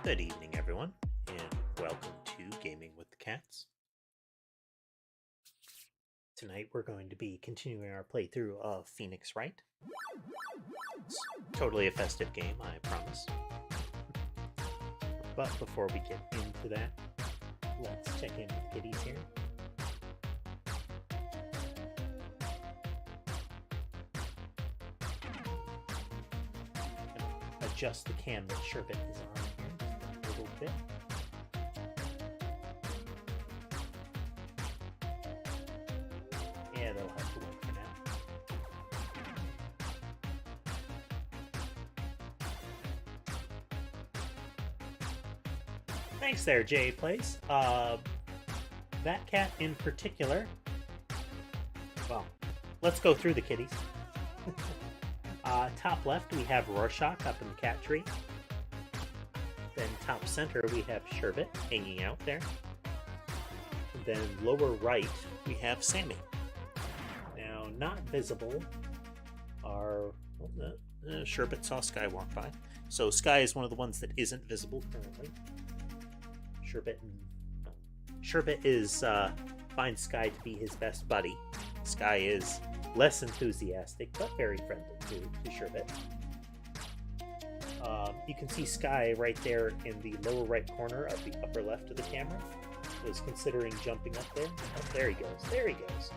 Good evening, everyone, and welcome to Gaming with the Cats. Tonight we're going to be continuing our playthrough of Phoenix Wright. It's totally a festive game, I promise. But before we get into that, let's check in with kitties here. Adjust the cam that Sherbet is on here just a little bit. Yeah, they'll have to wait for now. Thanks there, Jay Plays. That cat in particular. Well, let's go through the kitties. Top left, we have Rorschach up in the cat tree. Then top center, we have Sherbet hanging out there. And then lower right, we have Sammy. Now, not visible are... Sherbet saw Sky walk by. So Sky is one of the ones that isn't visible currently. Sherbet is finds Sky to be his best buddy. Sky is less enthusiastic, but very friendly to Sherbet. You can see Sky right there in the lower right corner of the upper left of the camera. Was considering jumping up there. Oh, there he goes. There he goes.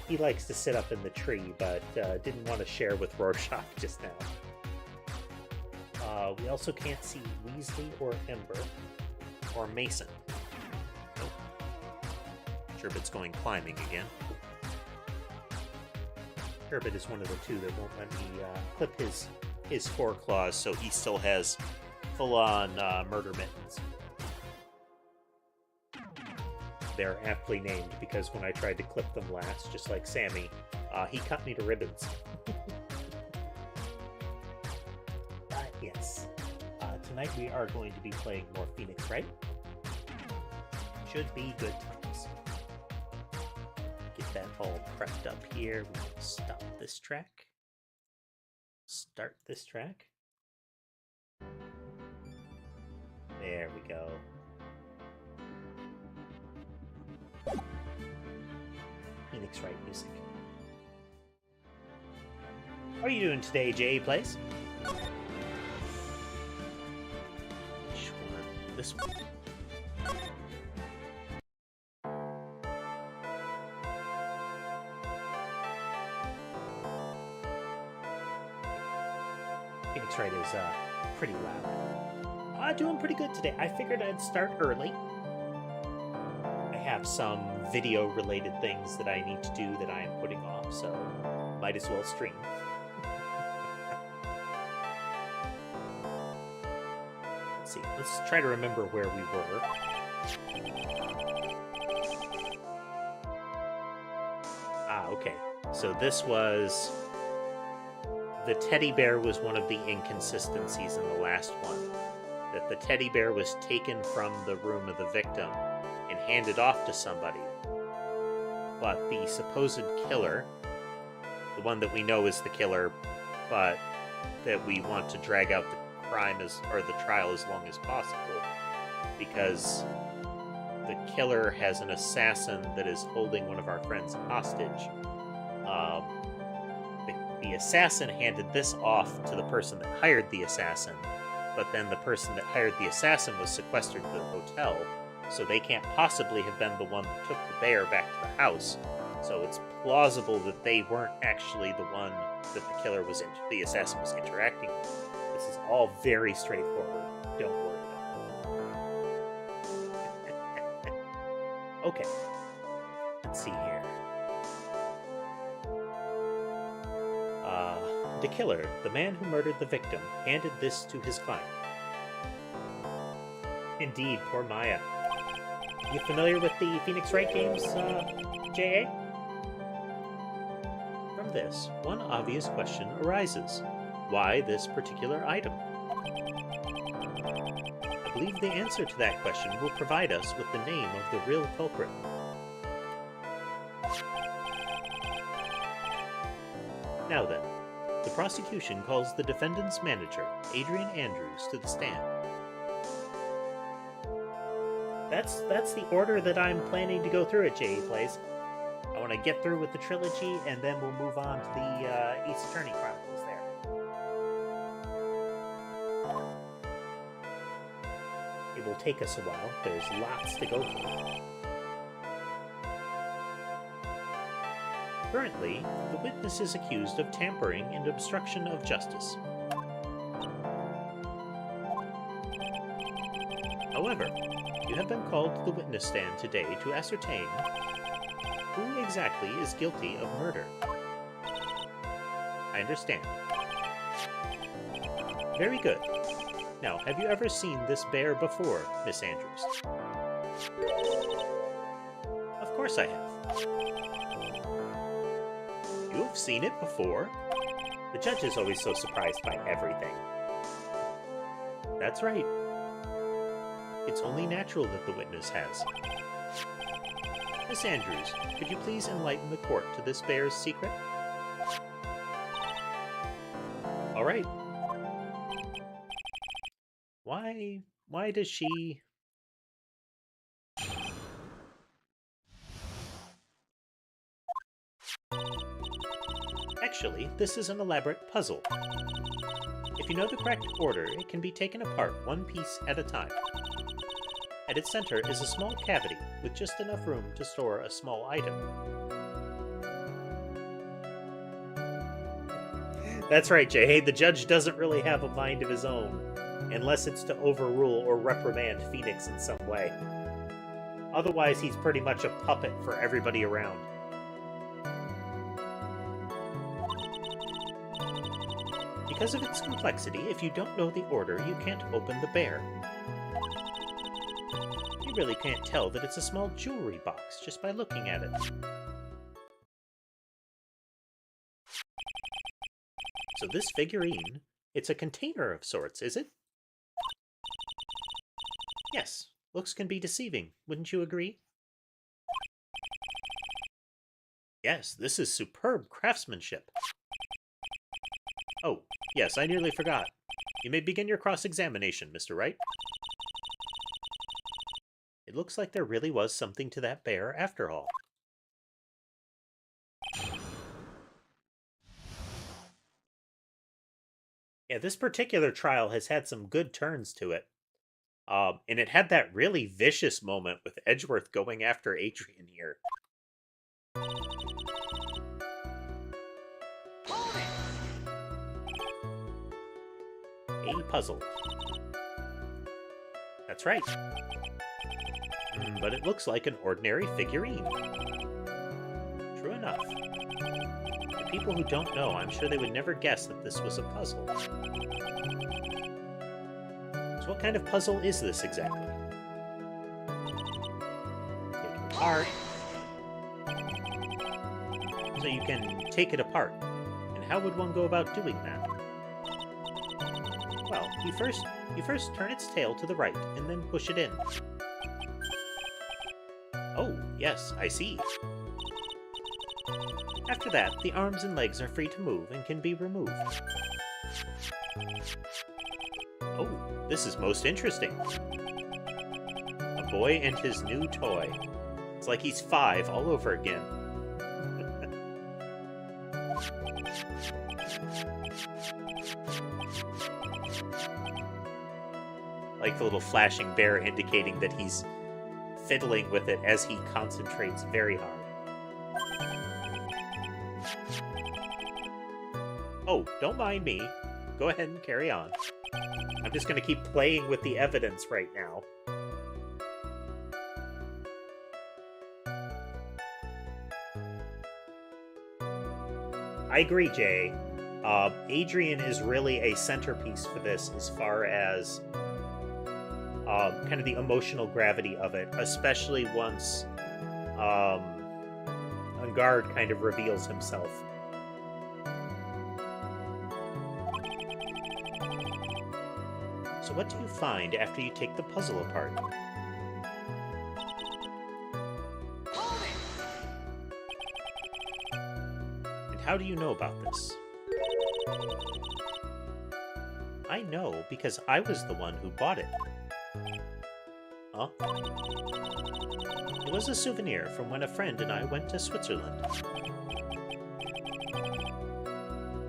He likes to sit up in the tree, but didn't want to share with Rorschach just now. We also can't see Weasley or Ember or Mason. Oh. Sherbet's going climbing again. Sherbet is one of the two that won't let me clip his foreclaws, so he still has full-on murder mittens. They're aptly named because when I tried to clip them last, just like Sammy, he cut me to ribbons. But yes, tonight we are going to be playing more Phoenix Wright. Should be good times. Get that all prepped up here. We can stop this track. Start this track. There we go. Phoenix Wright music. How are you doing today, J.A. Plays? Which one? This one. Phoenix Wright is pretty loud. Doing pretty good today. I figured I'd start early. I have some video-related things that I need to do that I am putting off, so might as well stream. Let's see. Let's try to remember where we were. Okay. So this was... The teddy bear was one of the inconsistencies in the last one. That the teddy bear was taken from the room of the victim and handed off to somebody. But the supposed killer, the one that we know is the killer, but that we want to drag out the crime or the trial as long as possible, because the killer has an assassin that is holding one of our friends hostage. The assassin handed this off to the person that hired the assassin, but then the person that hired the assassin was sequestered to the hotel, so they can't possibly have been the one that took the bear back to the house. So it's plausible that they weren't actually the one that the assassin was interacting with. This is all very straightforward. Don't worry about it. Okay. Let's see here. The killer, the man who murdered the victim, handed this to his client. Indeed, poor Maya. You familiar with the Phoenix Wright games, J.A.? From this, one obvious question arises. Why this particular item? I believe the answer to that question will provide us with the name of the real culprit. Now then, The prosecution calls the defendant's manager, Adrian Andrews, to the stand. That's the order that I'm planning to go through at J.A. Plays. I want to get through with the trilogy, and then we'll move on to the Ace Attorney Chronicles there. It will take us a while. There's lots to go through. Currently, the witness is accused of tampering and obstruction of justice. However, you have been called to the witness stand today to ascertain who exactly is guilty of murder. I understand. Very good. Now, have you ever seen this bear before, Miss Andrews? Of course I have. You have seen it before? The judge is always so surprised by everything. That's right. It's only natural that the witness has. Miss Andrews, could you please enlighten the court to this bear's secret? All right. Why does she... Actually, this is an elaborate puzzle. If you know the correct order, it can be taken apart one piece at a time. At its center is a small cavity with just enough room to store a small item. That's right, Jay. The judge doesn't really have a mind of his own, unless it's to overrule or reprimand Phoenix in some way. Otherwise, he's pretty much a puppet for everybody around. Because of its complexity, if you don't know the order, you can't open the bear. You really can't tell that it's a small jewelry box just by looking at it. So this figurine, it's a container of sorts, is it? Yes, looks can be deceiving, wouldn't you agree? Yes, this is superb craftsmanship. Oh, yes, I nearly forgot. You may begin your cross-examination, Mr. Wright. It looks like there really was something to that bear after all. Yeah, this particular trial has had some good turns to it. And it had that really vicious moment with Edgeworth going after Adrian here. A puzzle. That's right. But it looks like an ordinary figurine. True enough. The people who don't know, I'm sure they would never guess that this was a puzzle. So what kind of puzzle is this exactly? Take it apart. So you can take it apart. And how would one go about doing that? Well, you first turn its tail to the right, and then push it in. Oh, yes, I see. After that, the arms and legs are free to move and can be removed. Oh, this is most interesting. A boy and his new toy. It's like he's 5 all over again. Like the little flashing bear indicating that he's fiddling with it as he concentrates very hard. Oh, don't mind me. Go ahead and carry on. I'm just going to keep playing with the evidence right now. I agree, Jay. Adrian is really a centerpiece for this as far as kind of the emotional gravity of it, especially once Ungard kind of reveals himself. So what do you find after you take the puzzle apart? And how do you know about this? I know because I was the one who bought it. Huh? It was a souvenir from when a friend and I went to Switzerland.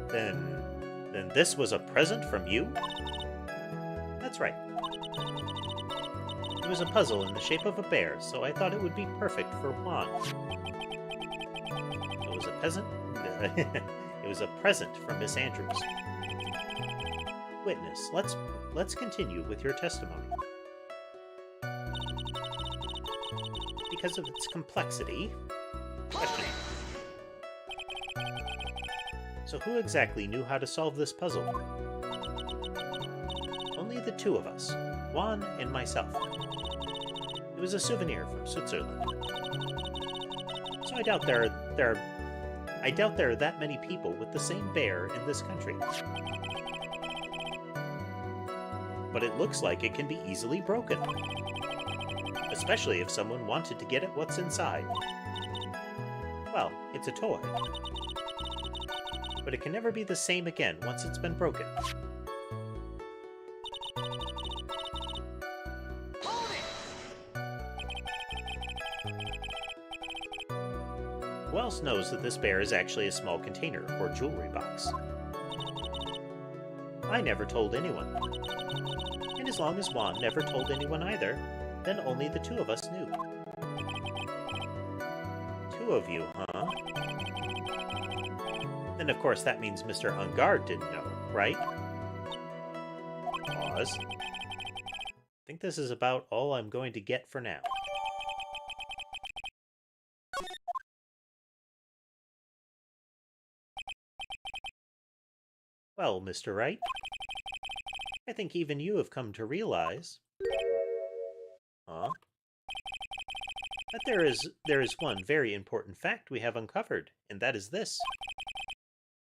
Then this was a present from you? That's right. It was a puzzle in the shape of a bear, so I thought it would be perfect for Juan. It was a peasant. It was a present from Miss Andrews. Witness, let's continue with your testimony. Because of its complexity. Question. So who exactly knew how to solve this puzzle? Only the two of us, Juan and myself. It was a souvenir from Switzerland. So I doubt there are that many people with the same bear in this country. But it looks like it can be easily broken. Especially if someone wanted to get at what's inside. Well, it's a toy. But it can never be the same again once it's been broken. Who else knows that this bear is actually a small container or jewelry box? I never told anyone. And as long as Juan never told anyone either, then only the two of us knew. Two of you, huh? And of course that means Mr. Ungard didn't know, right? Pause. I think this is about all I'm going to get for now. Well, Mr. Wright, I think even you have come to realize... Huh? That there is one very important fact we have uncovered, and that is this.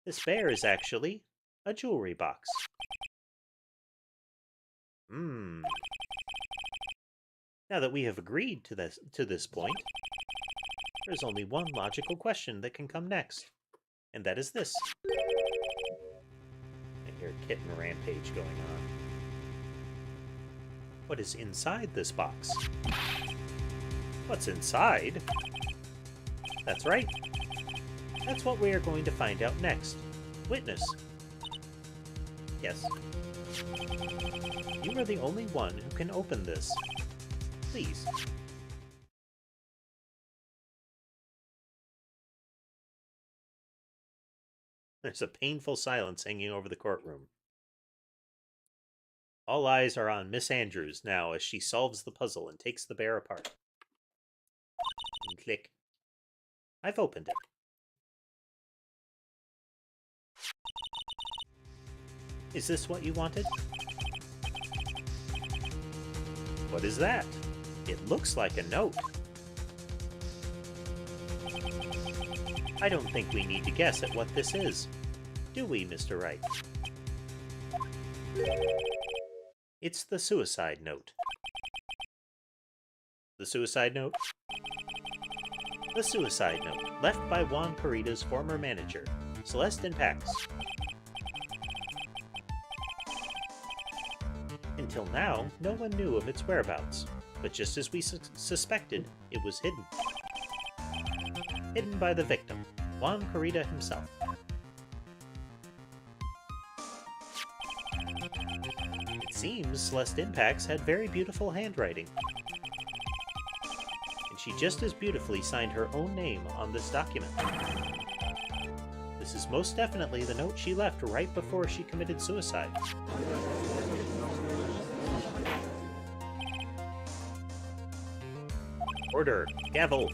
This bear is actually a jewelry box. Now that we have agreed to this point, there's only one logical question that can come next, and that is this. I hear a kitten rampage going on. What is inside this box? What's inside? That's right. That's what we are going to find out next. Witness. Yes. You are the only one who can open this. Please. There's a painful silence hanging over the courtroom. All eyes are on Miss Andrews now as she solves the puzzle and takes the bear apart. And click. I've opened it. Is this what you wanted? What is that? It looks like a note. I don't think we need to guess at what this is. Do we, Mr. Wright? It's the suicide note. The suicide note? The suicide note, left by Juan Carita's former manager, Celeste and Pax. Until now, no one knew of its whereabouts, but just as we suspected, it was hidden. Hidden by the victim, Juan Carita himself. It seems Celeste Impax had very beautiful handwriting. And she just as beautifully signed her own name on this document. This is most definitely the note she left right before she committed suicide. Order! Gavel!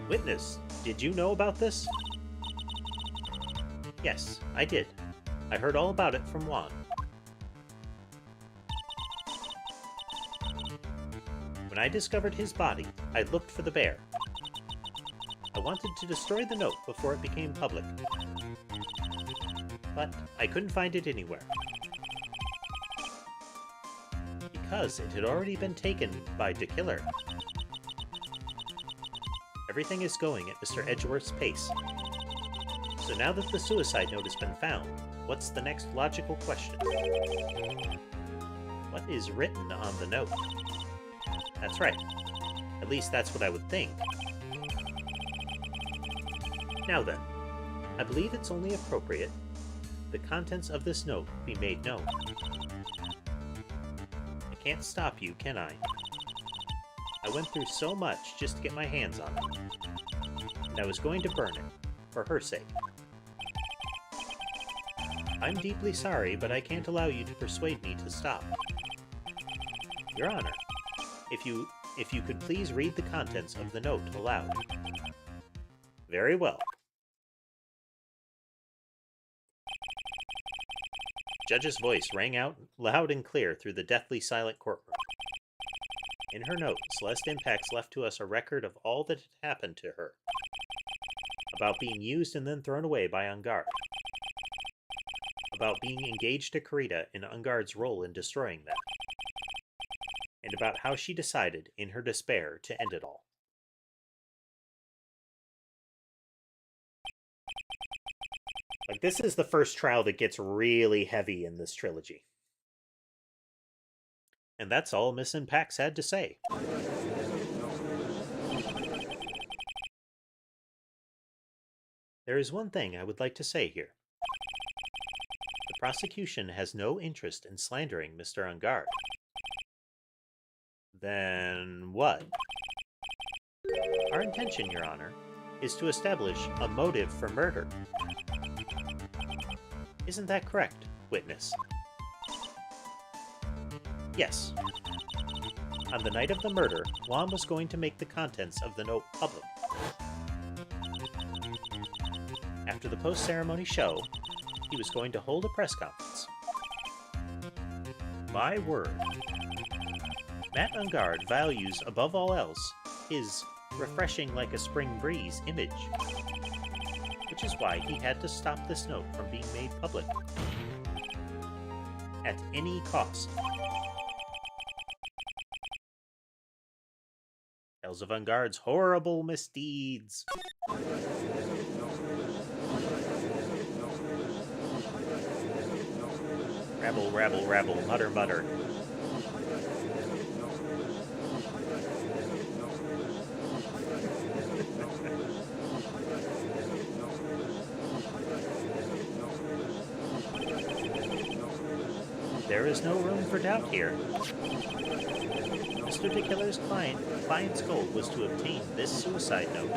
Witness, did you know about this? Yes, I did. I heard all about it from Juan. When I discovered his body, I looked for the bear. I wanted to destroy the note before it became public. But I couldn't find it anywhere. Because it had already been taken by the killer. Everything is going at Mr. Edgeworth's pace. So now that the suicide note has been found, what's the next logical question? What is written on the note? That's right. At least that's what I would think. Now then, I believe it's only appropriate the contents of this note be made known. I can't stop you, can I? I went through so much just to get my hands on it, and I was going to burn it, for her sake. I'm deeply sorry, but I can't allow you to persuade me to stop. Your Honor, if you could please read the contents of the note aloud. Very well. Judge's voice rang out loud and clear through the deathly silent courtroom. In her note, Celeste Impax left to us a record of all that had happened to her. About being used and then thrown away by Ungard. About being engaged to Karita and Ungard's role in destroying them. And about how she decided, in her despair, to end it all. Like, this is the first trial that gets really heavy in this trilogy. And that's all Miss Impax had to say. There is one thing I would like to say here. The prosecution has no interest in slandering Mr. Ungard. Then what? Our intention, Your Honor, is to establish a motive for murder. Isn't that correct, witness? Yes. On the night of the murder, Guam was going to make the contents of the note public. After the post-ceremony show, he was going to hold a press conference. My word. Matt Ungard values, above all else, his refreshing like a spring breeze image. Which is why he had to stop this note from being made public. At any cost. Tales of Ungard's horrible misdeeds. Rabble, rabble, rabble, mutter, mutter. There is no room for doubt here. Mr. DeKiller's client's goal was to obtain this suicide note.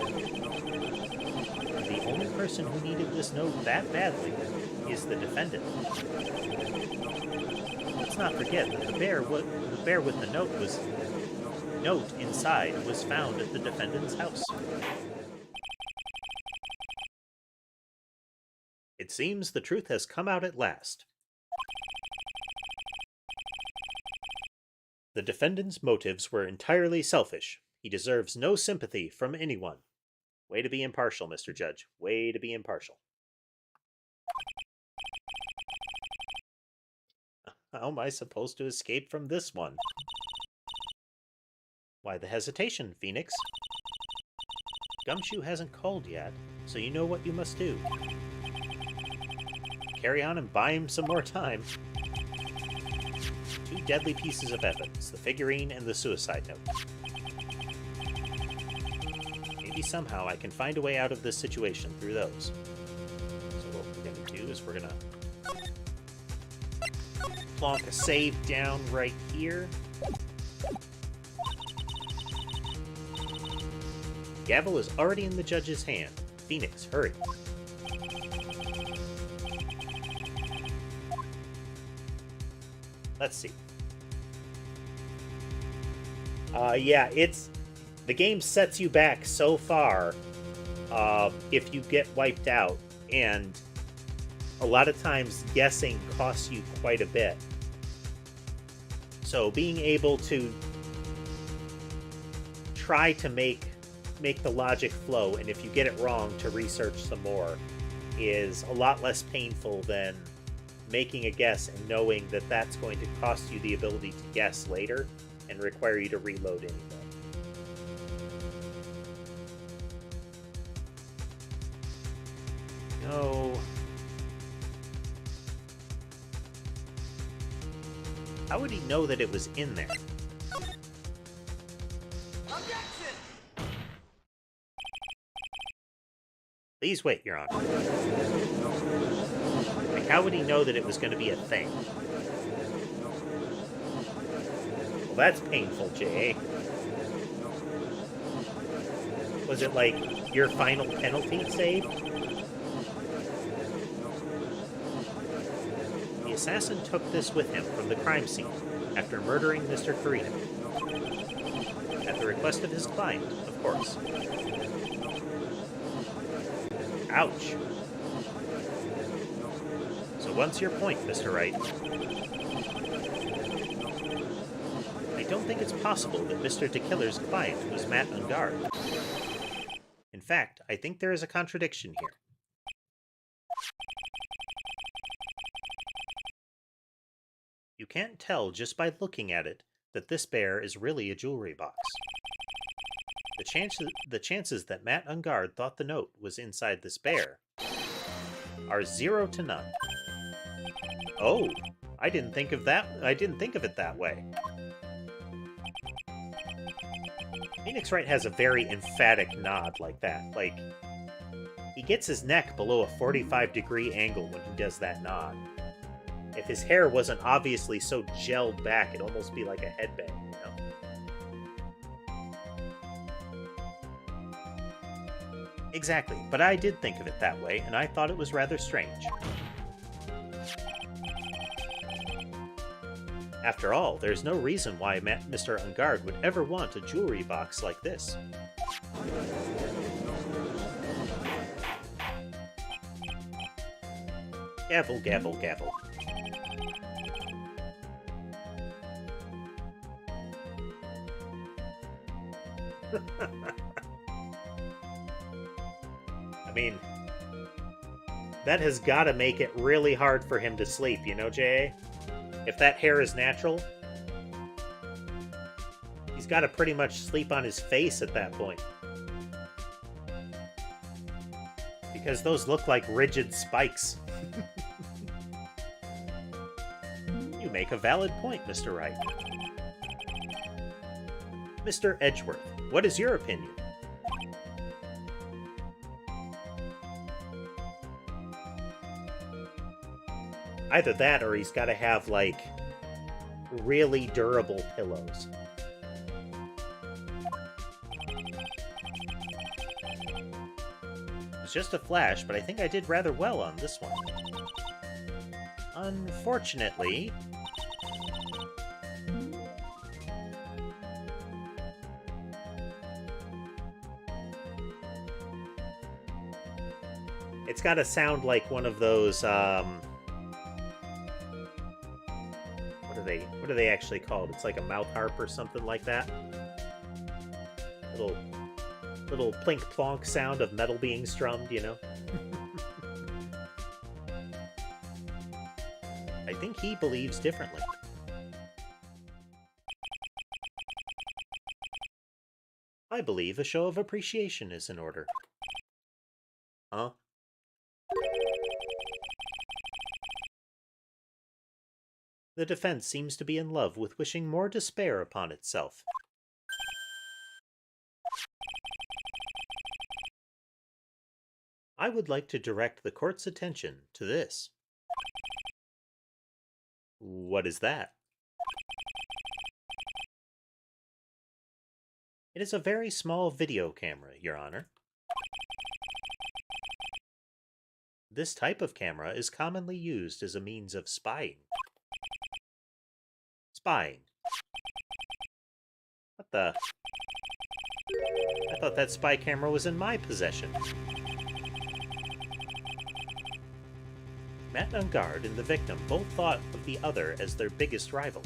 The only person who needed this note that badly is the defendant. Let's not forget that the bear with the note inside was found at the defendant's house. It seems the truth has come out at last. The defendant's motives were entirely selfish. He deserves no sympathy from anyone. Way to be impartial, Mr. Judge. Way to be impartial. How am I supposed to escape from this one? Why the hesitation, Phoenix? Gumshoe hasn't called yet, so you know what you must do. Carry on and buy him some more time. Two deadly pieces of evidence, the figurine and the suicide note. Maybe somehow I can find a way out of this situation through those. So what we're going to do is we're going to plonk a save down right here. Gavel is already in the judge's hand. Phoenix, hurry. Let's see. Yeah, the game sets you back so far if you get wiped out, and a lot of times guessing costs you quite a bit. So being able to try to make the logic flow, and if you get it wrong, to research some more, is a lot less painful than making a guess and knowing that that's going to cost you the ability to guess later and require you to reload anyway. know... How would he know that it was in there? Please wait, Your Honor. Like, how would he know that it was going to be a thing? Well, that's painful, Jay. Was it like your final penalty save? The assassin took this with him from the crime scene after murdering Mr. Carino. At the request of his client, of course. Ouch. So what's your point, Mr. Wright? I don't think it's possible that Mr. DeKiller's client was Matt Ungard. In fact, I think there is a contradiction here. You can't tell just by looking at it that this bear is really a jewelry box. The chances that Matt Ungard thought the note was inside this bear are 0 to none. Oh, I didn't think of it that way. Phoenix Wright has a very emphatic nod like that. Like, he gets his neck below a 45-degree angle when he does that nod. If his hair wasn't obviously so gelled back, it'd almost be like a headband, you know? Exactly, but I did think of it that way, and I thought it was rather strange. After all, there's no reason why Mr. Ungard would ever want a jewelry box like this. Gavel, gavel, gavel. I mean, that has got to make it really hard for him to sleep, you know, J.A.? If that hair is natural, he's got to pretty much sleep on his face at that point. Because those look like rigid spikes. You make a valid point, Mr. Wright. Mr. Edgeworth, what is your opinion? Either that, or he's got to have, like, really durable pillows. It's just a flash, but I think I did rather well on this one. Unfortunately... it's got to sound like one of those, what are they actually called? It's like a mouth harp or something like that. Little plink plonk sound of metal being strummed, you know? I think he believes differently. I believe a show of appreciation is in order. Huh? The defense seems to be in love with wishing more despair upon itself. I would like to direct the court's attention to this. What is that? It is a very small video camera, Your Honor. This type of camera is commonly used as a means of spying. Spying. What the? I thought that spy camera was in my possession. Matt Ungard and the victim both thought of the other as their biggest rival.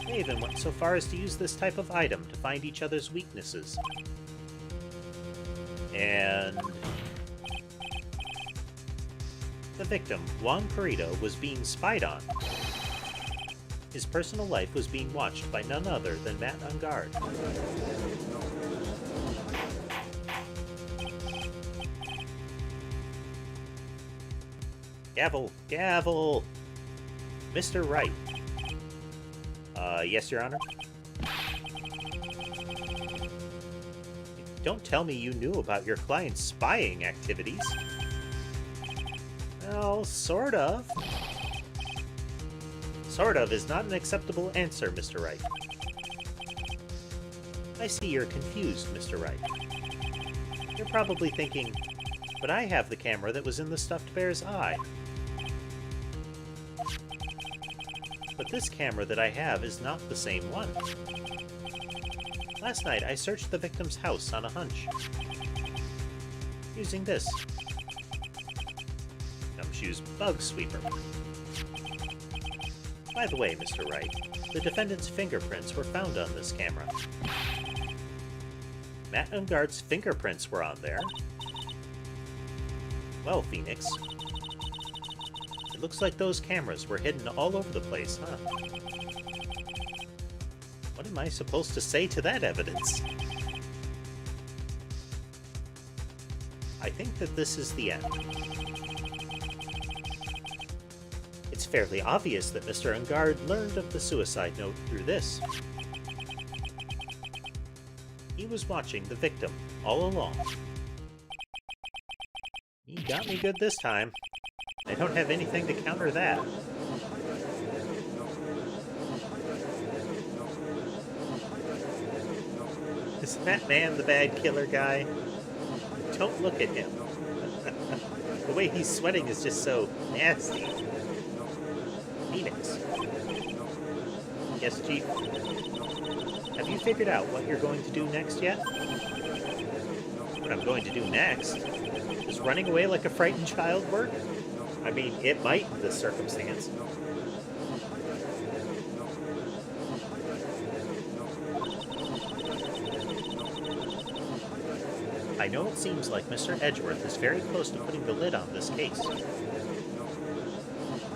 They even went so far as to use this type of item to find each other's weaknesses. And... the victim, Juan Carrito, was being spied on. His personal life was being watched by none other than Matt Ungard. Gavel! Gavel! Mr. Wright. Yes, Your Honor? Don't tell me you knew about your client's spying activities. Well, sort of. Sort of is not an acceptable answer, Mr. Wright. I see you're confused, Mr. Wright. You're probably thinking, but I have the camera that was in the stuffed bear's eye. But this camera that I have is not the same one. Last night, I searched the victim's house on a hunch. Using this. Gumshoe's bug sweeper. By the way, Mr. Wright, the defendant's fingerprints were found on this camera. Matt Ungard's fingerprints were on there. Well, Phoenix, it looks like those cameras were hidden all over the place, huh? What am I supposed to say to that evidence? I think that this is the end. It's fairly obvious that Mr. Ungard learned of the suicide note through this. He was watching the victim all along. He got me good this time. I don't have anything to counter that. Is that man the bad killer guy? Don't look at him. The way he's sweating is just so nasty. Phoenix. Yes, Chief? Have you figured out what you're going to do next yet? What I'm going to do next? Is running away like a frightened child work? I mean, it might in this circumstance. I know it seems like Mr. Edgeworth is very close to putting the lid on this case.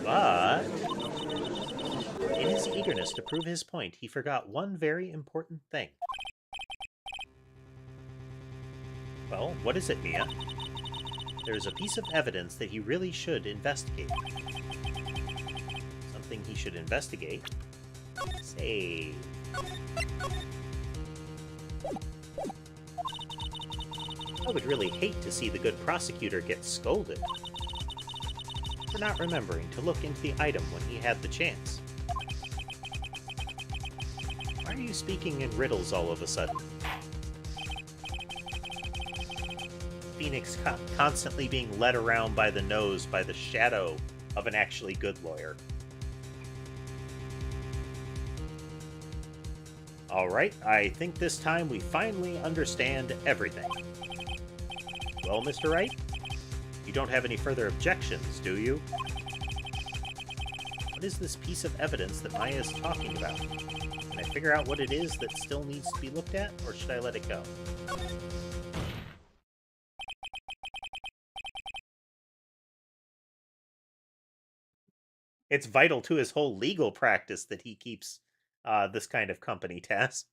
But in his eagerness to prove his point, he forgot one very important thing. Well, what is it, Mia? There is a piece of evidence that he really should investigate. Something he should investigate? Say. I would really hate to see the good prosecutor get scolded for not remembering to look into the item when he had the chance. Why are you speaking in riddles all of a sudden? Phoenix constantly being led around by the nose by the shadow of an actually good lawyer. Alright, I think this time we finally understand everything. Well, Mr. Wright? You don't have any further objections, do you? What is this piece of evidence that Maya is talking about? Can I figure out what it is that still needs to be looked at, or should I let it go? It's vital to his whole legal practice that he keeps this kind of company, Tess.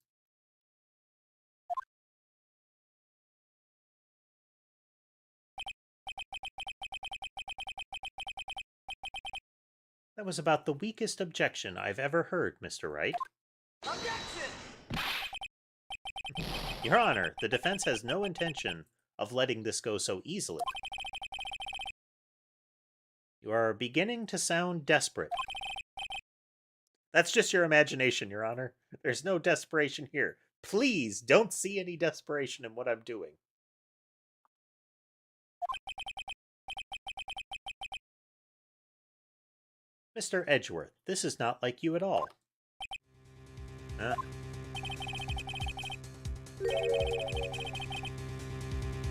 That was about the weakest objection I've ever heard, Mr. Wright. Objection! Your Honor, the defense has no intention of letting this go so easily. You are beginning to sound desperate. That's just your imagination, Your Honor. There's no desperation here. Please don't see any desperation in what I'm doing. Mr. Edgeworth, this is not like you at all.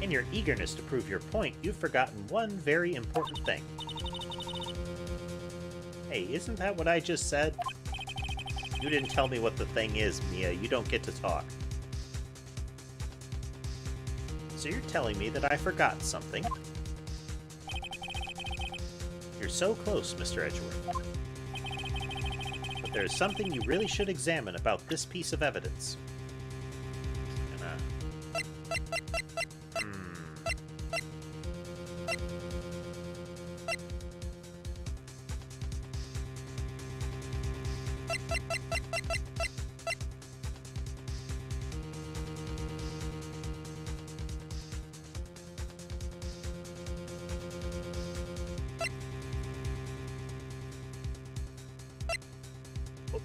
In your eagerness to prove your point, you've forgotten one very important thing. Hey, isn't that what I just said? You didn't tell me what the thing is, Mia. You don't get to talk. So you're telling me that I forgot something? You're so close, Mr. Edgeworth. But there's something you really should examine about this piece of evidence.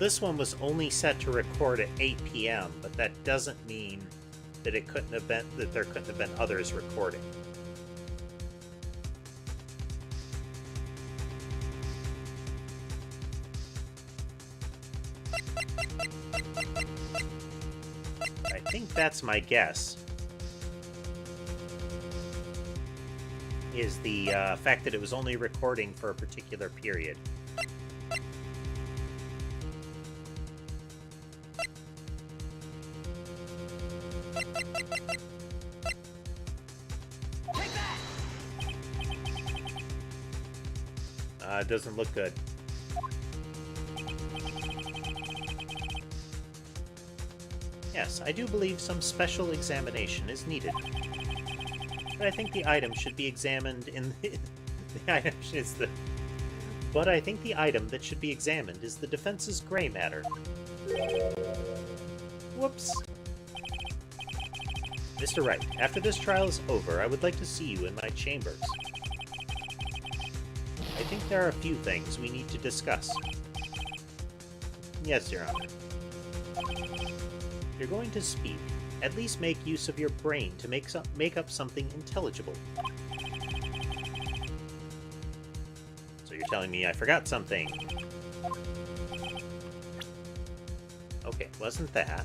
this one was only set to record at 8 p.m., but that doesn't mean that it couldn't have been that there couldn't have been others recording. I think that's my guess. Is the fact that it was only recording for a particular period. It doesn't look good. Yes, I do believe some special examination is needed. But I think the item should be examined in the item is the. But I think the item that should be examined is the defense's gray matter. Whoops. Mr. Wright, after this trial is over, I would like to see you in my chambers. I think there are a few things we need to discuss. Yes, Your Honor. If you're going to speak, at least make use of your brain to make up something intelligible. So you're telling me I forgot something. Okay, wasn't that.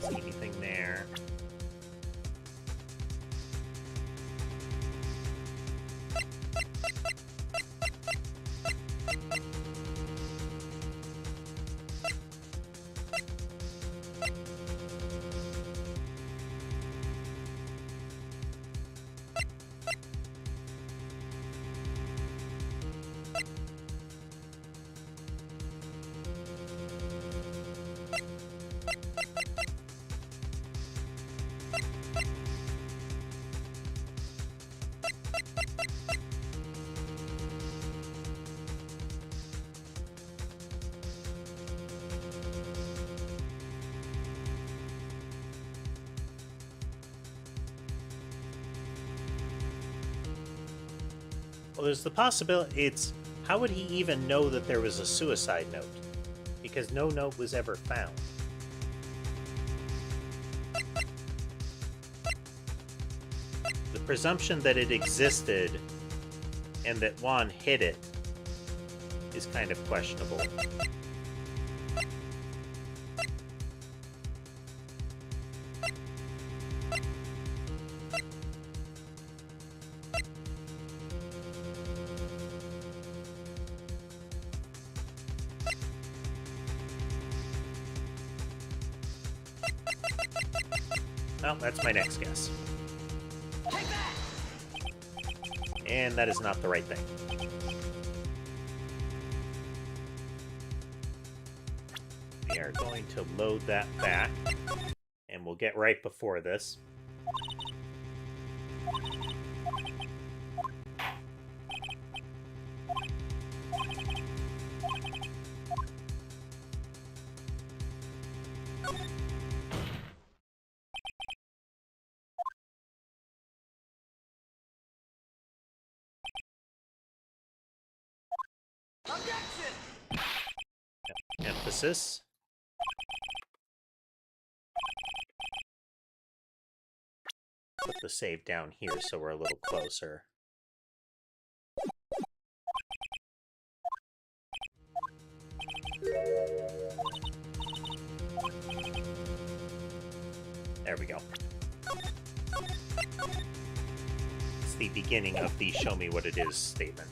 See anything there? Well, there's the possibility it's... How would he even know that there was a suicide note? Because no note was ever found. The presumption that it existed and that Juan hid it is kind of questionable. Well, that's my next guess. And that is not the right thing. We are going to load that back, and we'll get right before this. Emphasis. Put the save down here so we're a little closer. There we go. the beginning of the show me what it is statement.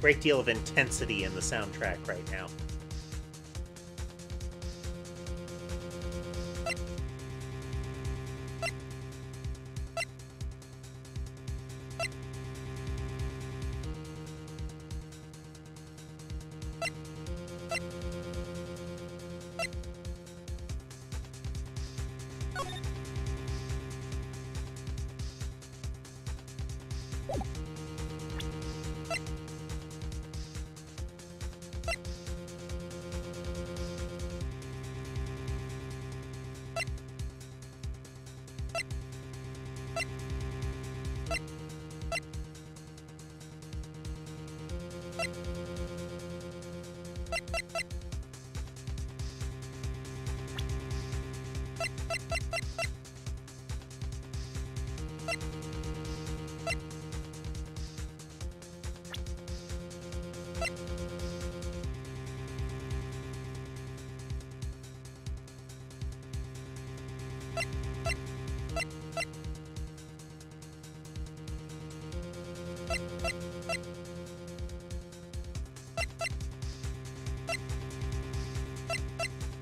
Great deal of intensity in the soundtrack right now.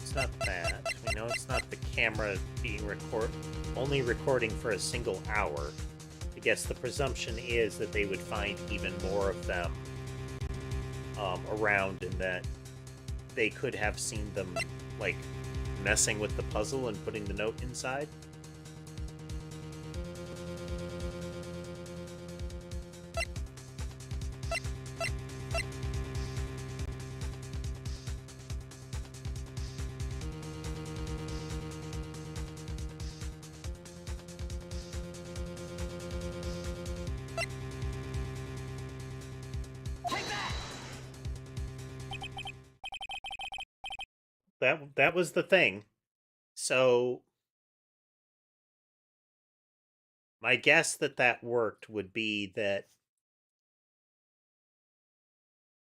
It's not that. We know it's not the camera being only recording for a single hour. I guess the presumption is that they would find even more of them around, and that they could have seen them, like, messing with the puzzle and putting the note inside. That was the thing. So my guess that worked would be that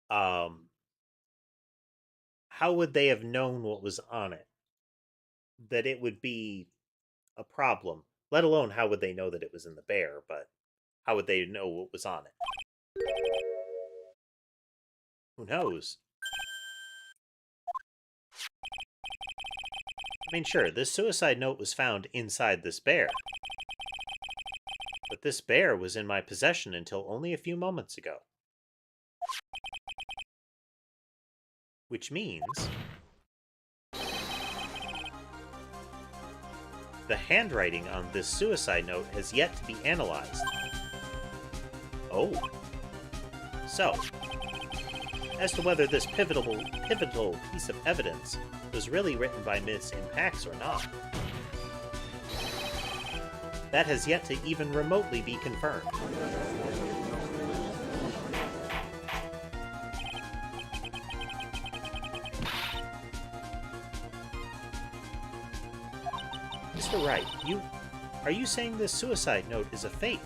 how would they have known what was on it? That it would be a problem. Let alone how would they know that it was in the bear, but how would they know what was on it? Who knows? I mean, sure, this suicide note was found inside this bear. But this bear was in my possession until only a few moments ago. Which means the handwriting on this suicide note has yet to be analyzed. Oh. So, as to whether this pivotal piece of evidence was really written by Miss Impax or not, that has yet to even remotely be confirmed. Mr. Wright, are you saying this suicide note is a fake?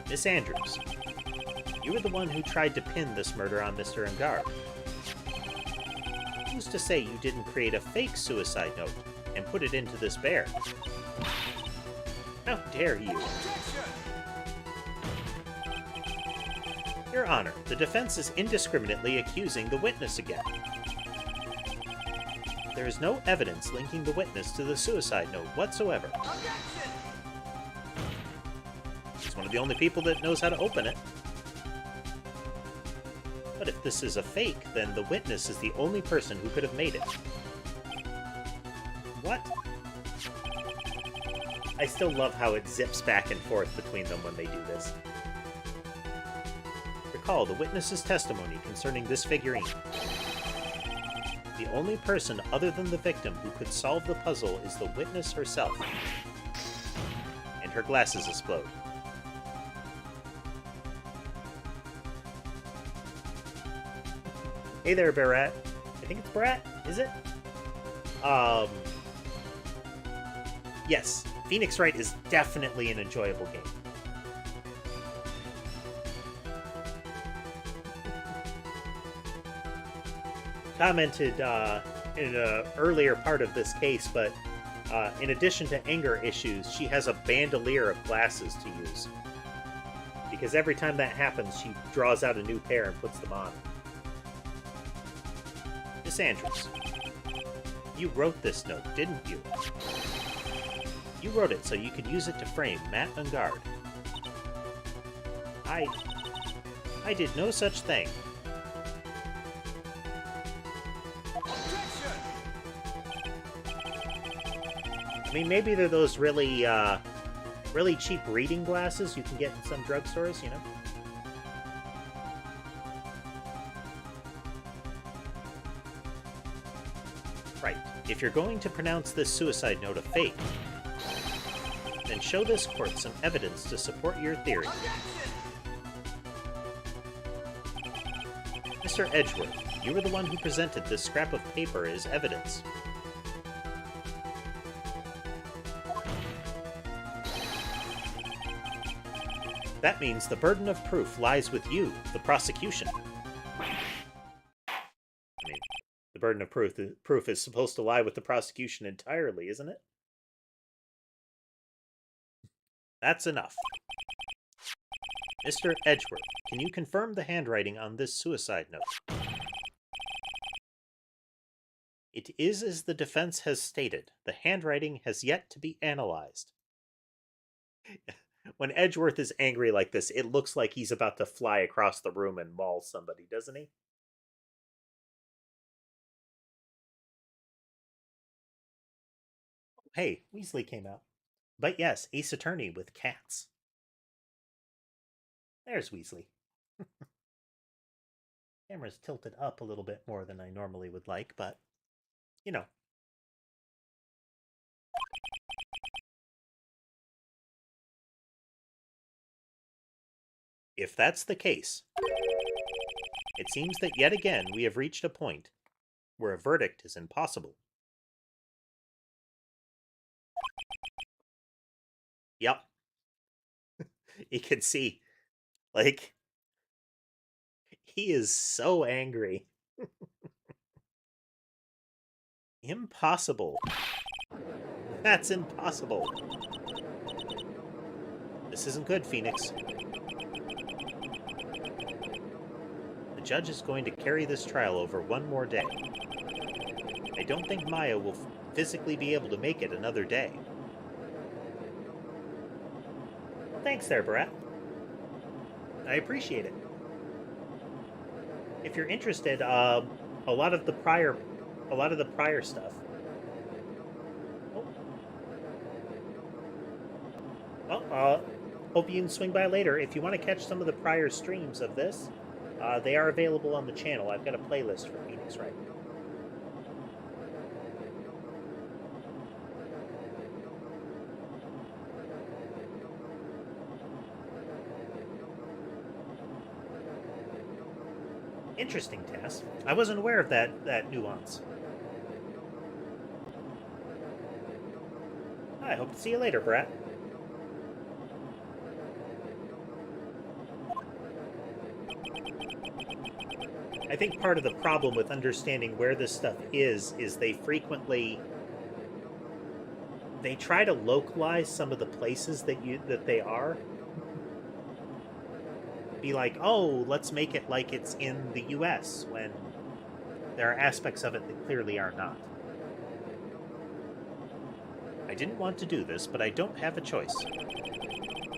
Miss Andrews, you were the one who tried to pin this murder on Mr. Engar. Who's to say you didn't create a fake suicide note and put it into this bear? How dare you? Your Honor, the defense is indiscriminately accusing the witness again. There is no evidence linking the witness to the suicide note whatsoever. He's one of the only people that knows how to open it. But if this is a fake, then the witness is the only person who could have made it. What? I still love how it zips back and forth between them when they do this. Recall the witness's testimony concerning this figurine. The only person other than the victim who could solve the puzzle is the witness herself. And her glasses explode. Hey there, Barrett. I think it's Barrett, is it? Um, yes, Phoenix Wright is definitely an enjoyable game. Commented in an earlier part of this case, but in addition to anger issues, she has a bandolier of glasses to use. Because every time that happens, she draws out a new pair and puts them on. Miss Andrews, you wrote this note, didn't you? You wrote it so you could use it to frame Matt Ungard. I did no such thing. I mean, maybe they're those really, really cheap reading glasses you can get in some drugstores, you know? Right. If you're going to pronounce this suicide note a fake, then show this court some evidence to support your theory. Mr. Edgeworth, you were the one who presented this scrap of paper as evidence. That means the burden of proof lies with you, the prosecution. I mean, the burden of proof is supposed to lie with the prosecution entirely, isn't it? That's enough. Mr. Edgeworth, can you confirm the handwriting on this suicide note? It is as the defense has stated. The handwriting has yet to be analyzed. When Edgeworth is angry like this, it looks like he's about to fly across the room and maul somebody, doesn't he? Hey, Weasley came out. But yes, Ace Attorney with cats. There's Weasley. Camera's tilted up a little bit more than I normally would like, but, you know. If that's the case, it seems that yet again we have reached a point where a verdict is impossible. Yep. You can see, like, he is so angry. Impossible. That's impossible. This isn't good, Phoenix. The judge is going to carry this trial over one more day. I don't think Maya will physically be able to make it another day. Well, thanks there, Brett. I appreciate it. If you're interested, a lot of the prior stuff. Oh. Well, hope you can swing by later. If you want to catch some of the prior streams of this, they are available on the channel. I've got a playlist for Phoenix Wright. Interesting, Tess. I wasn't aware of that nuance. I hope to see you later, Brett. I think part of the problem with understanding where this stuff is they frequently try to localize some of the places that they are. Be like, oh, let's make it like it's in the US, when there are aspects of it that clearly are not. I didn't want to do this, but I don't have a choice.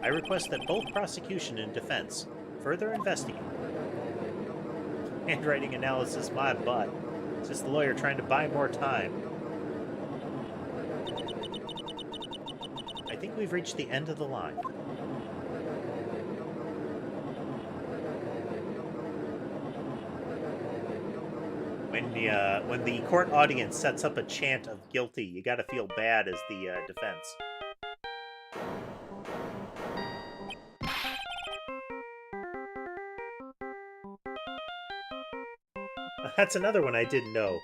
I request that both prosecution and defense further investigate. Handwriting analysis, my butt. It's just the lawyer trying to buy more time. I think we've reached the end of the line. When the court audience sets up a chant of guilty, you gotta feel bad as the defense. That's another one I didn't know.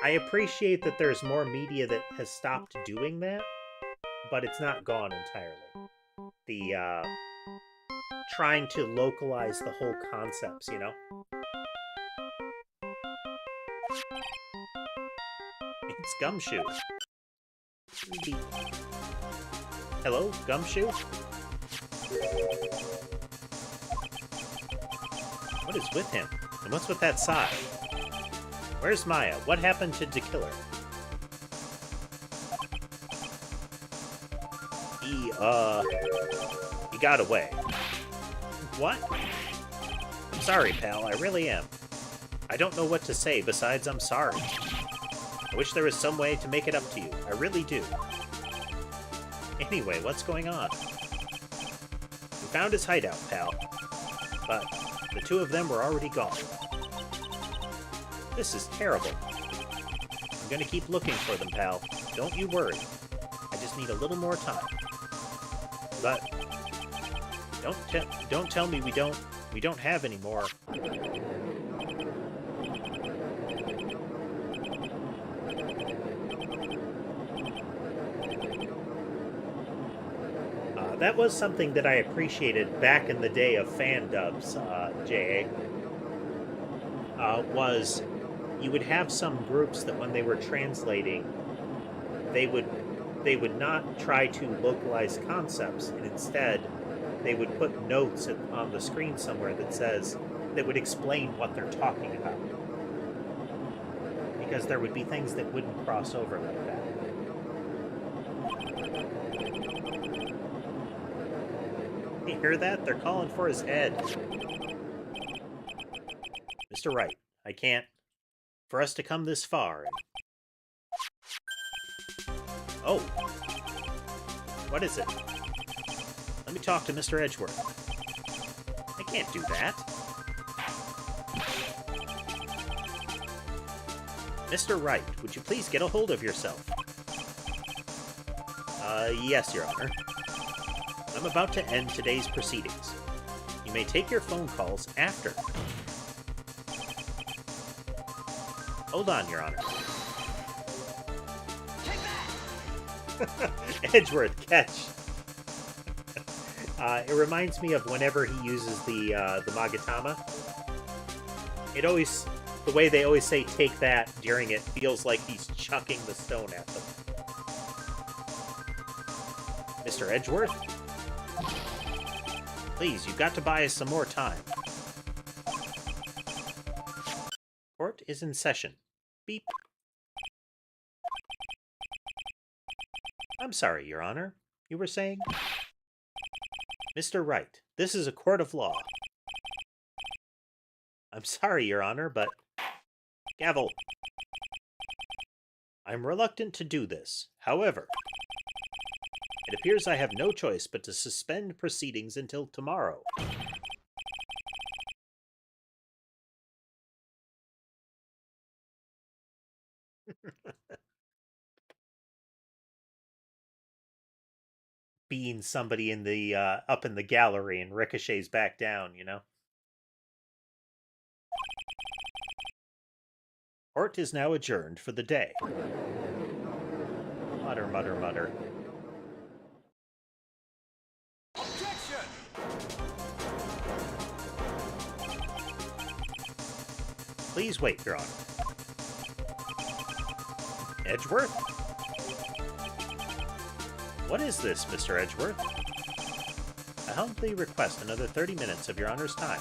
I appreciate that there's more media that has stopped doing that, but it's not gone entirely. The, trying to localize the whole concepts, you know? It's Gumshoe. Hello, Gumshoe? What is with him? And what's with that sigh? Where's Maya? What happened to Killer? He got away. What? I'm sorry, pal. I really am. I don't know what to say besides I'm sorry. I wish there was some way to make it up to you. I really do. Anyway, what's going on? We found his hideout, pal. But the two of them were already gone. This is terrible. I'm gonna keep looking for them, pal. Don't you worry. I just need a little more time. But don't tell me we don't have any more. That was something that I appreciated back in the day of fan dubs, J.A. Was you would have some groups that when they were translating, they would not try to localize concepts, and instead they would put notes on the screen somewhere that would explain what they're talking about. Because there would be things that wouldn't cross over like that. You hear that? They're calling for his head. Mr. Wright, I can't. For us to come this far. Oh. What is it? Let me talk to Mr. Edgeworth. I can't do that. Mr. Wright, would you please get a hold of yourself? Yes, Your Honor. I'm about to end today's proceedings. You may take your phone calls after. Hold on, Your Honor. Edgeworth, catch. It reminds me of whenever he uses the Magatama. The way they always say "take that" during it feels like he's chucking the stone at them. Mr. Edgeworth? Please, you've got to buy us some more time. Court is in session. Beep. I'm sorry, Your Honor. You were saying? Mr. Wright, this is a court of law. I'm sorry, Your Honor, but... Gavel. I'm reluctant to do this. However, it appears I have no choice but to suspend proceedings until tomorrow. Being somebody in the up in the gallery and ricochets back down, you know? Court is now adjourned for the day. Mutter, mutter, mutter. Objection! Please wait, Your Honor. Edgeworth? What is this, Mr. Edgeworth? I humbly request another 30 minutes of Your Honor's time.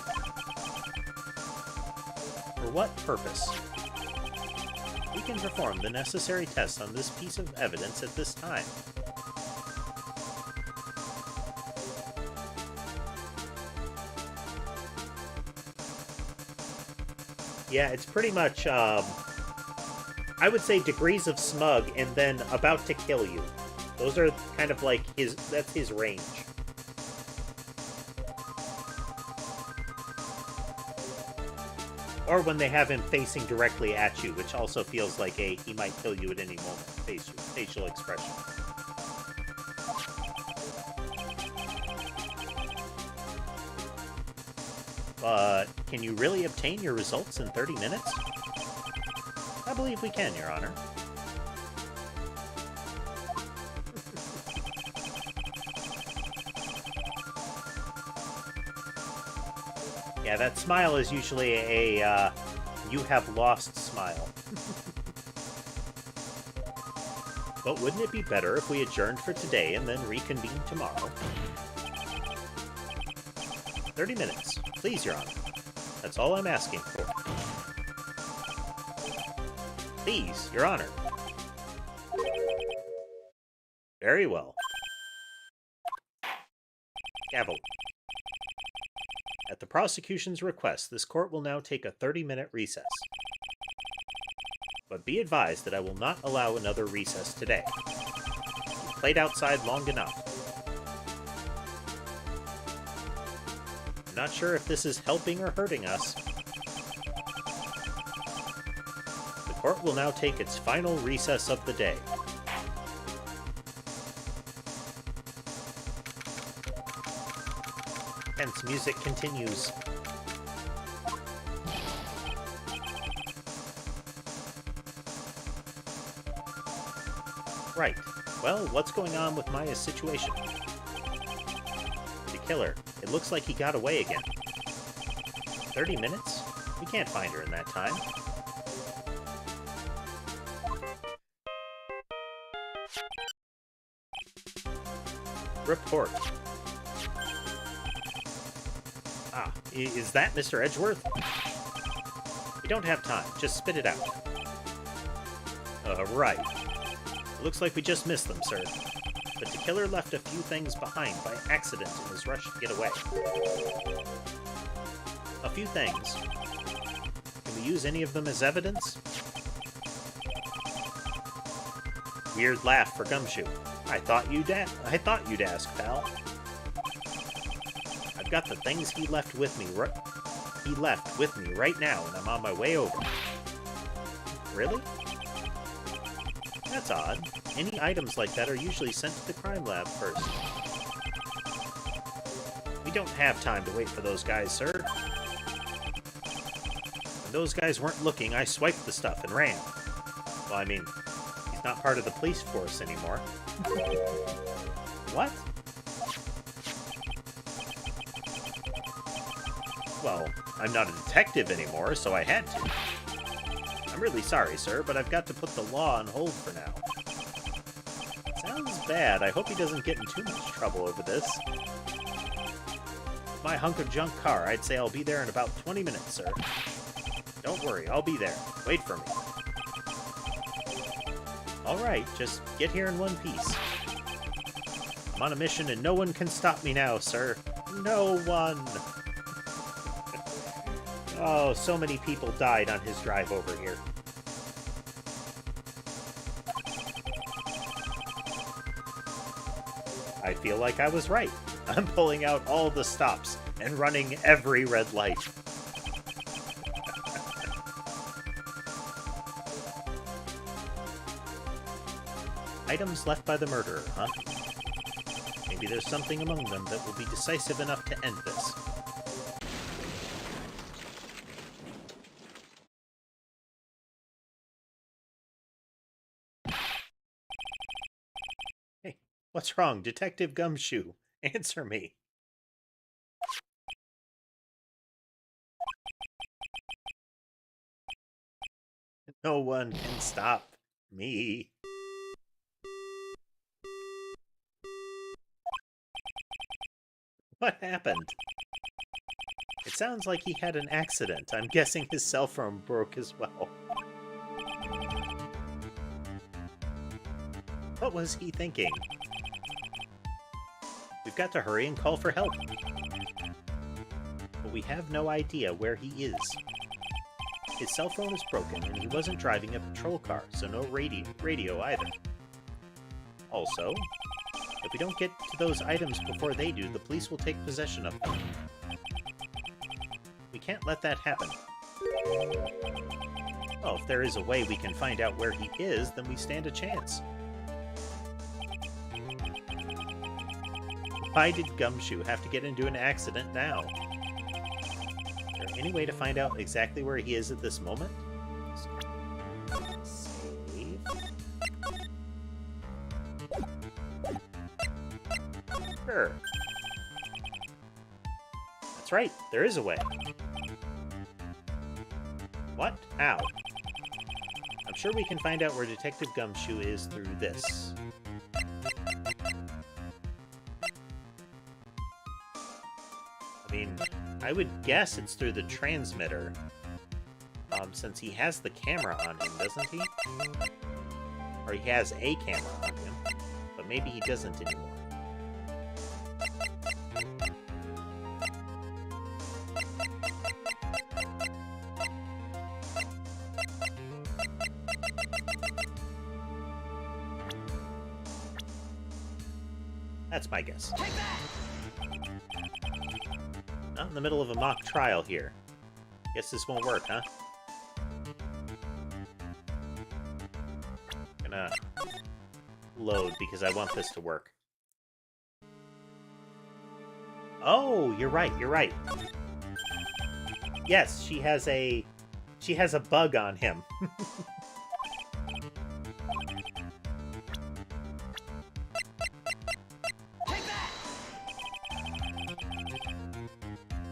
For what purpose? We can perform the necessary tests on this piece of evidence at this time. Yeah, it's pretty much, I would say degrees of smug and then about to kill you. Those are kind of like that's his range. Or when they have him facing directly at you, which also feels like he might kill you at any moment. Facial expression. But can you really obtain your results in 30 minutes? I believe we can, Your Honor. Yeah, that smile is usually a, you have lost smile. But wouldn't it be better if we adjourned for today and then reconvene tomorrow? 30 minutes. Please, Your Honor. That's all I'm asking for. Please, Your Honor. Very well. Gavel. At the prosecution's request, this court will now take a 30-minute recess. But be advised that I will not allow another recess today. You've played outside long enough. I'm not sure if this is helping or hurting us. The court will now take its final recess of the day. Tense music continues. Right. Well, what's going on with Maya's situation? The killer. It looks like he got away again. 30 minutes? We can't find her in that time. Report. Ah, is that Mr. Edgeworth? We don't have time. Just spit it out. Right. It looks like we just missed them, sir. But the killer left a few things behind by accident in his rush to get away. A few things. Can we use any of them as evidence? Weird laugh for Gumshoe. I thought you'd ask, pal. I've got the things he left with me right now, and I'm on my way over. Really? That's odd. Any items like that are usually sent to the crime lab first. We don't have time to wait for those guys, sir. When those guys weren't looking, I swiped the stuff and ran. Well, I mean, he's not part of the police force anymore. What? Well, I'm not a detective anymore, so I had to. I'm really sorry, sir, but I've got to put the law on hold for now. Sounds bad. I hope he doesn't get in too much trouble over this. My hunk of junk car, I'd say I'll be there in about 20 minutes, sir. Don't worry, I'll be there. Wait for me. Alright, just get here in one piece. I'm on a mission and no one can stop me now, sir. No one! Oh, so many people died on his drive over here. I feel like I was right. I'm pulling out all the stops and running every red light. Items left by the murderer, huh? Maybe there's something among them that will be decisive enough to end this. Hey, what's wrong, Detective Gumshoe? Answer me. No one can stop me. What happened? It sounds like he had an accident. I'm guessing his cell phone broke as well. What was he thinking? We've got to hurry and call for help. But we have no idea where he is. His cell phone is broken and he wasn't driving a patrol car, so no radio either. Also, if we don't get to those items before they do, the police will take possession of them. We can't let that happen. Well, if there is a way we can find out where he is, then we stand a chance. Why did Gumshoe have to get into an accident now? Is there any way to find out exactly where he is at this moment? Save. Sure. That's right, there is a way. What? How? I'm sure we can find out where Detective Gumshoe is through this. I mean, I would guess it's through the transmitter. Since he has the camera on him, doesn't he? Or he has a camera on him. But maybe he doesn't anymore. That's my guess. Not in the middle of a mock trial here. Guess this won't work, huh? Gonna load because I want this to work. Oh, you're right, you're right. Yes, she has a bug on him.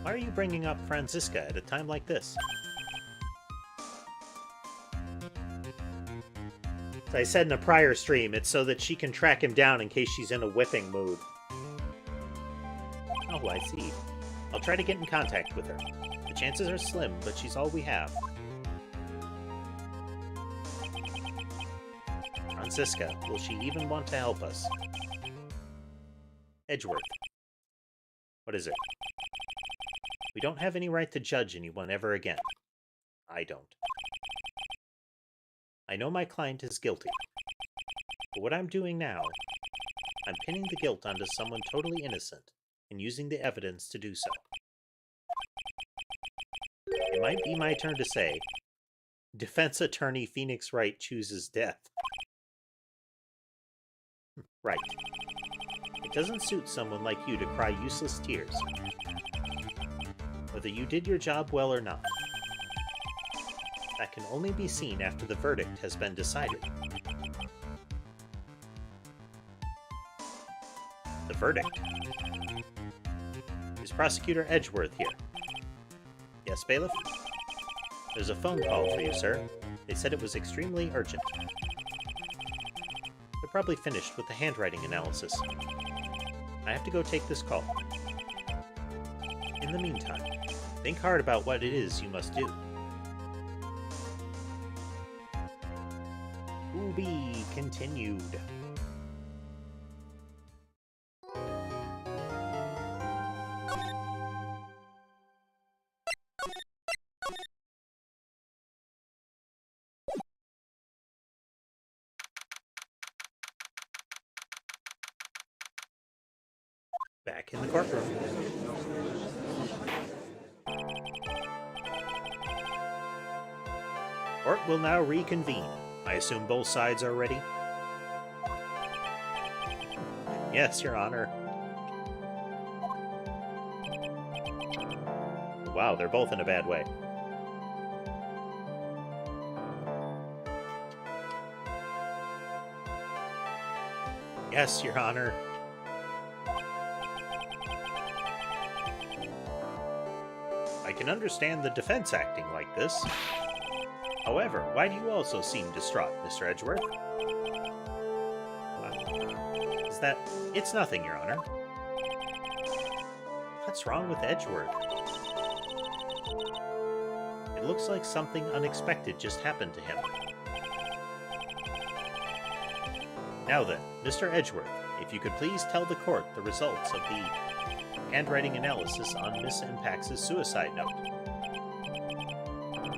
Why are you bringing up Franziska at a time like this? As I said in a prior stream, it's so that she can track him down in case she's in a whipping mood. Oh, I see. I'll try to get in contact with her. The chances are slim, but she's all we have. Franziska, will she even want to help us? Edgeworth. What is it? We don't have any right to judge anyone ever again. I don't. I know my client is guilty. But what I'm doing now, I'm pinning the guilt onto someone totally innocent and using the evidence to do so. It might be my turn to say, Defense Attorney Phoenix Wright chooses death. Right. It doesn't suit someone like you to cry useless tears. Whether you did your job well or not. That can only be seen after the verdict has been decided. The verdict? Is Prosecutor Edgeworth here? Yes, Bailiff? There's a phone call for you, sir. They said it was extremely urgent. They're probably finished with the handwriting analysis. I have to go take this call. In the meantime, think hard about what it is you must do. To be continued. Back in the courtroom. Court will now reconvene. I assume both sides are ready? Yes, Your Honor. Wow, they're both in a bad way. Yes, Your Honor. I can understand the defense acting like this. However, why do you also seem distraught, Mr. Edgeworth? Is that... It's nothing, Your Honor. What's wrong with Edgeworth? It looks like something unexpected just happened to him. Now then, Mr. Edgeworth, if you could please tell the court the results of the handwriting analysis on Miss Impax's suicide note.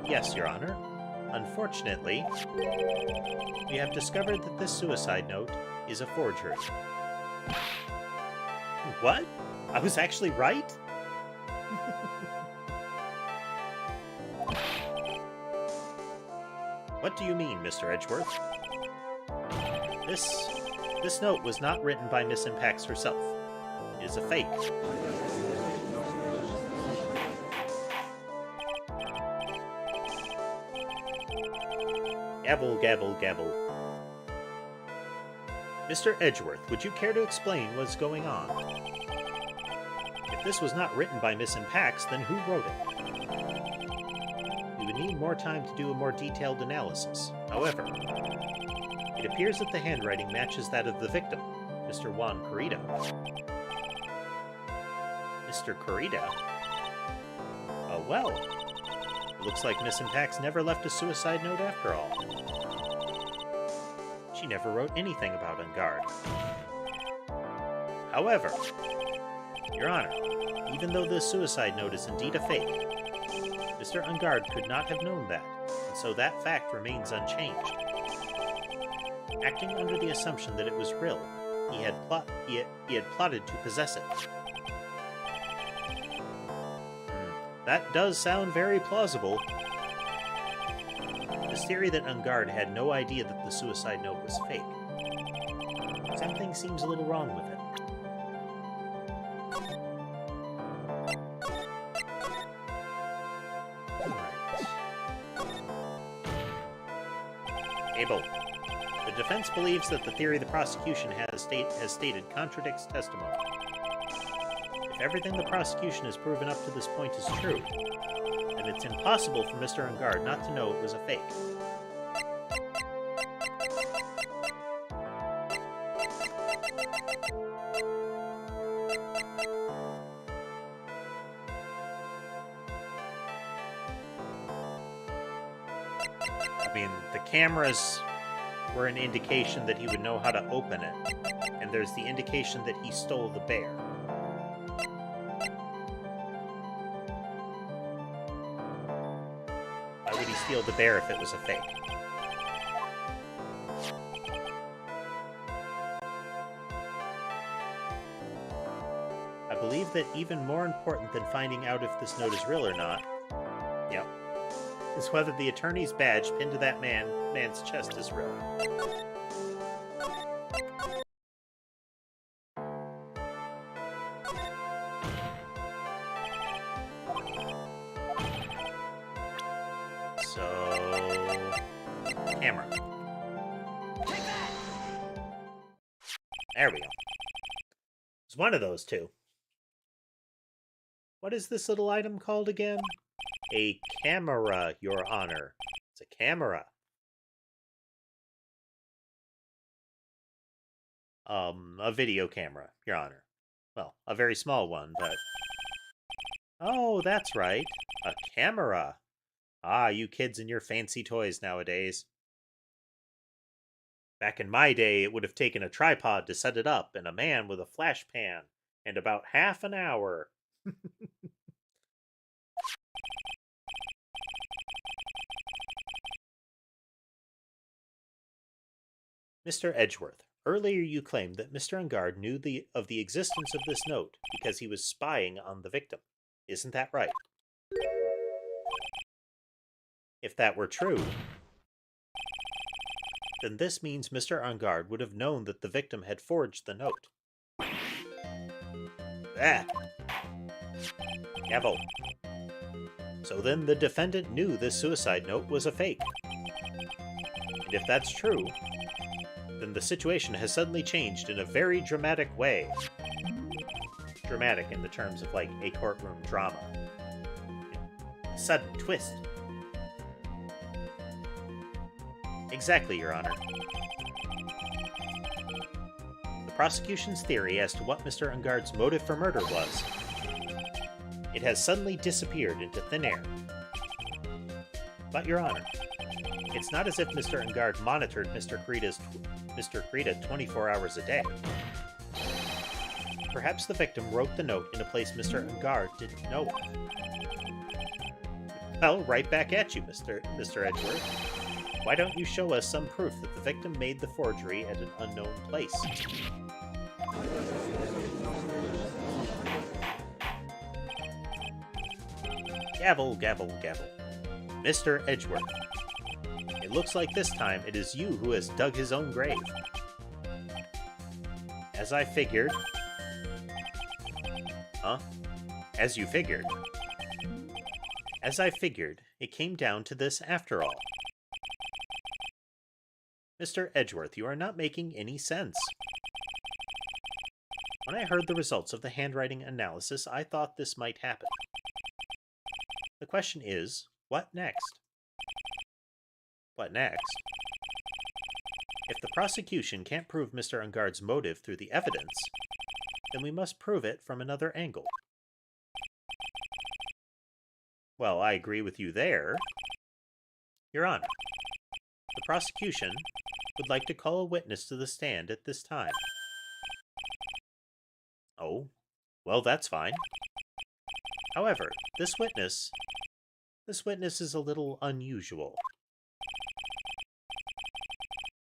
Yes, Your Honor. Unfortunately, we have discovered that this suicide note is a forgery. What? I was actually right? What do you mean, Mr. Edgeworth? This note was not written by Miss Impax herself. It is a fake. Gabble, gabble, gabble. Mr. Edgeworth, would you care to explain what's going on? If this was not written by Miss Impax, then who wrote it? We would need more time to do a more detailed analysis. However, it appears that the handwriting matches that of the victim, Mr. Juan Corrida. Mr. Corrida? Oh well. It looks like Miss Impax never left a suicide note after all. She never wrote anything about Ungard. However, Your Honor, even though this suicide note is indeed a fake, Mr. Ungard could not have known that, and so that fact remains unchanged. Acting under the assumption that it was real, he had plotted to possess it. That does sound very plausible. This theory that Ungard had no idea that the suicide note was fake. Something seems a little wrong with it. Abel. The defense believes that the theory the prosecution has stated contradicts testimony. If everything the prosecution has proven up to this point is true, then it's impossible for Mr. Ungard not to know it was a fake. I mean, the cameras were an indication that he would know how to open it, and there's the indication that he stole the bear. Why would he steal the bear if it was a fake? I believe that even more important than finding out if this note is real or not, yep, is whether the attorney's badge pinned to that man's chest is real. So, camera. There we go. It's one of those two. What is this little item called again? A camera, Your Honor. It's a camera. A video camera, Your Honor. Well, a very small one, but... Oh, that's right. A camera. Ah, you kids and your fancy toys nowadays. Back in my day, it would have taken a tripod to set it up, and a man with a flash pan, and about half an hour. Mr. Edgeworth, earlier you claimed that Mr. Ungard knew of the existence of this note because he was spying on the victim. Isn't that right? If that were true, then this means Mr. Ungard would have known that the victim had forged the note. Ah! Gavel. So then the defendant knew this suicide note was a fake. And if that's true, then the situation has suddenly changed in a very dramatic way. Dramatic in the terms of, like, a courtroom drama. A sudden twist. Exactly, Your Honor. The prosecution's theory as to what Mr. Ungard's motive for murder was, it has suddenly disappeared into thin air. But, Your Honor, it's not as if Mr. Ungard monitored Mr. Corrida 24 hours a day. Perhaps the victim wrote the note in a place Mr. Ungard didn't know of. Well, right back at you, Mr. Edgeworth. Why don't you show us some proof that the victim made the forgery at an unknown place? Gavel, gavel, gavel. Mr. Edgeworth. It looks like this time it is you who has dug his own grave. As I figured... Huh? As you figured. As I figured, it came down to this after all. Mr. Edgeworth, you are not making any sense. When I heard the results of the handwriting analysis, I thought this might happen. The question is, what next? What next? If the prosecution can't prove Mr. Ungard's motive through the evidence, then we must prove it from another angle. Well, I agree with you there. Your Honor, the prosecution would like to call a witness to the stand at this time. Oh, well, that's fine. However, this witness is a little unusual.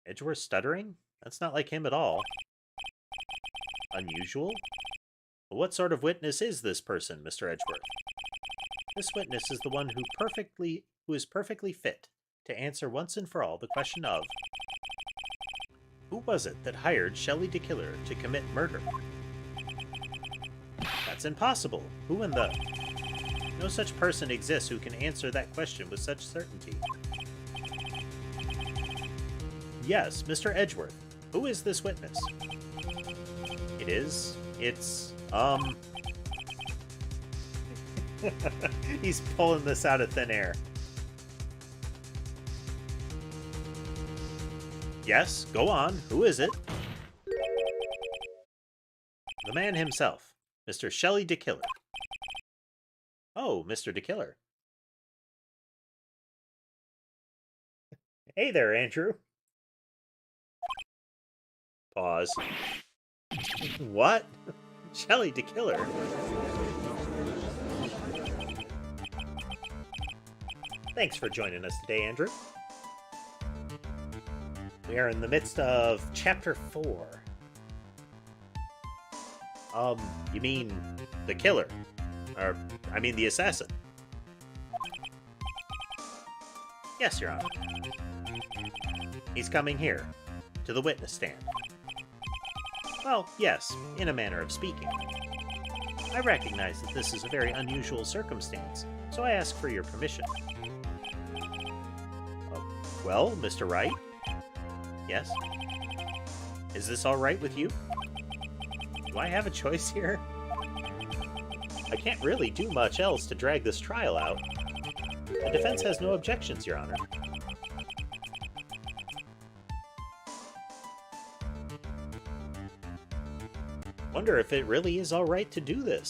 Edgeworth stuttering? That's not like him at all. Unusual? Well, what sort of witness is this person, Mr. Edgeworth? This witness is the one who is perfectly fit to answer once and for all the question of who was it that hired Shelley DeKiller to commit murder? That's impossible. Who in the... No such person exists who can answer that question with such certainty. Yes, Mr. Edgeworth. Who is this witness? It's He's pulling this out of thin air. Yes, go on. Who is it? The man himself, Mr. Shelley DeKiller. Oh, Mr. DeKiller. Hey there, Andrew. Pause. What? Shelley DeKiller? Thanks for joining us today, Andrew. We are in the midst of Chapter 4. You mean the killer? Or, I mean the assassin. Yes, Your Honor. He's coming here, to the witness stand. Well, yes, in a manner of speaking. I recognize that this is a very unusual circumstance, so I ask for your permission. Well, Mr. Wright? Yes? Is this all right with you? Do I have a choice here? I can't really do much else to drag this trial out. The defense has no objections, Your Honor. Wonder if it really is all right to do this.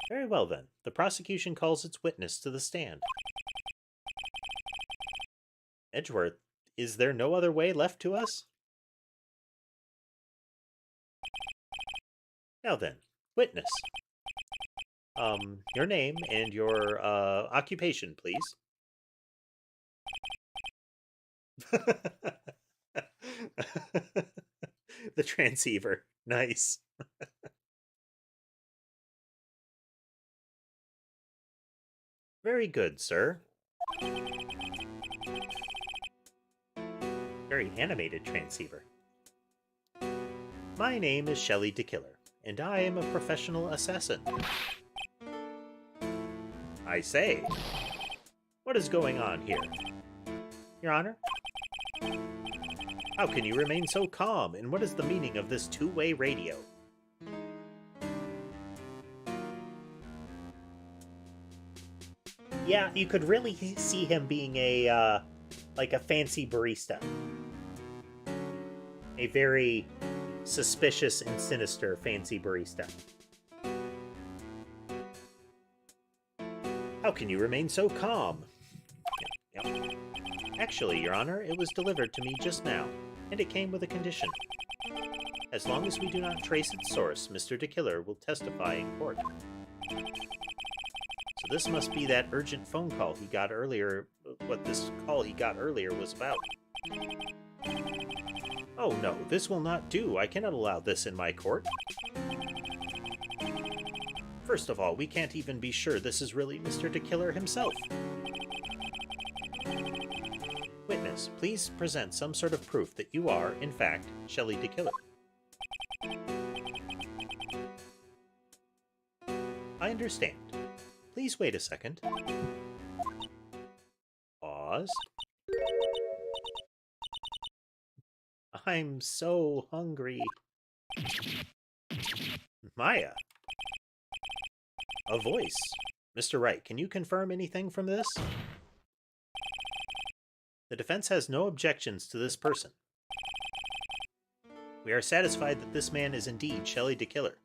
Very well, then. The prosecution calls its witness to the stand. Edgeworth, is there no other way left to us? Now then, witness. Your name and your, occupation, please. The transceiver. Nice. Very good, sir. Very animated transceiver. My name is Shelley DeKiller, and I am a professional assassin. I say, what is going on here? Your Honor? How can you remain so calm, and what is the meaning of this two-way radio? Yeah, you could really see him being a, like a fancy barista. A very suspicious and sinister fancy barista. How can you remain so calm? Yep. Actually, Your Honor, it was delivered to me just now, and it came with a condition. As long as we do not trace its source, Mr. DeKiller will testify in court. So this must be that urgent phone call he got earlier, what this call he got earlier was about. Oh no, this will not do. I cannot allow this in my court. First of all, we can't even be sure this is really Mr. DeKiller himself. Witness, please present some sort of proof that you are, in fact, Shelley DeKiller. I understand. Please wait a second. Pause. I'm so hungry. Maya. A voice. Mr. Wright, can you confirm anything from this? The defense has no objections to this person. We are satisfied that this man is indeed Shelley the Killer.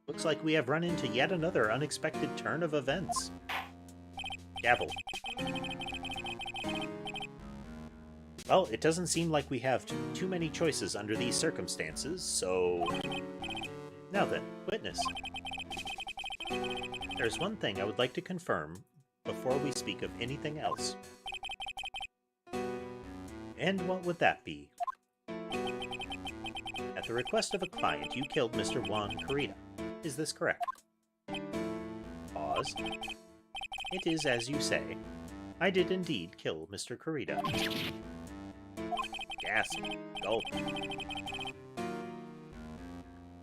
Looks like we have run into yet another unexpected turn of events. Gavel. Well, it doesn't seem like we have too many choices under these circumstances, so... Now then, witness. There's one thing I would like to confirm before we speak of anything else. And what would that be? At the request of a client, you killed Mr. Juan Carita. Is this correct? Pause. It is as you say. I did indeed kill Mr. Carita. Gasp. Gulp.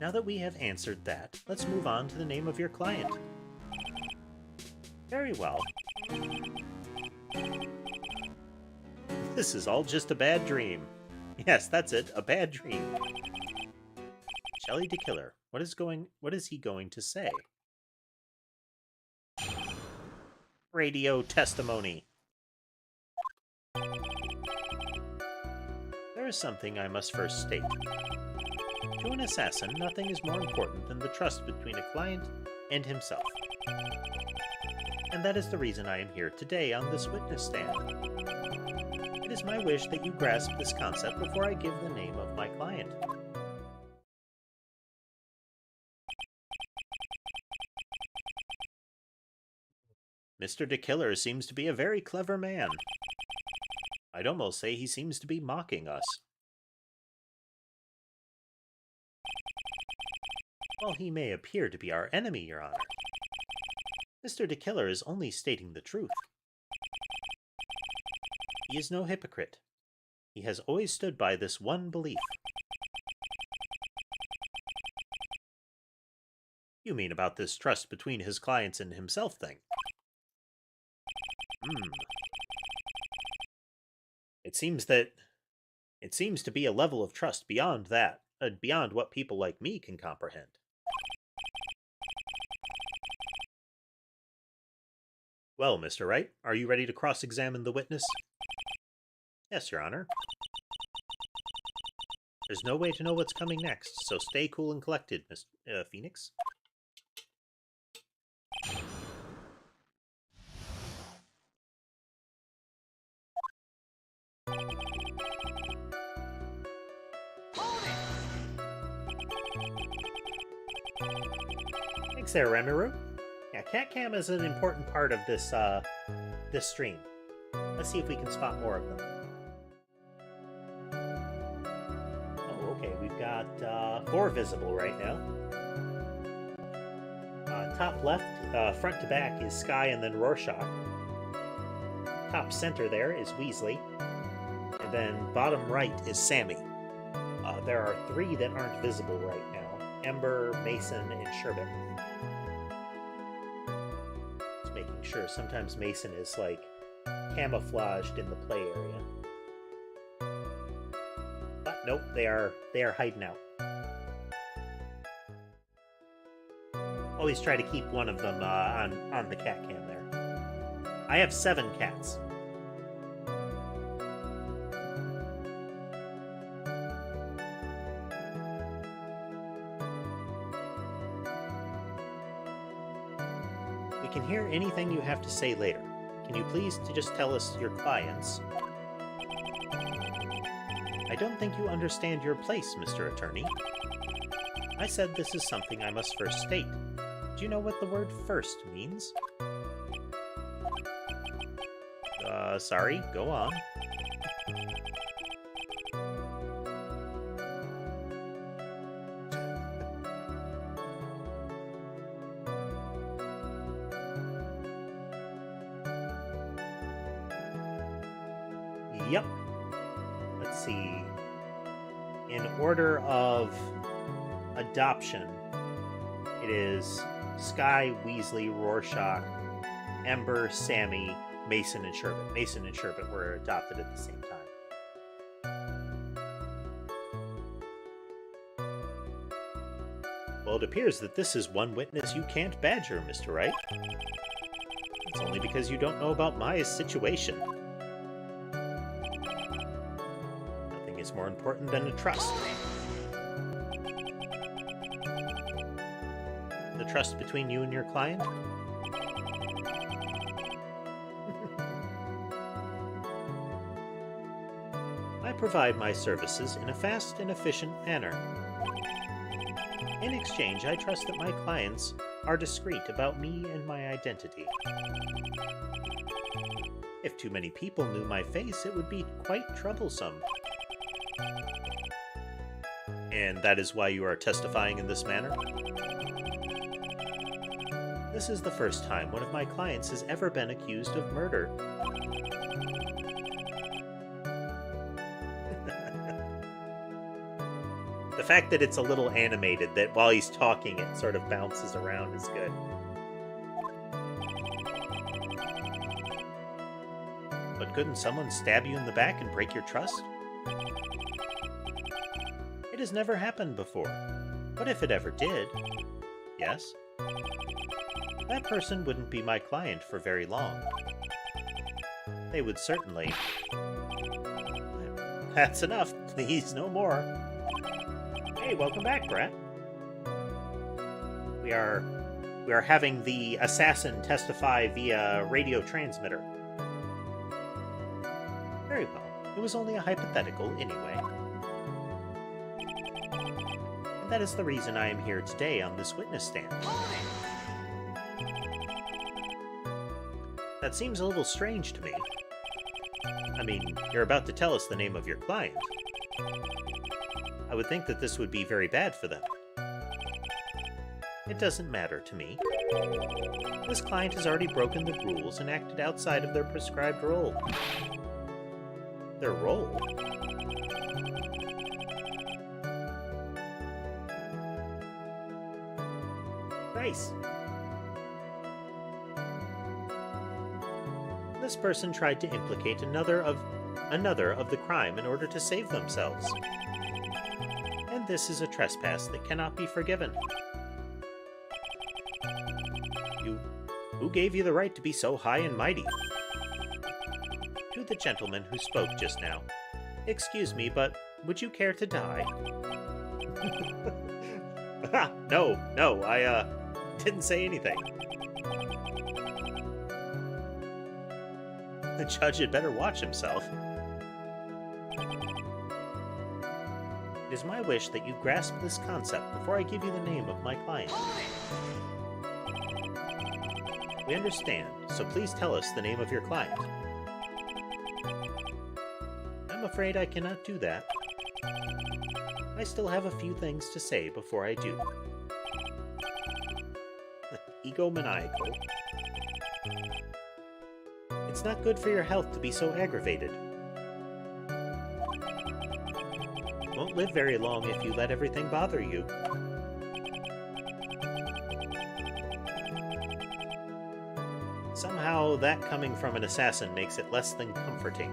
Now that we have answered that, let's move on to the name of your client. Very well. This is all just a bad dream. Yes, that's it, a bad dream. Shelley the Killer. What is he going to say? Radio testimony. There is something I must first state. To an assassin, nothing is more important than the trust between a client and himself. And that is the reason I am here today on this witness stand. It is my wish that you grasp this concept before I give the name of my client. Mr. the Killer seems to be a very clever man. I'd almost say he seems to be mocking us. Well, he may appear to be our enemy, Your Honor. Mr. the Killer is only stating the truth. He is no hypocrite. He has always stood by this one belief. You mean about this trust between his clients and himself thing? It seems to be a level of trust beyond that, beyond what people like me can comprehend. Well, Mr. Wright, are you ready to cross-examine the witness? Yes, Your Honor. There's no way to know what's coming next, so stay cool and collected, Miss Phoenix. Thanks there, Remiru. Yeah, cat cam is an important part of this this stream. Let's see if we can spot more of them. Oh, okay, we've got 4 visible right now. Top left, front to back is Sky and then Rorschach. Top center there is Weasley. And then bottom right is Sammy. There are 3 that aren't visible right now. Ember, Mason, and Sherbet. Just making sure. Sometimes Mason is, like, camouflaged in the play area. But nope, they are hiding out. Always try to keep one of them on the cat cam there. I have 7 cats. We can hear anything you have to say later. Can you please just tell us your clients? I don't think you understand your place, Mr. Attorney. I said this is something I must first state. Do you know what the word first means? Sorry, go on. Yep. Let's see. In order of adoption, it is Sky, Weasley, Rorschach, Ember, Sammy, Mason, and Sherbet. Mason and Sherbet were adopted at the same time. Well, it appears that this is one witness you can't badger, Mr. Wright. It's only because you don't know about my situation. Nothing is more important than a trust. The trust between you and your client? I provide my services in a fast and efficient manner. In exchange, I trust that my clients are discreet about me and my identity. If too many people knew my face, it would be quite troublesome. And that is why you are testifying in this manner? This is the first time one of my clients has ever been accused of murder. The fact that it's a little animated, that while he's talking it sort of bounces around, is good. But couldn't someone stab you in the back and break your trust? It has never happened before. But if it ever did, yes, that person wouldn't be my client for very long. They would certainly... That's enough, please, no more. Hey, welcome back, Brett. We are having the assassin testify via radio transmitter. Very well. It was only a hypothetical, anyway. And that is the reason I am here today on this witness stand. That seems a little strange to me. I mean, you're about to tell us the name of your client. I would think that this would be very bad for them. It doesn't matter to me. This client has already broken the rules and acted outside of their prescribed role. Their role? Nice. This person tried to implicate another of the crime in order to save themselves. And this is a trespass that cannot be forgiven. Who gave you the right to be so high and mighty? To the gentleman who spoke just now. Excuse me, but would you care to die? No, I didn't say anything. The judge had better watch himself. It is my wish that you grasp this concept before I give you the name of my client. We understand, so please tell us the name of your client. I'm afraid I cannot do that. I still have a few things to say before I do. Egomaniacal. It's not good for your health to be so aggravated. You won't live very long if you let everything bother you. Somehow, that coming from an assassin makes it less than comforting.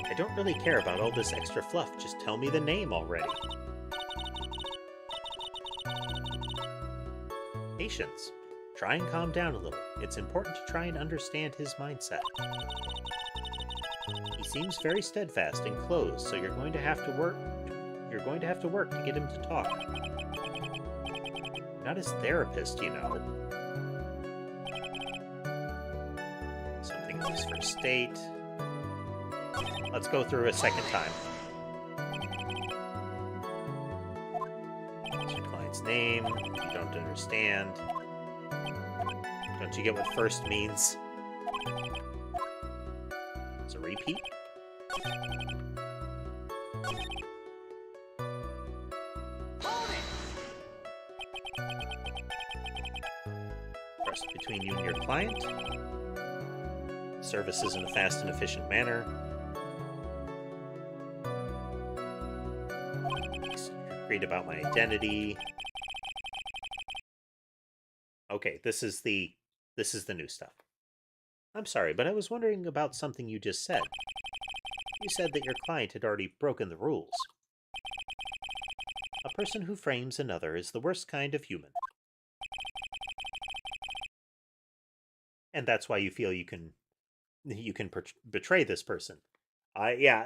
I don't really care about all this extra fluff, just tell me the name already. Patience. Try and calm down a little. It's important to try and understand his mindset. He seems very steadfast and closed, so you're going to have to work to get him to talk. You're not his therapist, you know. Something of his first state. Let's go through a second time. What's your client's name? You don't understand. Don't you get what first means? It's a repeat? Trust between you and your client. Services in a fast and efficient manner. Agreed about my identity. Okay, this is the new stuff. I'm sorry, but I was wondering about something you just said. You said that your client had already broken the rules. A person who frames another is the worst kind of human. And that's why you feel you can betray this person. Yeah,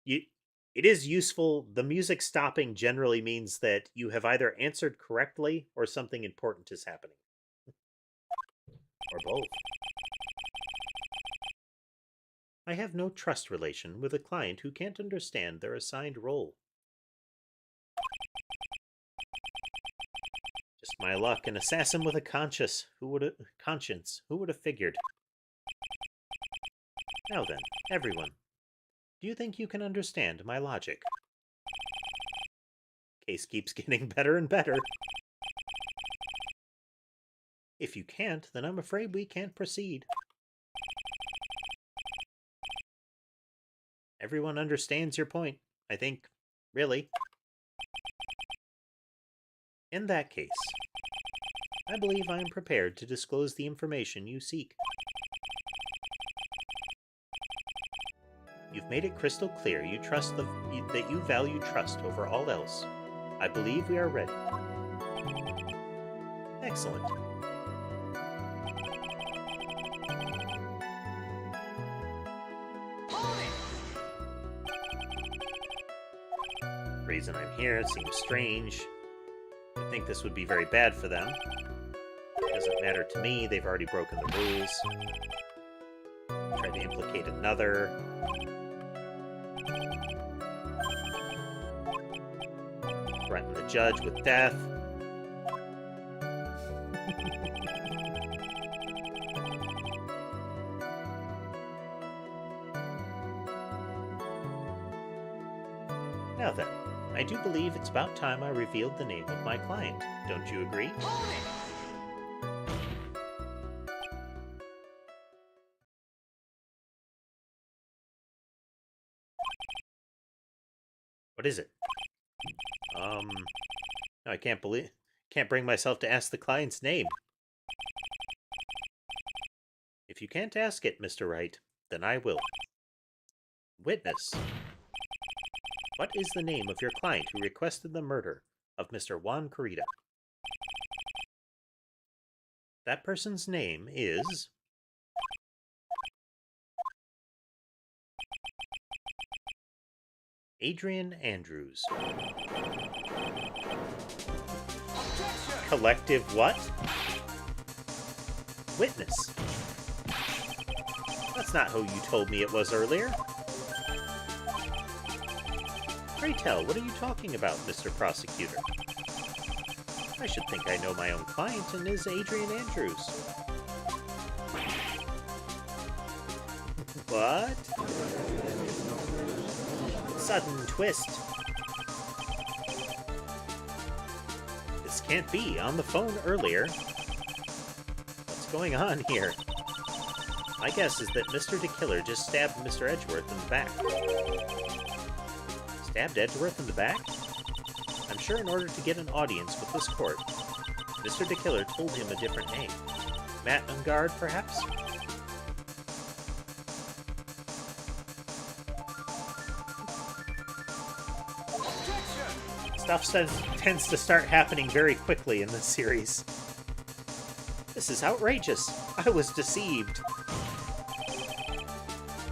you it is useful. The music stopping generally means that you have either answered correctly or something important is happening. Or both. I have no trust relation with a client who can't understand their assigned role. Just my luck, an assassin with a conscience. Who would have figured? Now then, everyone, do you think you can understand my logic? Case keeps getting better and better. If you can't, then I'm afraid we can't proceed. Everyone understands your point, I think. Really. In that case, I believe I am prepared to disclose the information you seek. You've made it crystal clear that you value trust over all else. I believe we are ready. Excellent. The reason I'm here seems strange. I think this would be very bad for them. It doesn't matter to me, they've already broken the rules. Try to implicate another. Threaten the judge with death. Now then, I do believe it's about time I revealed the name of my client. Don't you agree? What is it? No, I can't bring myself to ask the client's name. If you can't ask it, Mr. Wright, then I will. Witness. What is the name of your client who requested the murder of Mr. Juan Corrida? That person's name is... Adrian Andrews. Collective what? Witness. That's not who you told me it was earlier. Pray tell, what are you talking about, Mr. Prosecutor? I should think I know my own client and is Adrian Andrews. What? Sudden twist. This can't be. On the phone earlier. What's going on here? My guess is that Mr. DeKiller just stabbed Mr. Edgeworth in the back. Stabbed Edgeworth in the back? I'm sure in order to get an audience with this court, Mr. DeKiller told him a different name. Matt Ungard, perhaps? Stuff tends to start happening very quickly in this series. This is outrageous. I was deceived.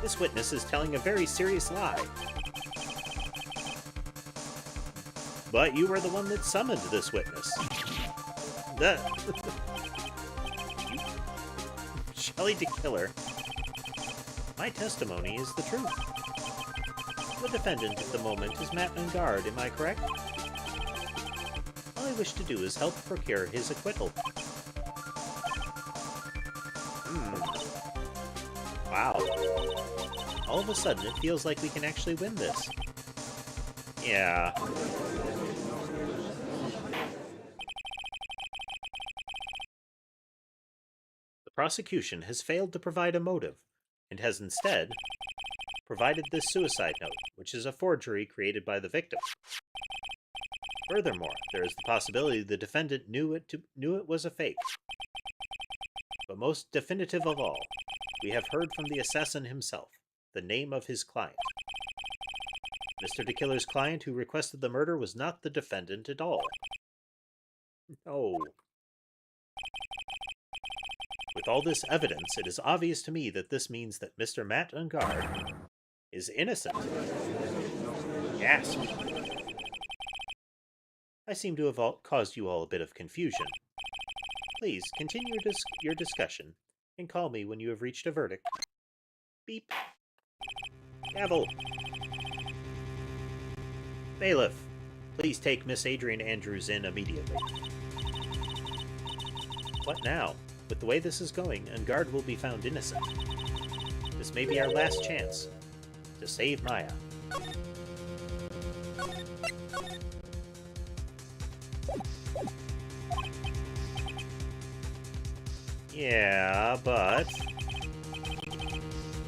This witness is telling a very serious lie. But you were the one that summoned this witness. Shelley DeKiller. My testimony is the truth. The defendant at the moment is Matt Ungard, am I correct? All I wish to do is help procure his acquittal. Wow. All of a sudden, it feels like we can actually win this. Yeah. The prosecution has failed to provide a motive, and has instead provided this suicide note, which is a forgery created by the victim. Furthermore, there is the possibility the defendant knew it was a fake. But most definitive of all, we have heard from the assassin himself, the name of his client. Mr. DeKiller's client who requested the murder was not the defendant at all. No. With all this evidence, it is obvious to me that this means that Mr. Matt Ungard is innocent. Gasp. I seem to have caused you all a bit of confusion. Please continue your discussion and call me when you have reached a verdict. Beep. Gavel. Bailiff, please take Miss Adrian Andrews in immediately. What now? With the way this is going, Ungard will be found innocent. This may be our last chance to save Maya. Yeah, but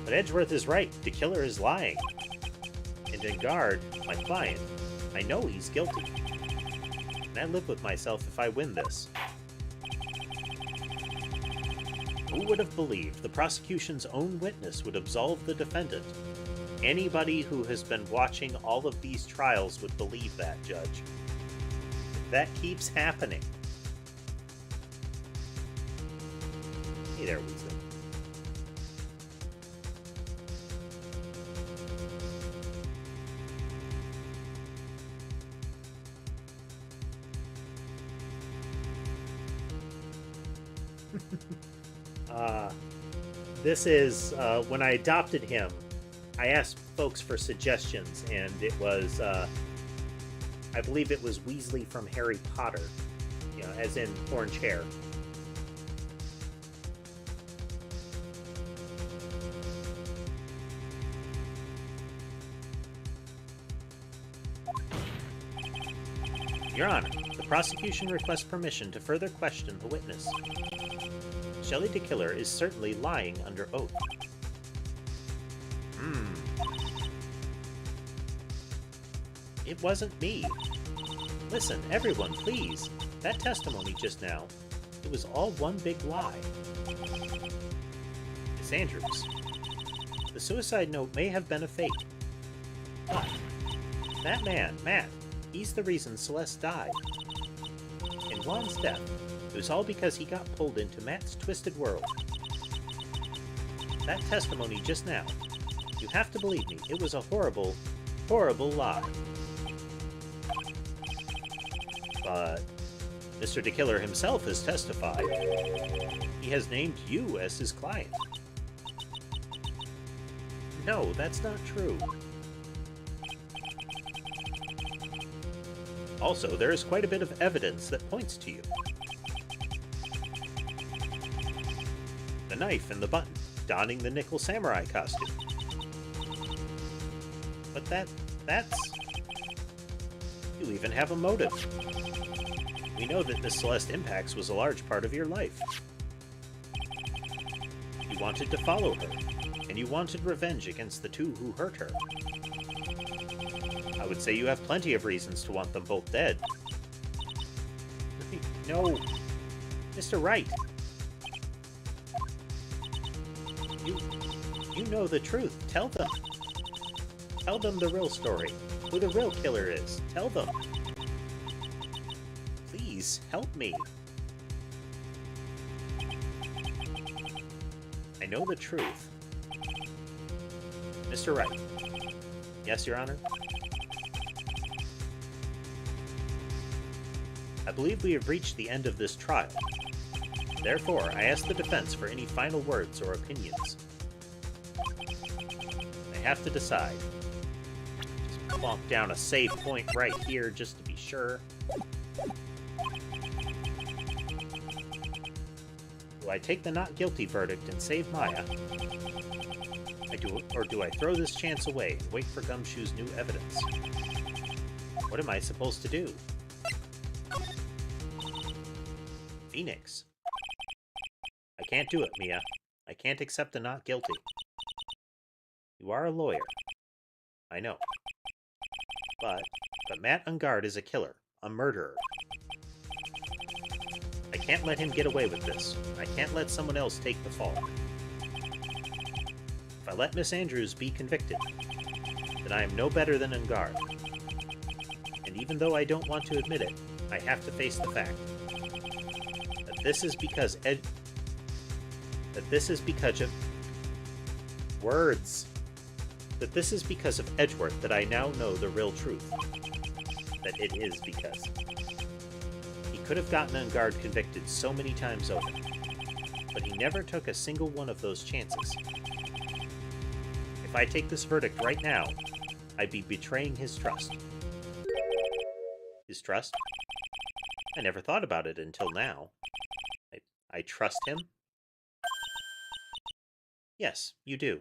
Edgeworth is right. The killer is lying. And Ungard, my client, I know he's guilty. And I live with myself if I win this. Who would have believed the prosecution's own witness would absolve the defendant? Anybody who has been watching all of these trials would believe that, Judge. That keeps happening. Hey there, Weasley. This is, when I adopted him, I asked folks for suggestions, and it was, I believe it was Weasley from Harry Potter, you know, as in orange hair. Your Honor, the prosecution requests permission to further question the witness. Shelley DeKiller is certainly lying under oath. It wasn't me. Listen, everyone, please. That testimony just now, it was all one big lie. Miss Andrews, the suicide note may have been a fake. But that man, Matt, he's the reason Celeste died. And Juan's death, it was all because he got pulled into Matt's twisted world. That testimony just now, you have to believe me, it was a horrible, horrible lie. But Mr. DeKiller himself has testified. He has named you as his client. No, that's not true. Also, there is quite a bit of evidence that points to you. The knife and the button, donning the nickel samurai costume. But that's... You even have a motive. We know that Miss Celeste Impax was a large part of your life. You wanted to follow her, and you wanted revenge against the two who hurt her. I would say you have plenty of reasons to want them both dead. No, Mr. Wright. You know the truth. Tell them. Tell them the real story. Who the real killer is. Tell them. Please, help me. I know the truth. Mr. Wright. Yes, Your Honor? I believe we have reached the end of this trial. Therefore, I ask the defense for any final words or opinions. I have to decide. Just plonk down a save point right here just to be sure. Do I take the not guilty verdict and save Maya? Or do I throw this chance away and wait for Gumshoe's new evidence? What am I supposed to do? Phoenix. I can't do it, Mia. I can't accept the not guilty. You are a lawyer. I know. But Matt Ungard is a killer, a murderer. I can't let him get away with this. I can't let someone else take the fall. If I let Miss Andrews be convicted, then I am no better than Ungard. And even though I don't want to admit it, I have to face the fact that this is because of words. That this is because of Edgeworth that I now know the real truth. That it is because. He could have gotten Ungard convicted so many times over, but he never took a single one of those chances. If I take this verdict right now, I'd be betraying his trust. His trust? I never thought about it until now. I trust him? Yes, you do.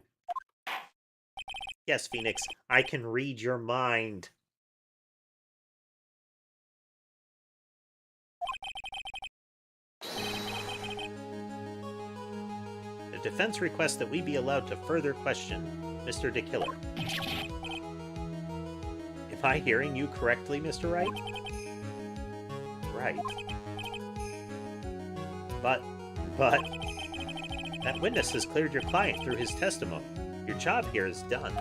Yes, Phoenix, I can read your mind. The defense requests that we be allowed to further question Mr. DeKiller. Am I hearing you correctly, Mr. Wright? Right. But, that witness has cleared your client through his testimony. Your job here is done.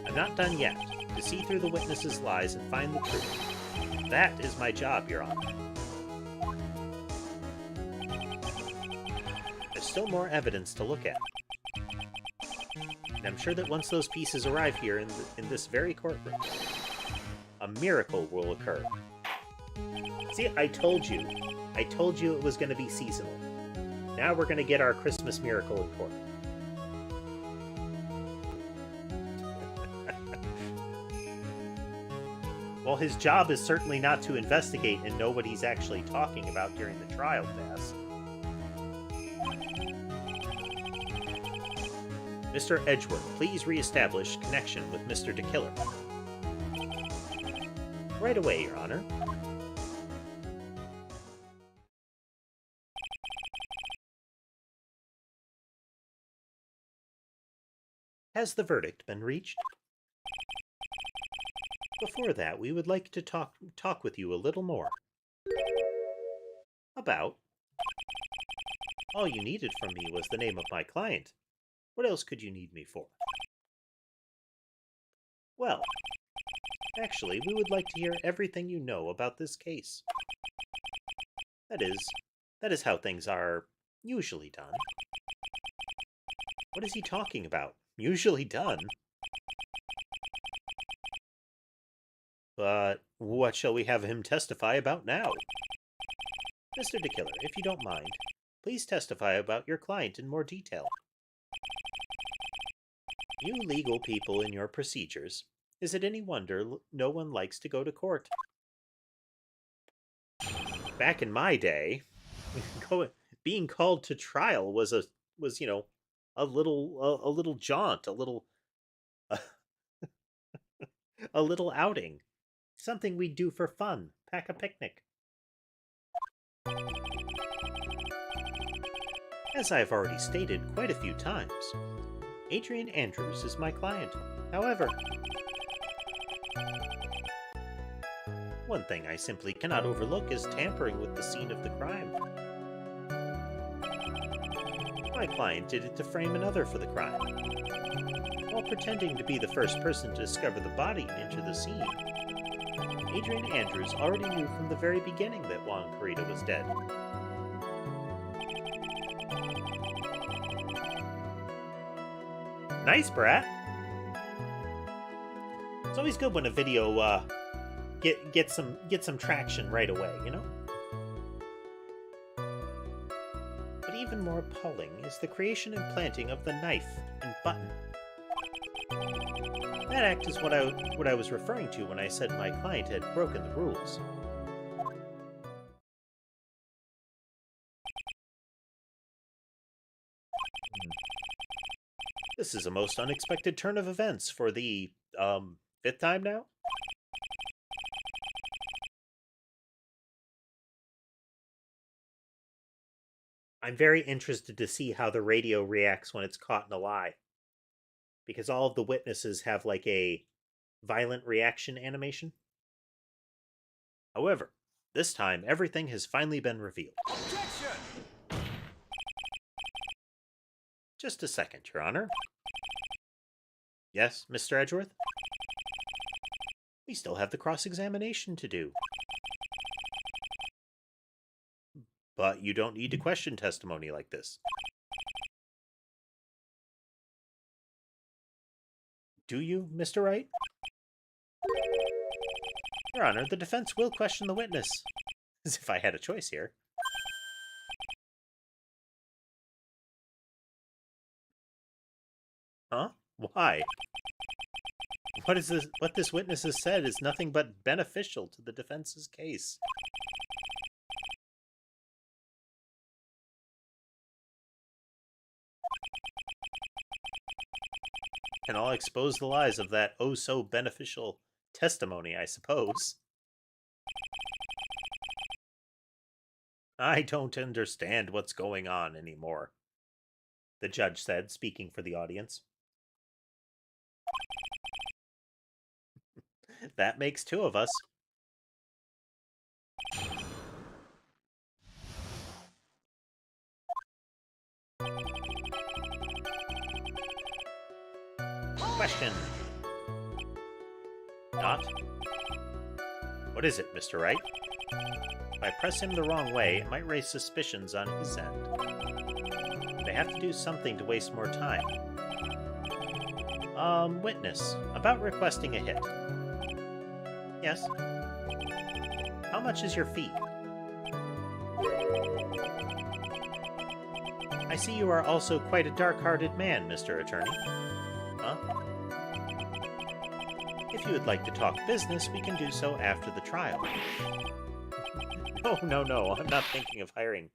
I'm not done yet. To see through the witness's lies and find the truth. That is my job, Your Honor. There's still more evidence to look at. And I'm sure that once those pieces arrive here in this very courtroom, a miracle will occur. See, I told you. I told you it was going to be seasonal. Now we're going to get our Christmas miracle in court. Well, his job is certainly not to investigate and know what he's actually talking about during the trial, Tess. Mr. Edgeworth, please reestablish connection with Mr. DeKiller. Right away, Your Honor. Has the verdict been reached? Before that, we would like to talk with you a little more. About? All you needed from me was the name of my client. What else could you need me for? Well, actually, we would like to hear everything you know about this case. That is how things are usually done. What is he talking about? Usually done? But what shall we have him testify about now? Mr. DeKiller, if you don't mind, please testify about your client in more detail. You legal people and your procedures. Is it any wonder no one likes to go to court? Back in my day, being called to trial was a little jaunt, a little outing. Something we'd do for fun. Pack a picnic. As I've already stated quite a few times, Adrian Andrews is my client. However, one thing I simply cannot overlook is tampering with the scene of the crime. My client did it to frame another for the crime. While pretending to be the first person to discover the body and enter the scene, Adrian Andrews already knew from the very beginning that Juan Carita was dead. Nice, Brat! It's always good when a video get some traction right away, you know? But even more appalling is the creation and planting of the knife and button. That act is what I was referring to when I said my client had broken the rules. This is a most unexpected turn of events for the, 5th time now? I'm very interested to see how the radio reacts when it's caught in a lie. Because all of the witnesses have, like, a violent reaction animation. However, this time everything has finally been revealed. Objection! Just a second, Your Honor. Yes, Mr. Edgeworth? We still have the cross-examination to do. But you don't need to question testimony like this. Do you, Mr. Wright? Your Honor, the defense will question the witness. As if I had a choice here. Huh? Why? What this witness has said is nothing but beneficial to the defense's case. And I'll expose the lies of that oh-so-beneficial testimony, I suppose. I don't understand what's going on anymore, the judge said, speaking for the audience. That makes two of us. Question. Not. What is it, Mr. Wright? If I press him the wrong way, it might raise suspicions on his end. But I have to do something to waste more time. Witness, about requesting a hit. Yes? How much is your fee? I see you are also quite a dark-hearted man, Mr. Attorney. Huh? If you would like to talk business, we can do so after the trial. No, I'm not thinking of hiring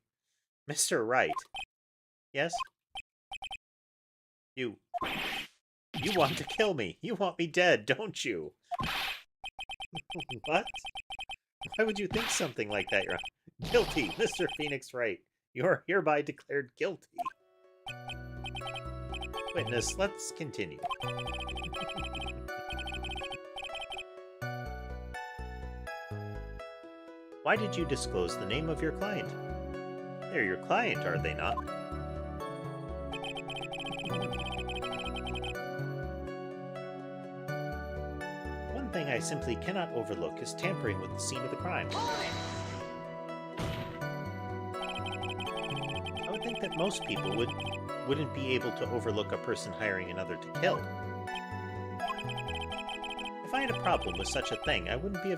Mr. Wright. Yes? You want to kill me. You want me dead, don't you? What? Why would you think something like that, Your Honor? Guilty, Mr. Phoenix Wright. You're hereby declared guilty. Witness, let's continue. Why did you disclose the name of your client? They're your client, are they not? One thing I simply cannot overlook is tampering with the scene of the crime. I would think that most people wouldn't be able to overlook a person hiring another to kill. If I had a problem with such a thing, I wouldn't be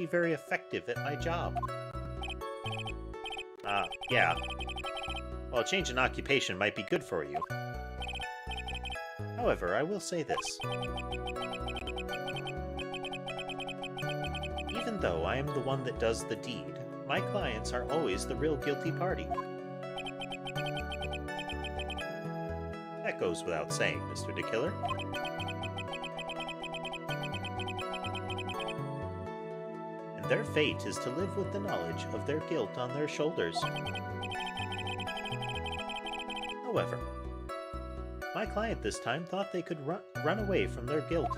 very effective at my job. Yeah. Well, a change in occupation might be good for you. However, I will say this. Even though I am the one that does the deed, my clients are always the real guilty party. That goes without saying, Mr. DeKiller. And their fate is to live with the knowledge of their guilt on their shoulders. However, my client this time thought they could run away from their guilt.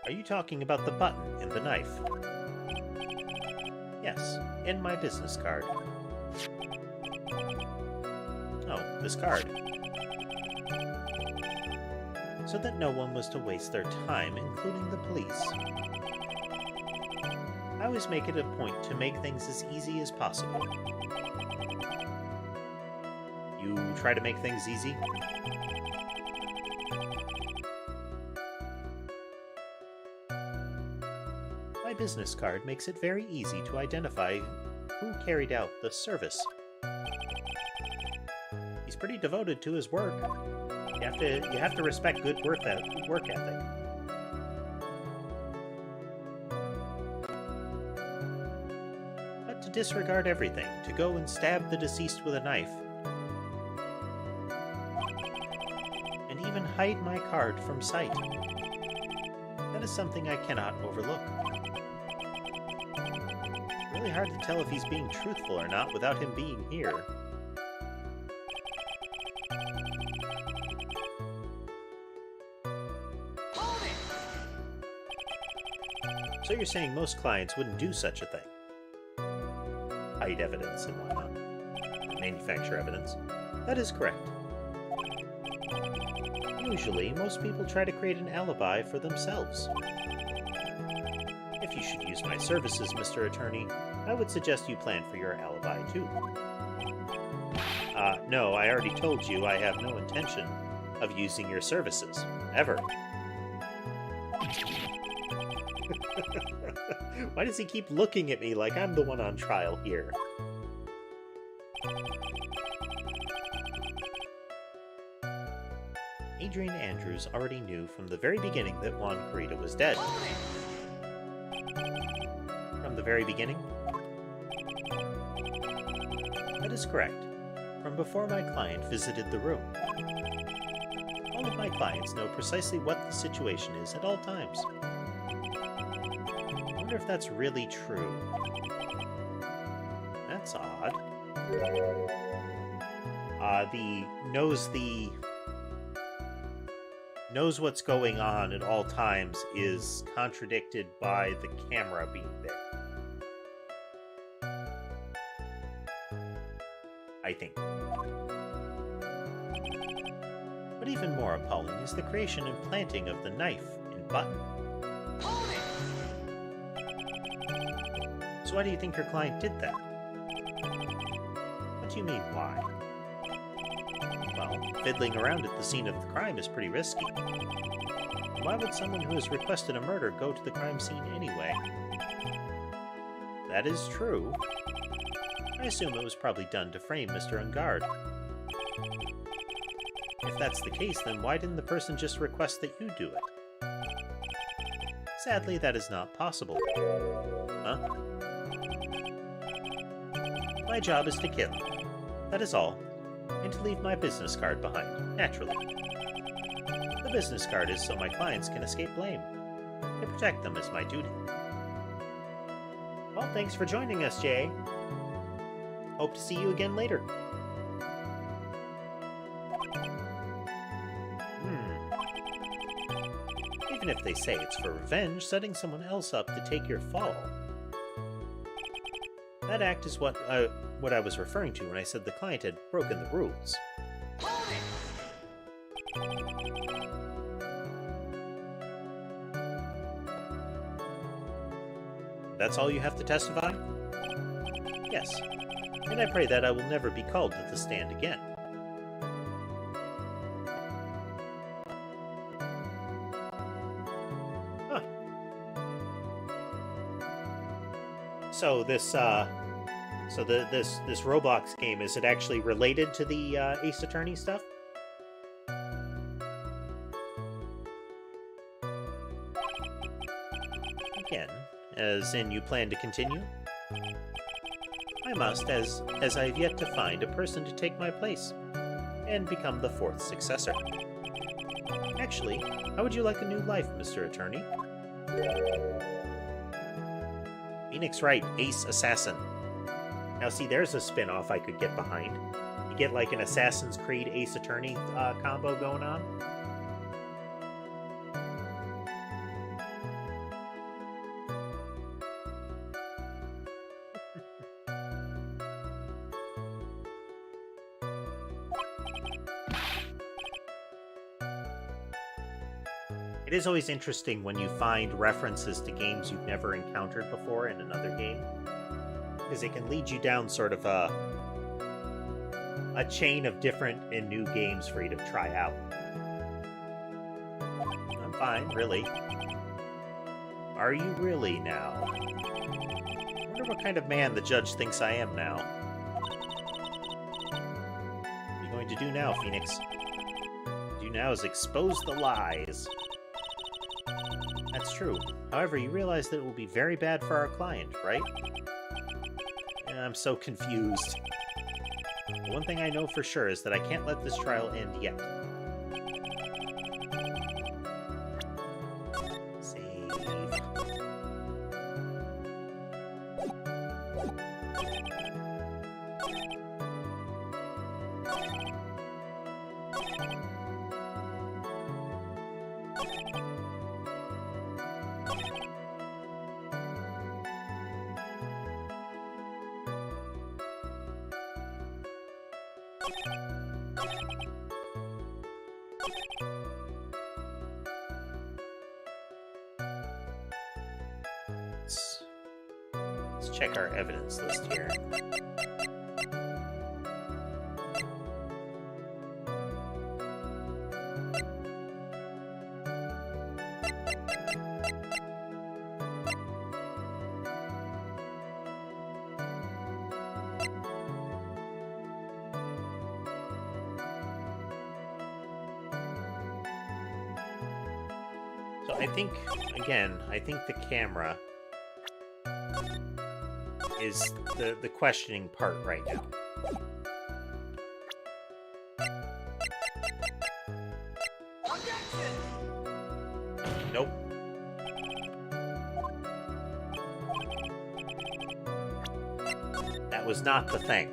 Are you talking about the button in the knife? Yes, in my business card. Oh, this card. So that no one was to waste their time, including the police. I always make it a point to make things as easy as possible. You try to make things easy? My business card makes it very easy to identify who carried out the service. He's pretty devoted to his work. You have to respect good work ethic. But to disregard everything, to go and stab the deceased with a knife, and even hide my card from sight, that is something I cannot overlook. Really hard to tell if he's being truthful or not without him being here. So you're saying most clients wouldn't do such a thing? Hide evidence and whatnot. Manufacture evidence. That is correct. Usually, most people try to create an alibi for themselves. If you should use my services, Mr. Attorney, I would suggest you plan for your alibi, too. No, I already told you I have no intention of using your services. Ever. Why does he keep looking at me like I'm the one on trial here? Adrian Andrews already knew from the very beginning that Juan Corrida was dead. From the very beginning? That is correct. From before my client visited the room. All of my clients know precisely what the situation is at all times. I wonder if that's really true. That's odd. Knows what's going on at all times is contradicted by the camera being there. I think. But even more appalling is the creation and planting of the knife and button. So why do you think your client did that? What do you mean, why? Well, fiddling around at the scene of the crime is pretty risky. Why would someone who has requested a murder go to the crime scene anyway? That is true. I assume it was probably done to frame Mr. Ungard. If that's the case, then why didn't the person just request that you do it? Sadly, that is not possible. Huh? My job is to kill. That is all. And to leave my business card behind, naturally. The business card is so my clients can escape blame. To protect them is my duty. Well, thanks for joining us, Jay. Hope to see you again later. Even if they say it's for revenge, setting someone else up to take your fall. That act is what I was referring to when I said the client had broken the rules. That's all you have to testify? Yes. And I pray that I will never be called to the stand again. Huh. So this this Roblox game, is it actually related to the Ace Attorney stuff? Again, as in you plan to continue? I must, as I have yet to find a person to take my place and become the fourth successor. Actually, how would you like a new life, Mr. Attorney? Phoenix Wright, Ace Assassin. Now see, there's a spin-off I could get behind. You get like an Assassin's Creed Ace Attorney combo going on. It is always interesting when you find references to games you've never encountered before in another game, because it can lead you down sort of a chain of different and new games for you to try out. I'm fine, really. Are you really now? I wonder what kind of man the judge thinks I am now. What are you going to do now, Phoenix? Do now is expose the lies. That's true. However, you realize that it will be very bad for our client, right? I'm so confused. The one thing I know for sure is that I can't let this trial end yet. Save. Let's check our evidence list here. So I think, again, I think the camera is the questioning part right now. Nope. That was not the thing.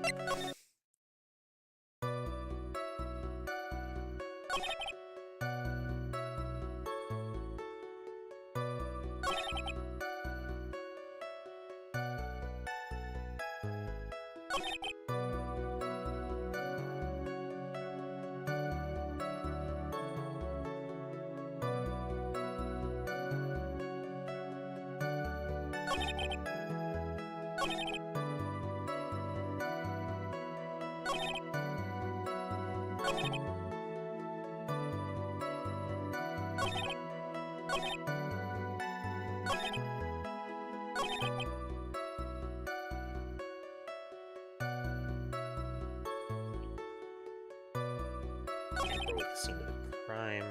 Tamper with the scene of the crime.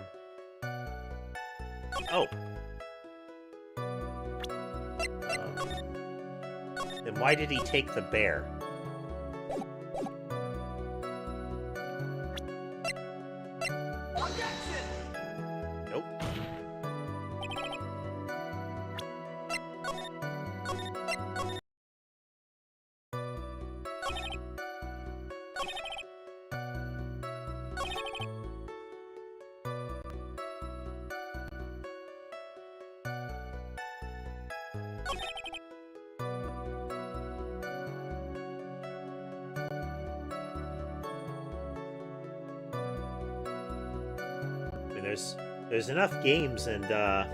Oh. Then why did he take the bear? Nope. I mean, there's enough games and there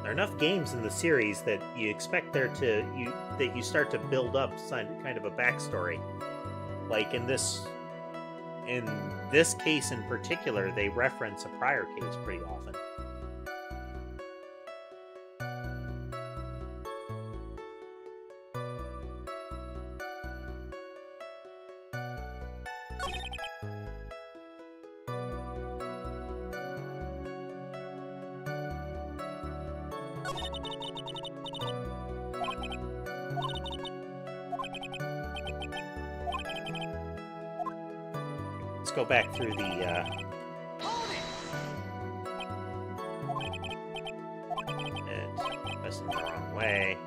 are enough games in the series that you expect that you start to build up kind of a backstory. Like in this case in particular, they reference a prior case pretty often. Let's go back through the pressing the wrong way.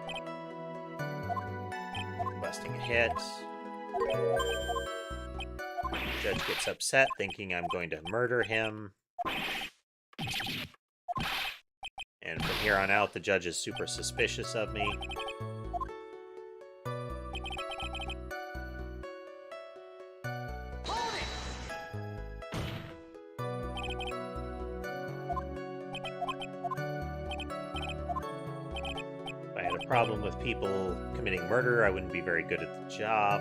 Busting a hit. Judge gets upset, thinking I'm going to murder him. And from here on out, the judge is super suspicious of me. If I had a problem with people committing murder, I wouldn't be very good at the job.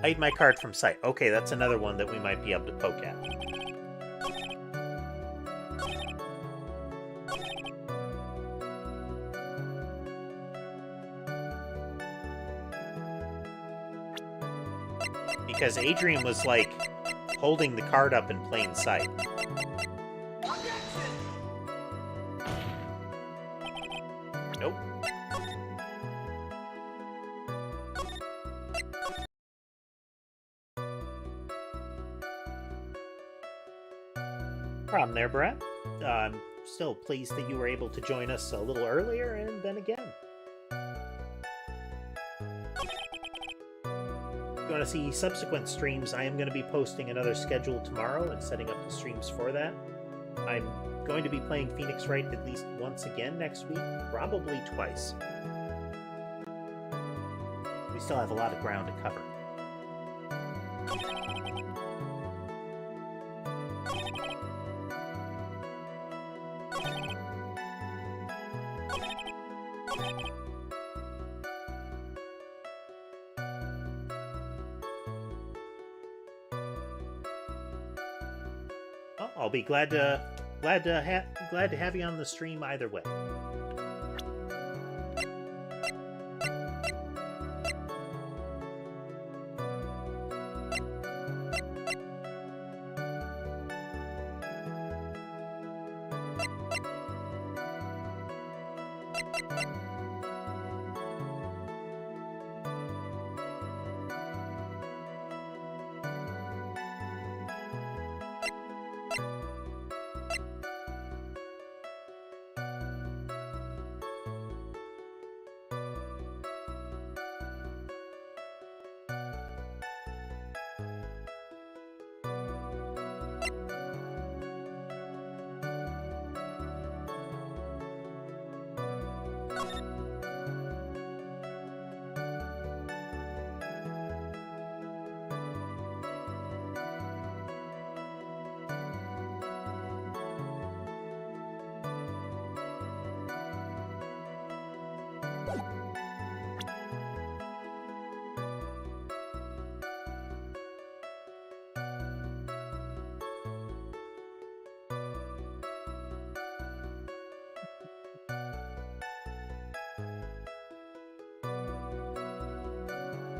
Hide my card from sight. Okay, that's another one that we might be able to poke at. Because Adrian was, like, holding the card up in plain sight. Nope. problem there, Brett. I'm still pleased that you were able to join us a little earlier and then again. If you want to see subsequent streams, I am going to be posting another schedule tomorrow and setting up the streams for that. I'm going to be playing Phoenix Wright at least once again next week, probably twice. We still have a lot of ground to cover. I'll be glad to have you on the stream either way.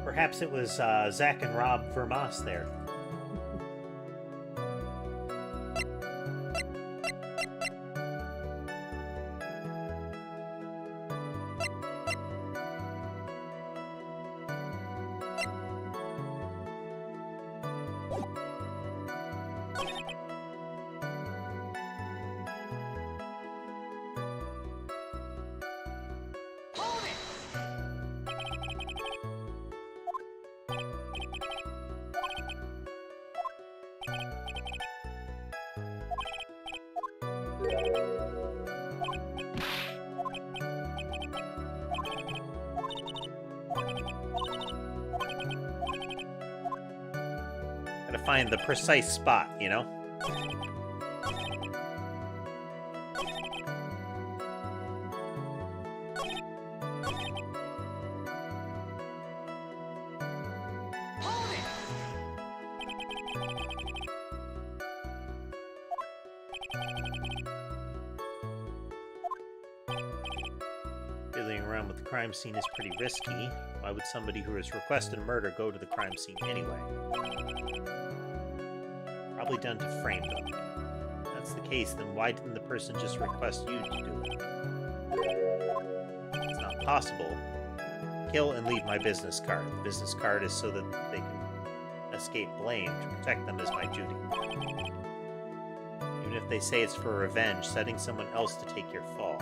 Perhaps it was Zach and Rob Vermas there. Gotta find the precise spot, you know? Fiddling around with the crime scene is pretty risky. Why would somebody who has requested murder go to the crime scene anyway? Probably done to frame them. If that's the case, then why didn't the person just request you to do it? It's not possible. Kill and leave my business card. The business card is so that they can escape blame. To protect them is my duty. Even if they say it's for revenge, setting someone else to take your fall.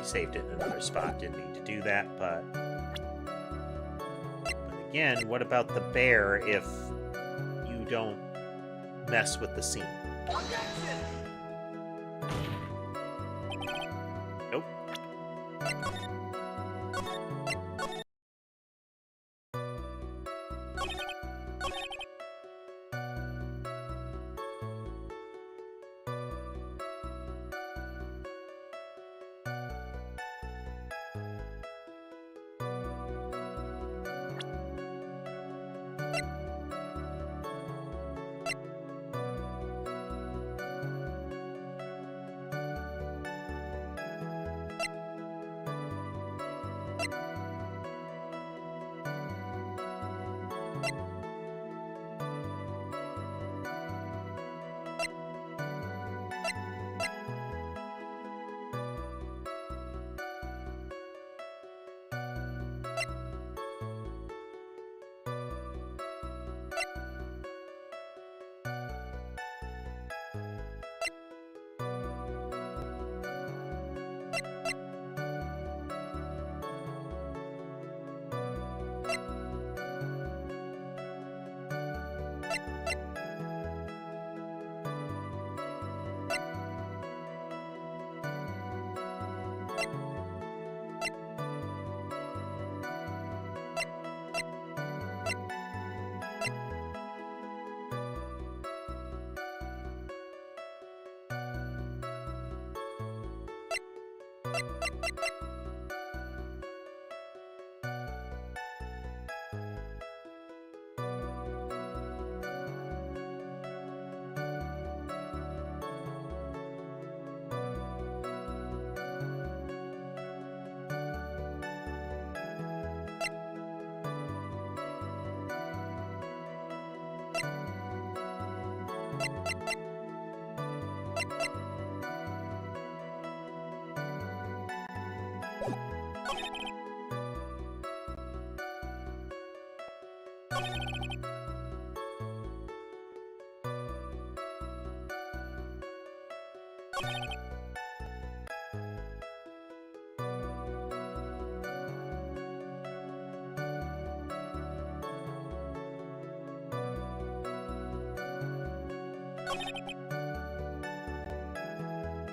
Saved it in another spot. Didn't need to do that, but again, what about the bear if you don't mess with the scene? Nope.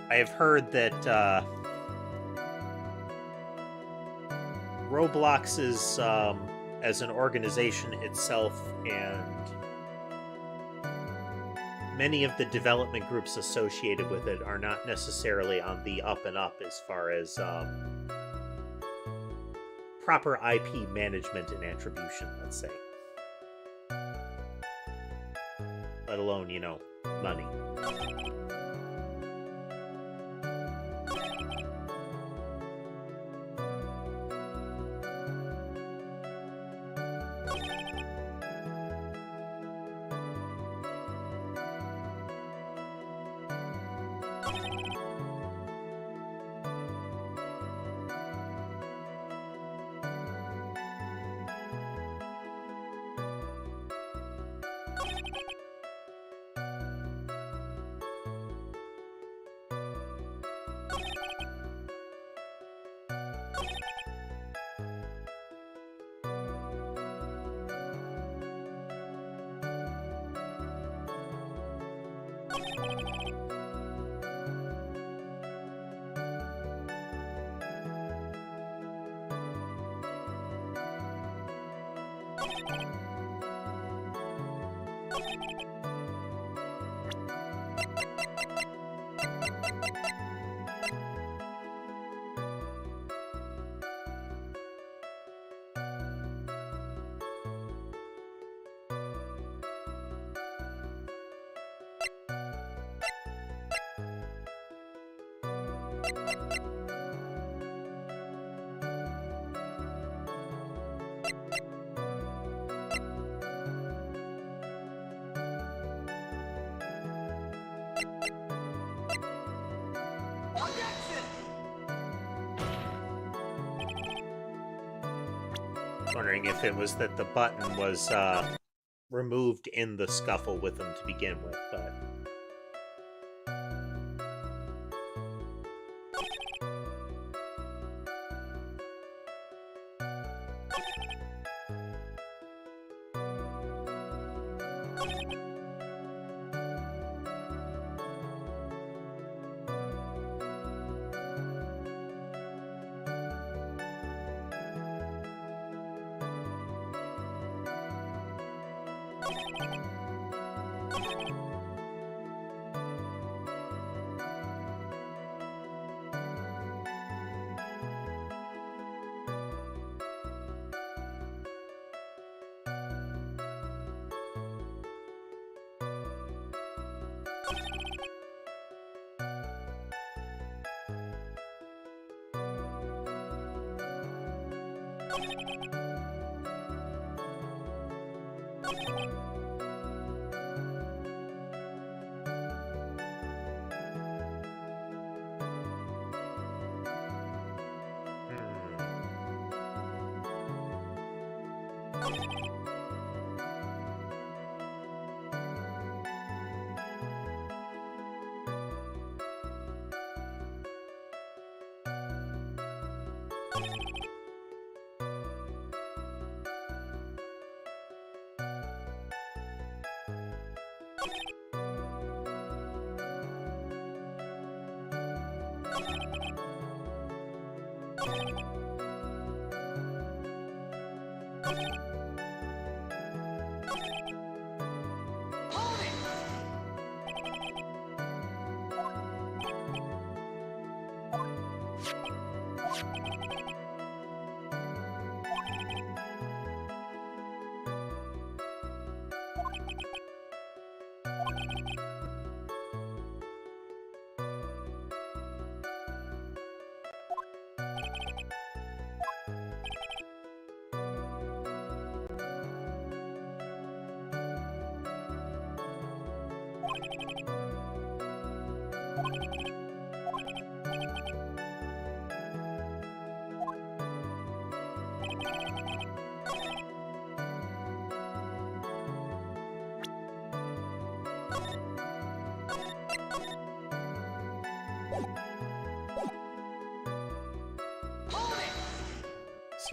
I have heard that Roblox is, as an organization itself, and many of the development groups associated with it are not necessarily on the up and up as far as proper IP management and attribution, let's say. Let alone, you know, money. Wondering if it was that the button was removed in the scuffle with them to begin with, but...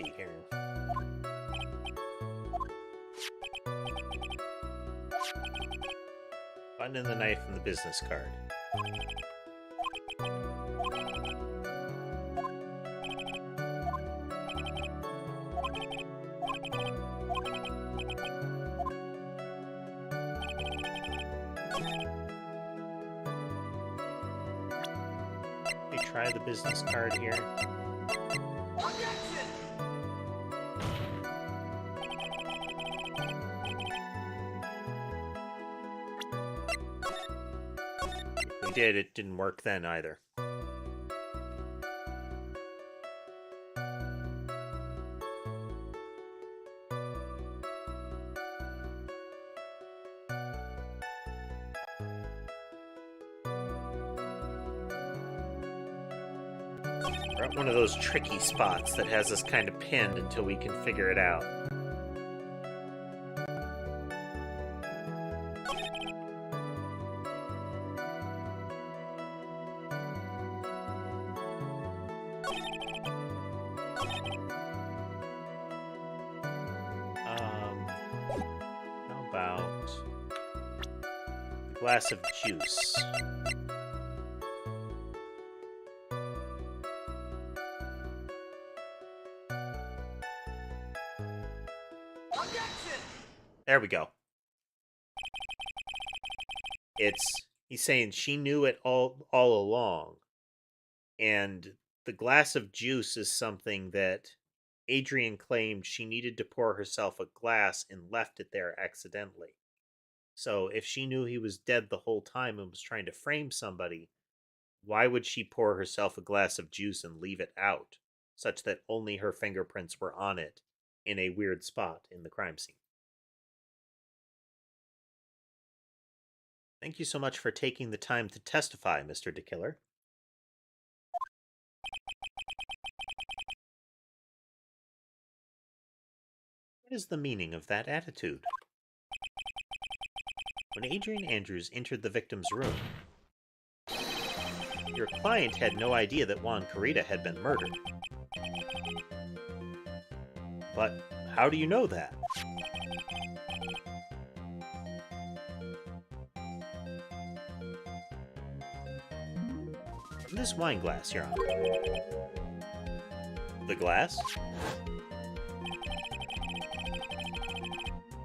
sheet here. Button and the knife and the business card. We try the business card here. Objection! We did. It didn't work then either. We're at one of those tricky spots that has us kind of pinned until we can figure it out. How about a glass of juice? Objection! There we go. He's saying she knew it all along. And the glass of juice is something that Adrian claimed she needed to pour herself a glass and left it there accidentally. So if she knew he was dead the whole time and was trying to frame somebody, why would she pour herself a glass of juice and leave it out, such that only her fingerprints were on it in a weird spot in the crime scene? Thank you so much for taking the time to testify, Mr. DeKiller. What is the meaning of that attitude? When Adrian Andrews entered the victim's room, your client had no idea that Juan Carita had been murdered. But how do you know that? From this wine glass, Your Honor. The glass?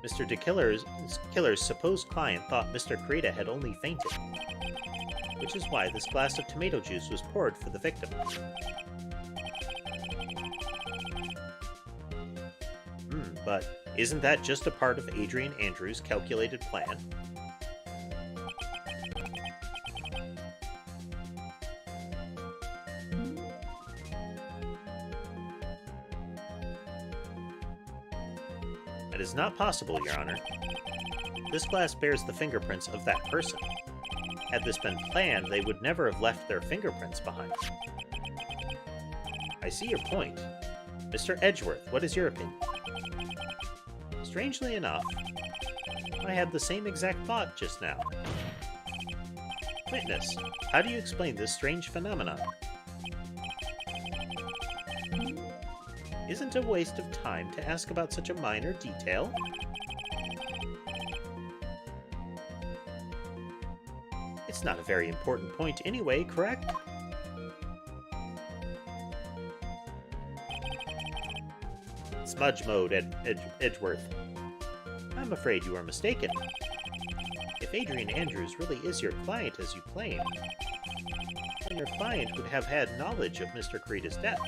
Mr. DeKiller's supposed client thought Mr. Carita had only fainted, which is why this glass of tomato juice was poured for the victim. But isn't that just a part of Adrian Andrews' calculated plan? That is not possible, Your Honor. This glass bears the fingerprints of that person. Had this been planned, they would never have left their fingerprints behind. I see your point. Mr. Edgeworth, what is your opinion? Strangely enough, I had the same exact thought just now. Witness, how do you explain this strange phenomenon? Isn't it a waste of time to ask about such a minor detail? It's not a very important point anyway, correct? Smudge mode, Edgeworth. I'm afraid you are mistaken. If Adrian Andrews really is your client as you claim, then your client would have had knowledge of Mr. Carita's death.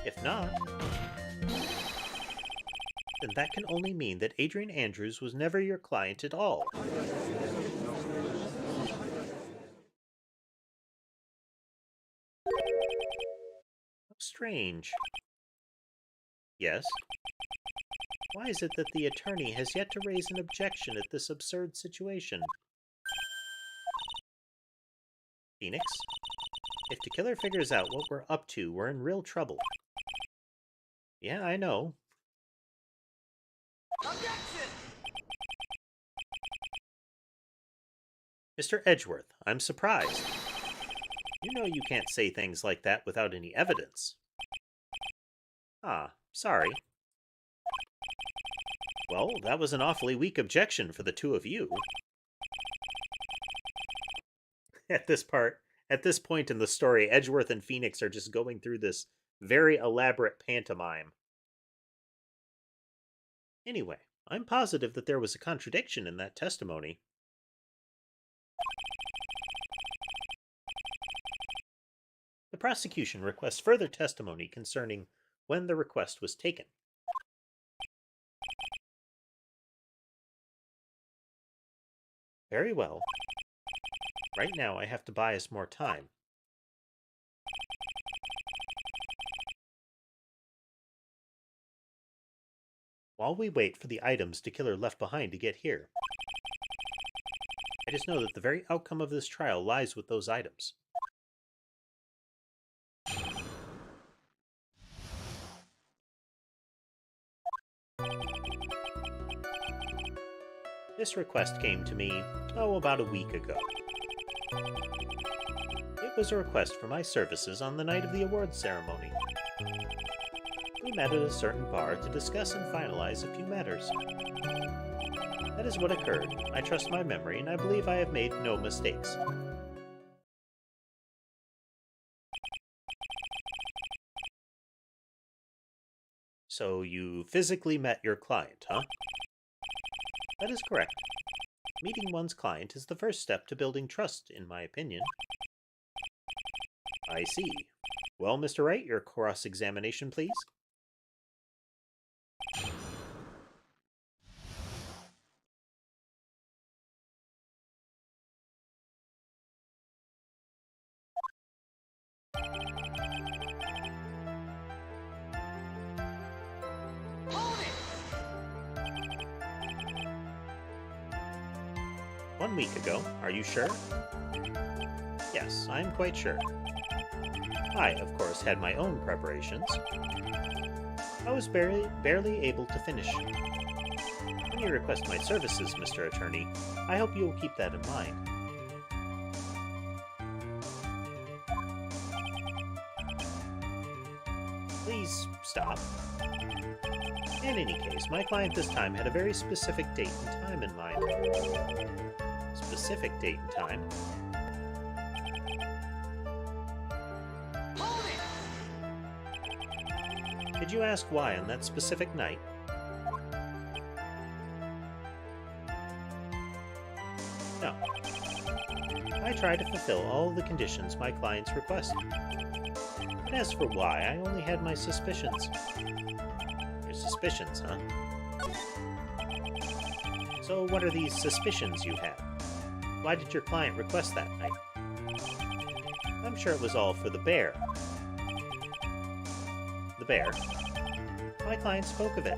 If not, then that can only mean that Adrian Andrews was never your client at all. Strange. Yes? Why is it that the attorney has yet to raise an objection at this absurd situation? Phoenix? If the killer figures out what we're up to, we're in real trouble. Yeah, I know. Objection! Mr. Edgeworth, I'm surprised. You know you can't say things like that without any evidence. Ah, sorry. Well, that was an awfully weak objection for the two of you. At this point in the story, Edgeworth and Phoenix are just going through this very elaborate pantomime. Anyway, I'm positive that there was a contradiction in that testimony. The prosecution requests further testimony concerning when the request was taken. Very well. Right now, I have to buy us more time. While we wait for the items the killer left behind to get here, I just know that the very outcome of this trial lies with those items. This request came to me, about a week ago. It was a request for my services on the night of the awards ceremony. We met at a certain bar to discuss and finalize a few matters. That is what occurred. I trust my memory, and I believe I have made no mistakes. So you physically met your client, huh? That is correct. Meeting one's client is the first step to building trust, in my opinion. I see. Well, Mr. Wright, your cross-examination, please. Hold it! 1 week ago, are you sure? Yes, I am quite sure. I, of course, had my own preparations. I was barely able to finish. When you request my services, Mr. Attorney, I hope you will keep that in mind. Please stop. In any case, my client this time had a very specific date and time in mind. Specific date and time? Hold it! Did you ask why on that specific night? No. I tried to fulfill all the conditions my clients requested. But as for why, I only had my suspicions. Your suspicions, huh? So what are these suspicions you have? Why did your client request that night? I'm sure it was all for the bear. The bear? My client spoke of it.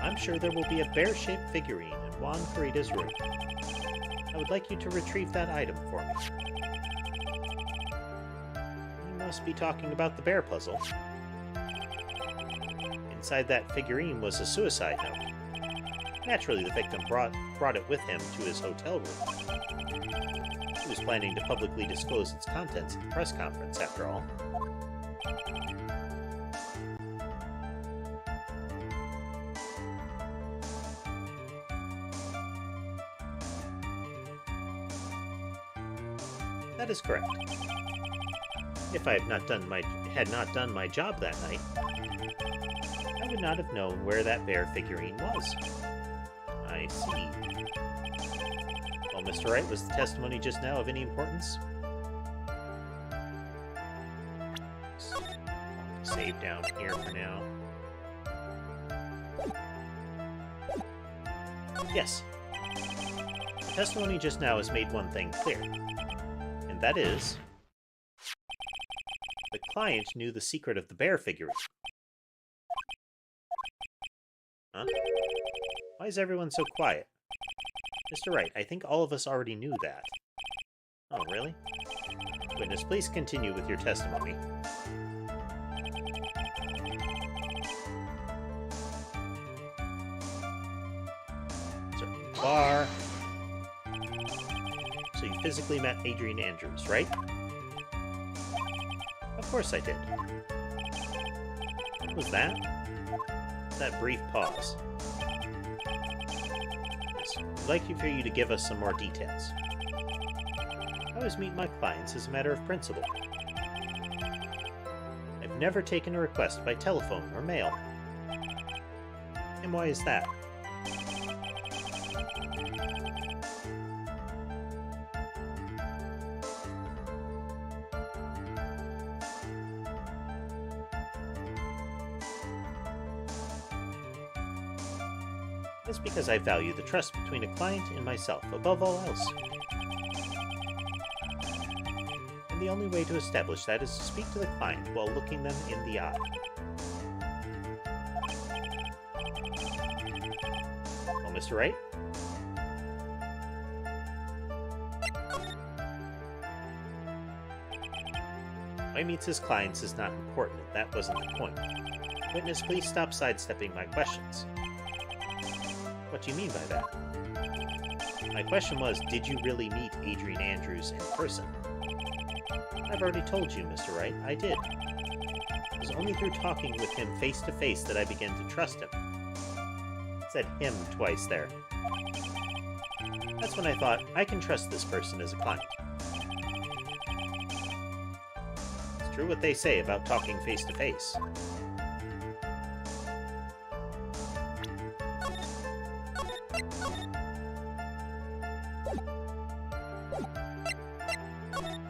I'm sure there will be a bear-shaped figurine in Juan Carita's room. I would like you to retrieve that item for me. You must be talking about the bear puzzle. Inside that figurine was a suicide note. Naturally, the victim brought it with him to his hotel room. He was planning to publicly disclose its contents at the press conference, after all. That is correct. If I had not done my job that night, I would not have known where that bear figurine was. I see. Well, Mr. Wright, was the testimony just now of any importance? Save down here for now. Yes. The testimony just now has made one thing clear. And that is, the client knew the secret of the bear figurine. Huh? Why is everyone so quiet? Mr. Wright, I think all of us already knew that. Oh, really? Witness, please continue with your testimony. Bar. So you physically met Adrian Andrews, right? Of course I did. What was that? That brief pause. Yes, I'd like for you to give us some more details. I always meet my clients as a matter of principle. I've never taken a request by telephone or mail. And why is that? That's because I value the trust between a client and myself above all else. And the only way to establish that is to speak to the client while looking them in the eye. Well, Mr. Wright? Why he meets his clients is not important. That wasn't the point. Witness, please stop sidestepping my questions. What do you mean by that? My question was, did you really meet Adrian Andrews in person? I've already told you, Mr. Wright, I did. It was only through talking with him face to face that I began to trust him. I said him twice there. That's when I thought, I can trust this person as a client. It's true what they say about talking face to face.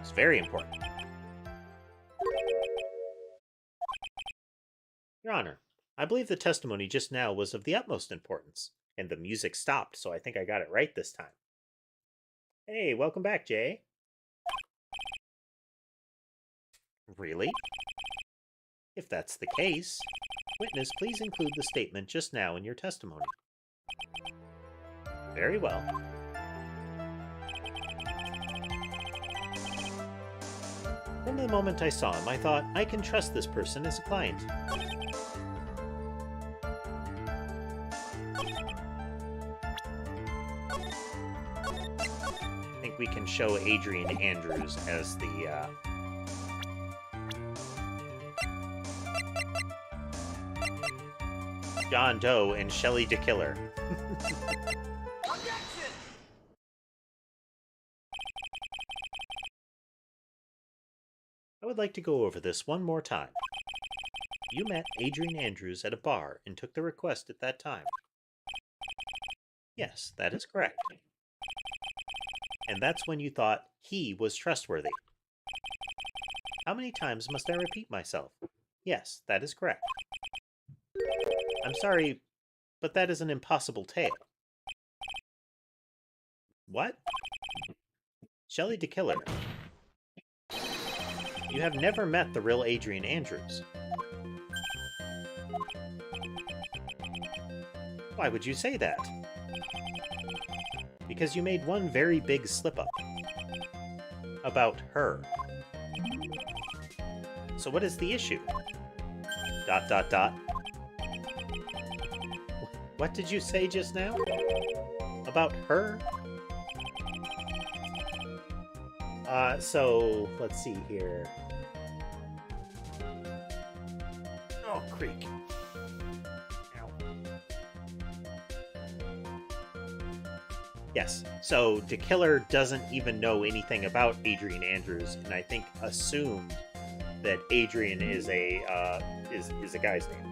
It's very important. Your Honor, I believe the testimony just now was of the utmost importance, and the music stopped, so I think I got it right this time. Hey, welcome back, Jay. Really? If that's the case, witness, please include the statement just now in your testimony. Very well. From the moment I saw him, I thought, I can trust this person as a client. I think we can show Adrian Andrews as the, John Doe and Shelley DeKiller. Objection! I would like to go over this one more time. You met Adrian Andrews at a bar and took the request at that time. Yes, that is correct. And that's when you thought he was trustworthy. How many times must I repeat myself? Yes, that is correct. I'm sorry, but that is an impossible tale. What? Shelley DeKiller. You have never met the real Adrian Andrews. Why would you say that? Because you made one very big slip-up. About her. So what is the issue? ... What did you say just now? About her? So, let's see here. Oh, creak. Ow. Yes, so DeKiller doesn't even know anything about Adrian Andrews, and I think assumed that Adrian is a guy's name.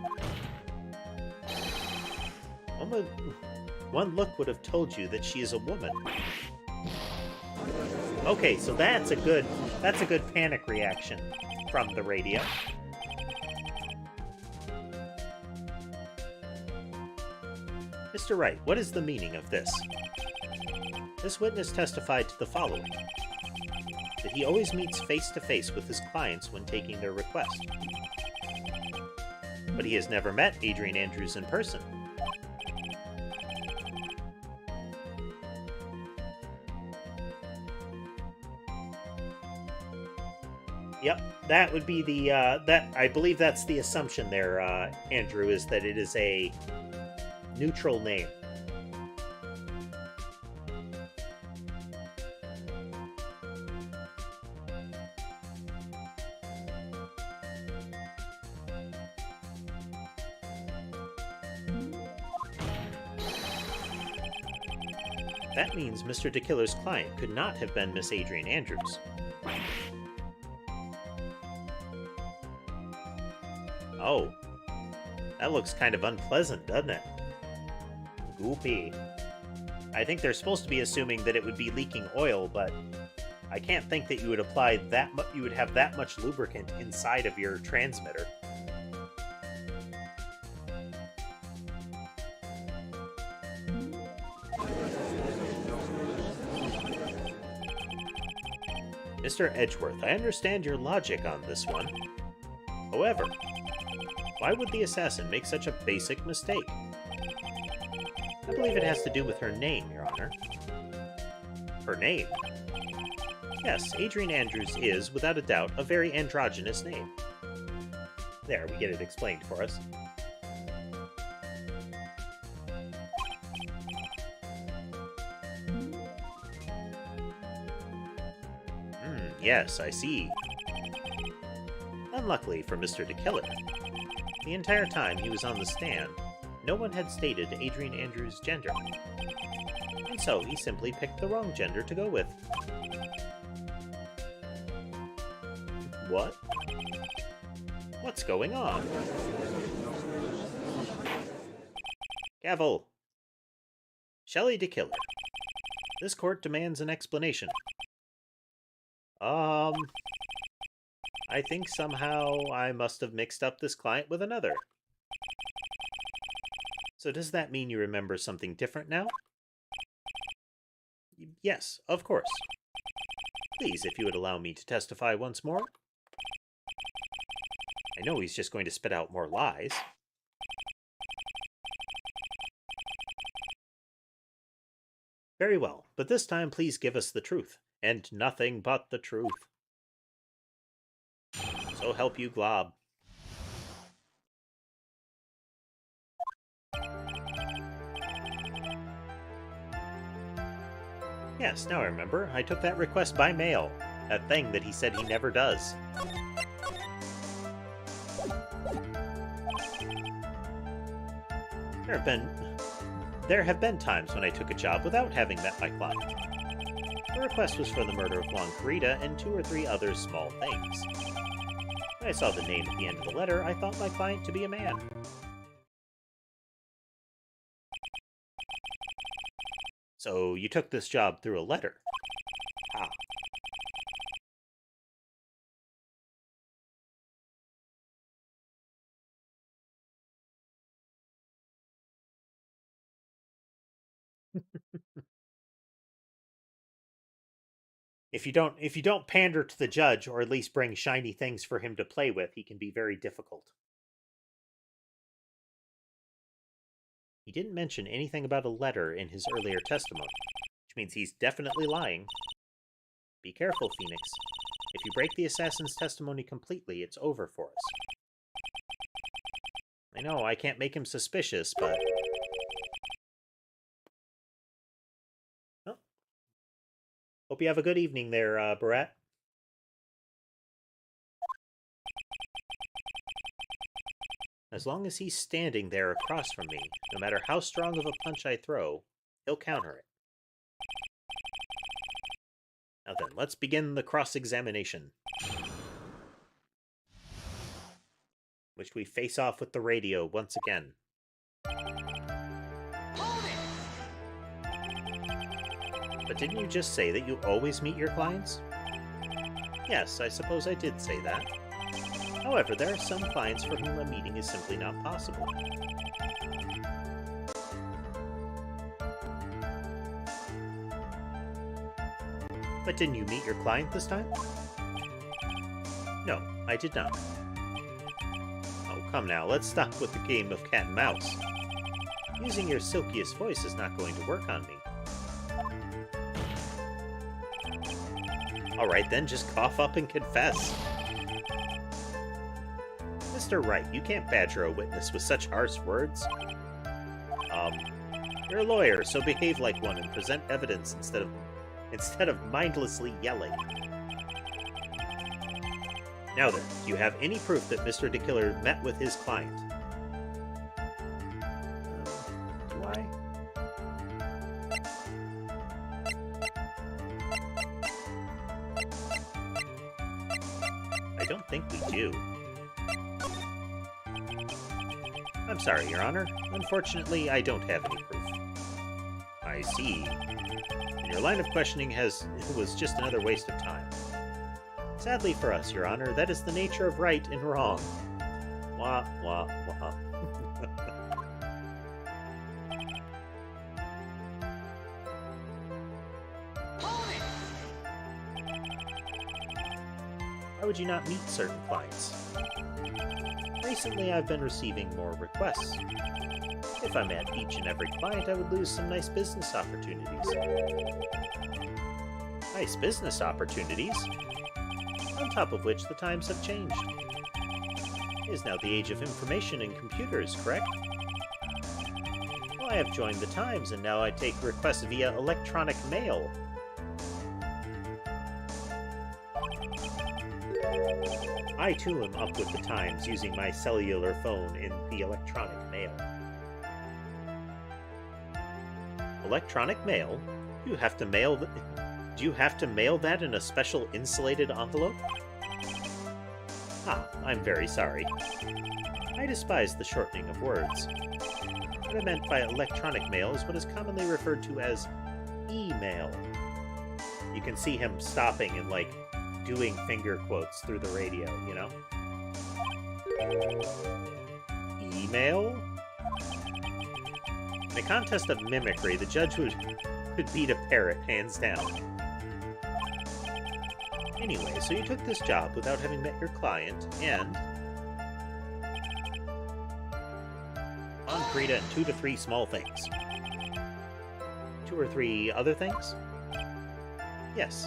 One look would have told you that she is a woman. Okay, so that's a good panic reaction from the radio. Mr. Wright, what is the meaning of this? This witness testified to the following: that he always meets face-to-face with his clients when taking their request. But he has never met Adrian Andrews in person. Yep, that would be the, I believe that's the assumption there, Andrew, is that it is a neutral name. That means Mr. DeKiller's client could not have been Miss Adrian Andrews. Oh, that looks kind of unpleasant, doesn't it? Goopy. I think they're supposed to be assuming that it would be leaking oil, but I can't think that you would apply that you would have that much lubricant inside of your transmitter. Mr. Edgeworth, I understand your logic on this one. However, why would the assassin make such a basic mistake? I believe it has to do with her name, Your Honor. Her name? Yes, Adrian Andrews is, without a doubt, a very androgynous name. There, we get it explained for us. Yes, I see. Unluckily for Mr. DeKiller, the entire time he was on the stand, no one had stated Adrian Andrews' gender. And so he simply picked the wrong gender to go with. What? What's going on? Gavel! Shelley DeKiller. This court demands an explanation. I think somehow I must have mixed up this client with another. So does that mean you remember something different now? Yes, of course. Please, if you would allow me to testify once more. I know he's just going to spit out more lies. Very well, but this time please give us the truth, and nothing but the truth. So help you glob. Yes, now I remember. I took that request by mail. That thing that he said he never does. There have been times when I took a job without having met my client. The request was for the murder of Juan Carita and 2 or 3 other small things. When I saw the name at the end of the letter, I thought my client to be a man. So you took this job through a letter? Ah. If you don't pander to the judge, or at least bring shiny things for him to play with, he can be very difficult. He didn't mention anything about a letter in his earlier testimony, which means he's definitely lying. Be careful, Phoenix. If you break the assassin's testimony completely, it's over for us. I know, I can't make him suspicious, but... Oh. Hope you have a good evening there, Barat. As long as he's standing there across from me, no matter how strong of a punch I throw, he'll counter it. Now then, let's begin the cross-examination. Which we face off with the radio once again. But didn't you just say that you always meet your clients? Yes, I suppose I did say that. However, there are some clients for whom a meeting is simply not possible. But didn't you meet your client this time? No, I did not. Oh, come now, let's stop with the game of cat and mouse. Using your silkiest voice is not going to work on me. Alright then, just cough up and confess. Mr. Wright, you can't badger a witness with such harsh words. You're a lawyer, so behave like one and present evidence instead of mindlessly yelling. Now then, do you have any proof that Mr. DeKiller met with his client? Do I? don't think we do. I'm sorry, Your Honor. Unfortunately, I don't have any proof. I see. And your line of questioning was just another waste of time. Sadly for us, Your Honor, that is the nature of right and wrong. Wah, wah, wah. Why would you not meet certain clients? Recently, I've been receiving more requests. If I met each and every client, I would lose some nice business opportunities. Nice business opportunities? On top of which, the times have changed. It is now the age of information and computers, correct? Well, I have joined the times, and now I take requests via electronic mail. I, too, am up with the times, using my cellular phone in the electronic mail. Electronic mail? Do you have to mail that in a special insulated envelope? Ah, I'm very sorry. I despise the shortening of words. What I meant by electronic mail is what is commonly referred to as email. You can see him stopping and, like, doing finger quotes through the radio, you know? Email? In a contest of mimicry, the judge would beat a parrot, hands down. Anyway, so you took this job without having met your client, and on Krita and 2 to 3 small things. 2 or 3 other things? Yes.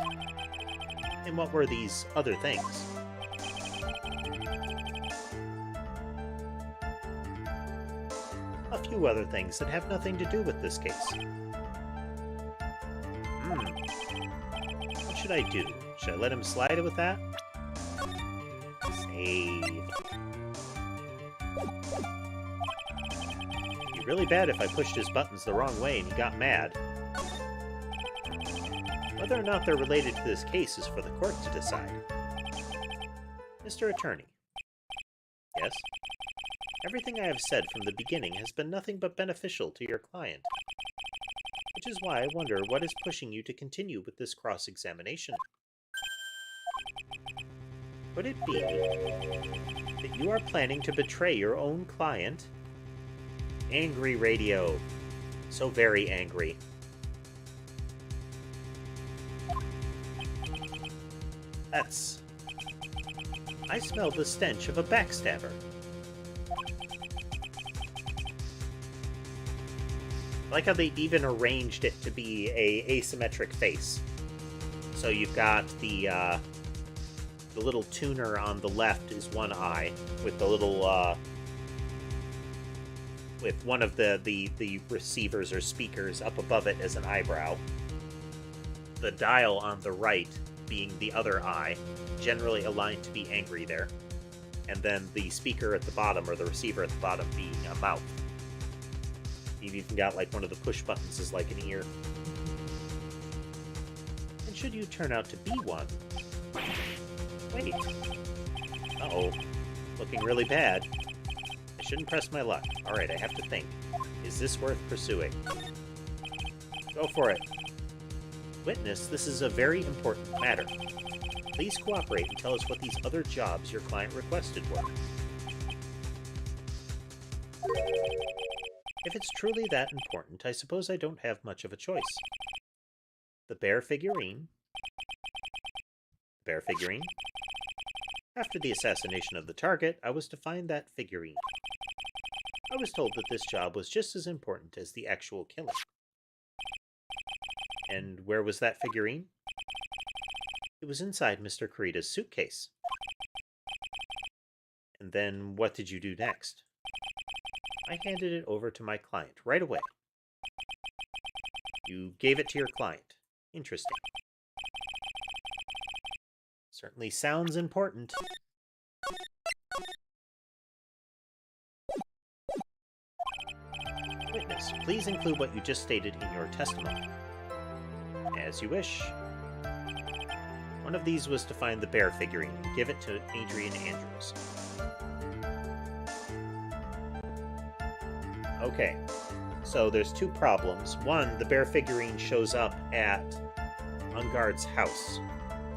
And what were these other things? A few other things that have nothing to do with this case. What should I do? Should I let him slide with that? Save. It'd be really bad if I pushed his buttons the wrong way and he got mad. Whether or not they're related to this case is for the court to decide. Mr. Attorney. Yes? Everything I have said from the beginning has been nothing but beneficial to your client. Which is why I wonder what is pushing you to continue with this cross-examination. Could it be that you are planning to betray your own client? Angry radio. So very angry. I smell the stench of a backstabber. I like how they even arranged it to be a asymmetric face. So you've got the little tuner on the left is one eye, with the little with one of the receivers or speakers up above it as an eyebrow. The dial on the right being the other eye, generally aligned to be angry there. And then the speaker at the bottom, or the receiver at the bottom, being a mouth. You've even got, like, one of the push buttons is like an ear. And should you turn out to be one... Wait. Uh-oh. Looking really bad. I shouldn't press my luck. Alright, I have to think. Is this worth pursuing? Go for it. Witness, this is a very important matter. Please cooperate and tell us what these other jobs your client requested were. If it's truly that important, I suppose I don't have much of a choice. The bear figurine. Bear figurine. After the assassination of the target, I was to find that figurine. I was told that this job was just as important as the actual killing. And where was that figurine? It was inside Mr. Kurita's suitcase. And then what did you do next? I handed it over to my client right away. You gave it to your client. Interesting. Certainly sounds important. Witness, please include what you just stated in your testimony. As you wish. One of these was to find the bear figurine and give it to Adrian Andrews. Okay, so there's two problems. One, the bear figurine shows up at Ungard's house,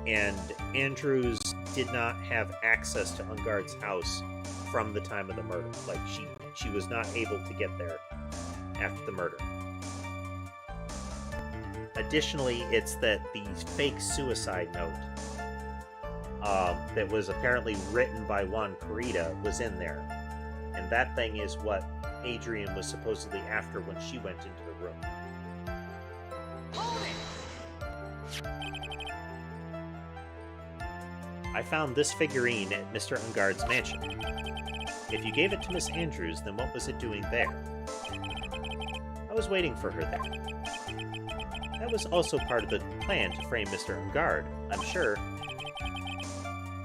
and Andrews did not have access to Ungard's house from the time of the murder. Like, she was not able to get there after the murder. Additionally, it's that the fake suicide note that was apparently written by Juan Carita was in there. And that thing is what Adrian was supposedly after when she went into the room. I found this figurine at Mr. Ungard's mansion. If you gave it to Miss Andrews, then what was it doing there? I was waiting for her there. That was also part of the plan to frame Mr. Ungard, I'm sure.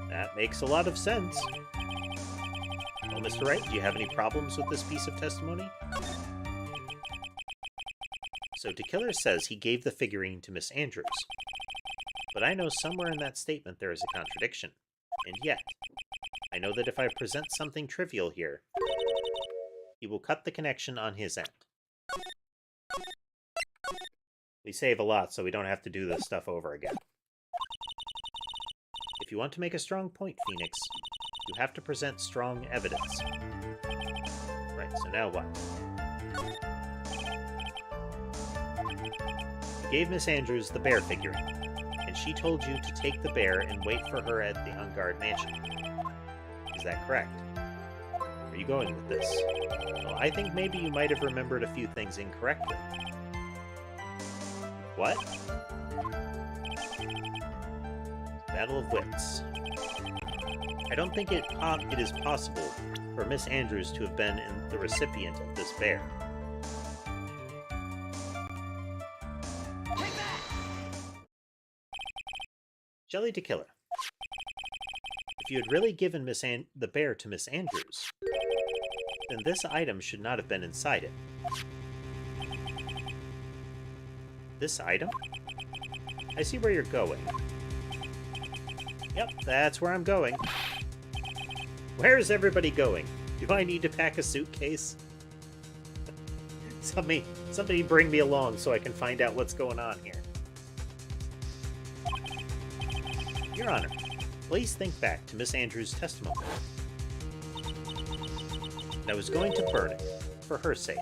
That makes a lot of sense. Well, Mr. Wright, do you have any problems with this piece of testimony? So DeKiller says he gave the figurine to Miss Andrews. But I know somewhere in that statement there is a contradiction. And yet, I know that if I present something trivial here, he will cut the connection on his end. We save a lot, so we don't have to do this stuff over again. If you want to make a strong point, Phoenix, you have to present strong evidence. Right, so now what? You gave Miss Andrews the bear figurine, and she told you to take the bear and wait for her at the Ungard mansion. Is that correct? Where are you going with this? Well, I think maybe you might have remembered a few things incorrectly. What? Battle of Wits. I don't think it is possible for Miss Andrews to have been the recipient of this bear. Jelly to Killer. If you had really given the bear to Miss Andrews, then this item should not have been inside it. This item? I see where you're going. Yep, that's where I'm going. Where's everybody going? Do I need to pack a suitcase? Somebody bring me along so I can find out what's going on here. Your Honor, please think back to Miss Andrews' testimony. I was going to burn it, for her sake.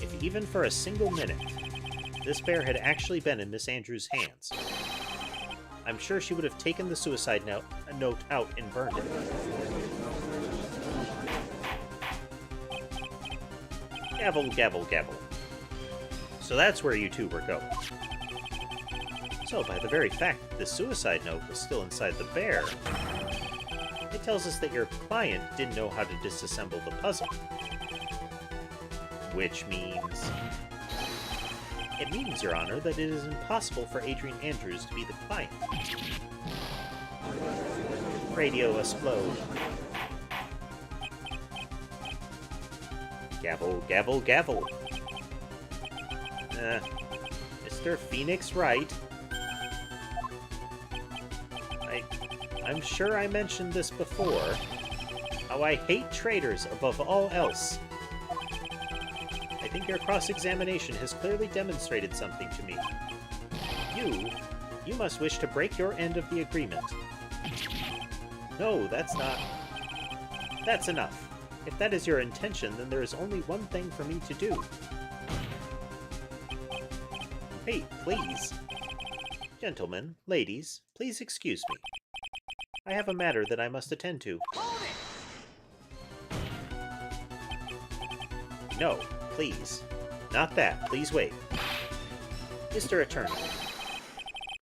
If even for a single minute, this bear had actually been in Miss Andrews' hands, I'm sure she would have taken the suicide note out and burned it. Gavel, gavel, gavel. So that's where you two were going. So, by the very fact that the suicide note was still inside the bear, it tells us that your client didn't know how to disassemble the puzzle. Which means... It means, Your Honor, that it is impossible for Adrian Andrews to be the client. Radio explode. Gavel, gavel, gavel. Mr. Phoenix Wright. I'm sure I mentioned this before, how I hate traitors above all else. I think your cross-examination has clearly demonstrated something to me. You must wish to break your end of the agreement. No, that's not... That's enough. If that is your intention, then there is only one thing for me to do. Wait, please. Gentlemen, ladies, please excuse me. I have a matter that I must attend to. No, please. Not that. Please wait. Mr. Attorney,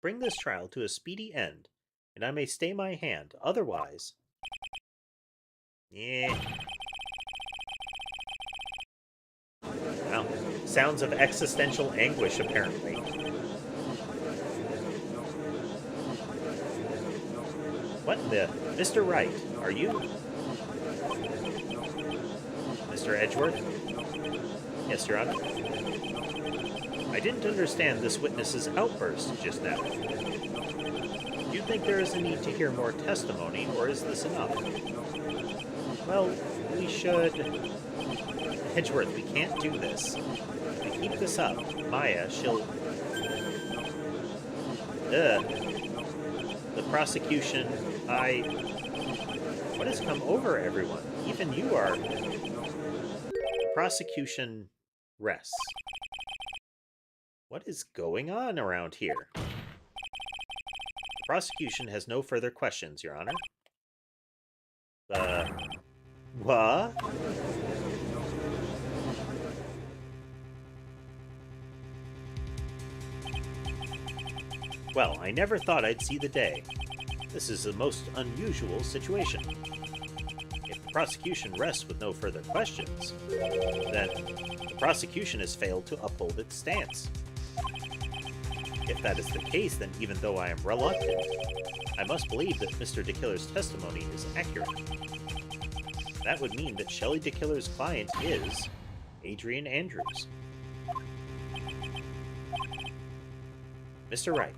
bring this trial to a speedy end, and I may stay my hand. Otherwise... Well, sounds of existential anguish, apparently. What the... Mr. Wright, are you... Mr. Edgeworth? Yes, Your Honor. I didn't understand this witness's outburst just now. Do you think there is a need to hear more testimony, or is this enough? Well, we should... Edgeworth, we can't do this. If we keep this up, Maya, she'll... The prosecution, What has come over everyone? Even you are... The prosecution rests. What is going on around here? The prosecution has no further questions, Your Honor. What? Well, I never thought I'd see the day. This is a most unusual situation. If the prosecution rests with no further questions, then the prosecution has failed to uphold its stance. If that is the case, then even though I am reluctant, I must believe that Mr. DeKiller's testimony is accurate. That would mean that Shelley DeKiller's client is Adrian Andrews. Mr. Wright.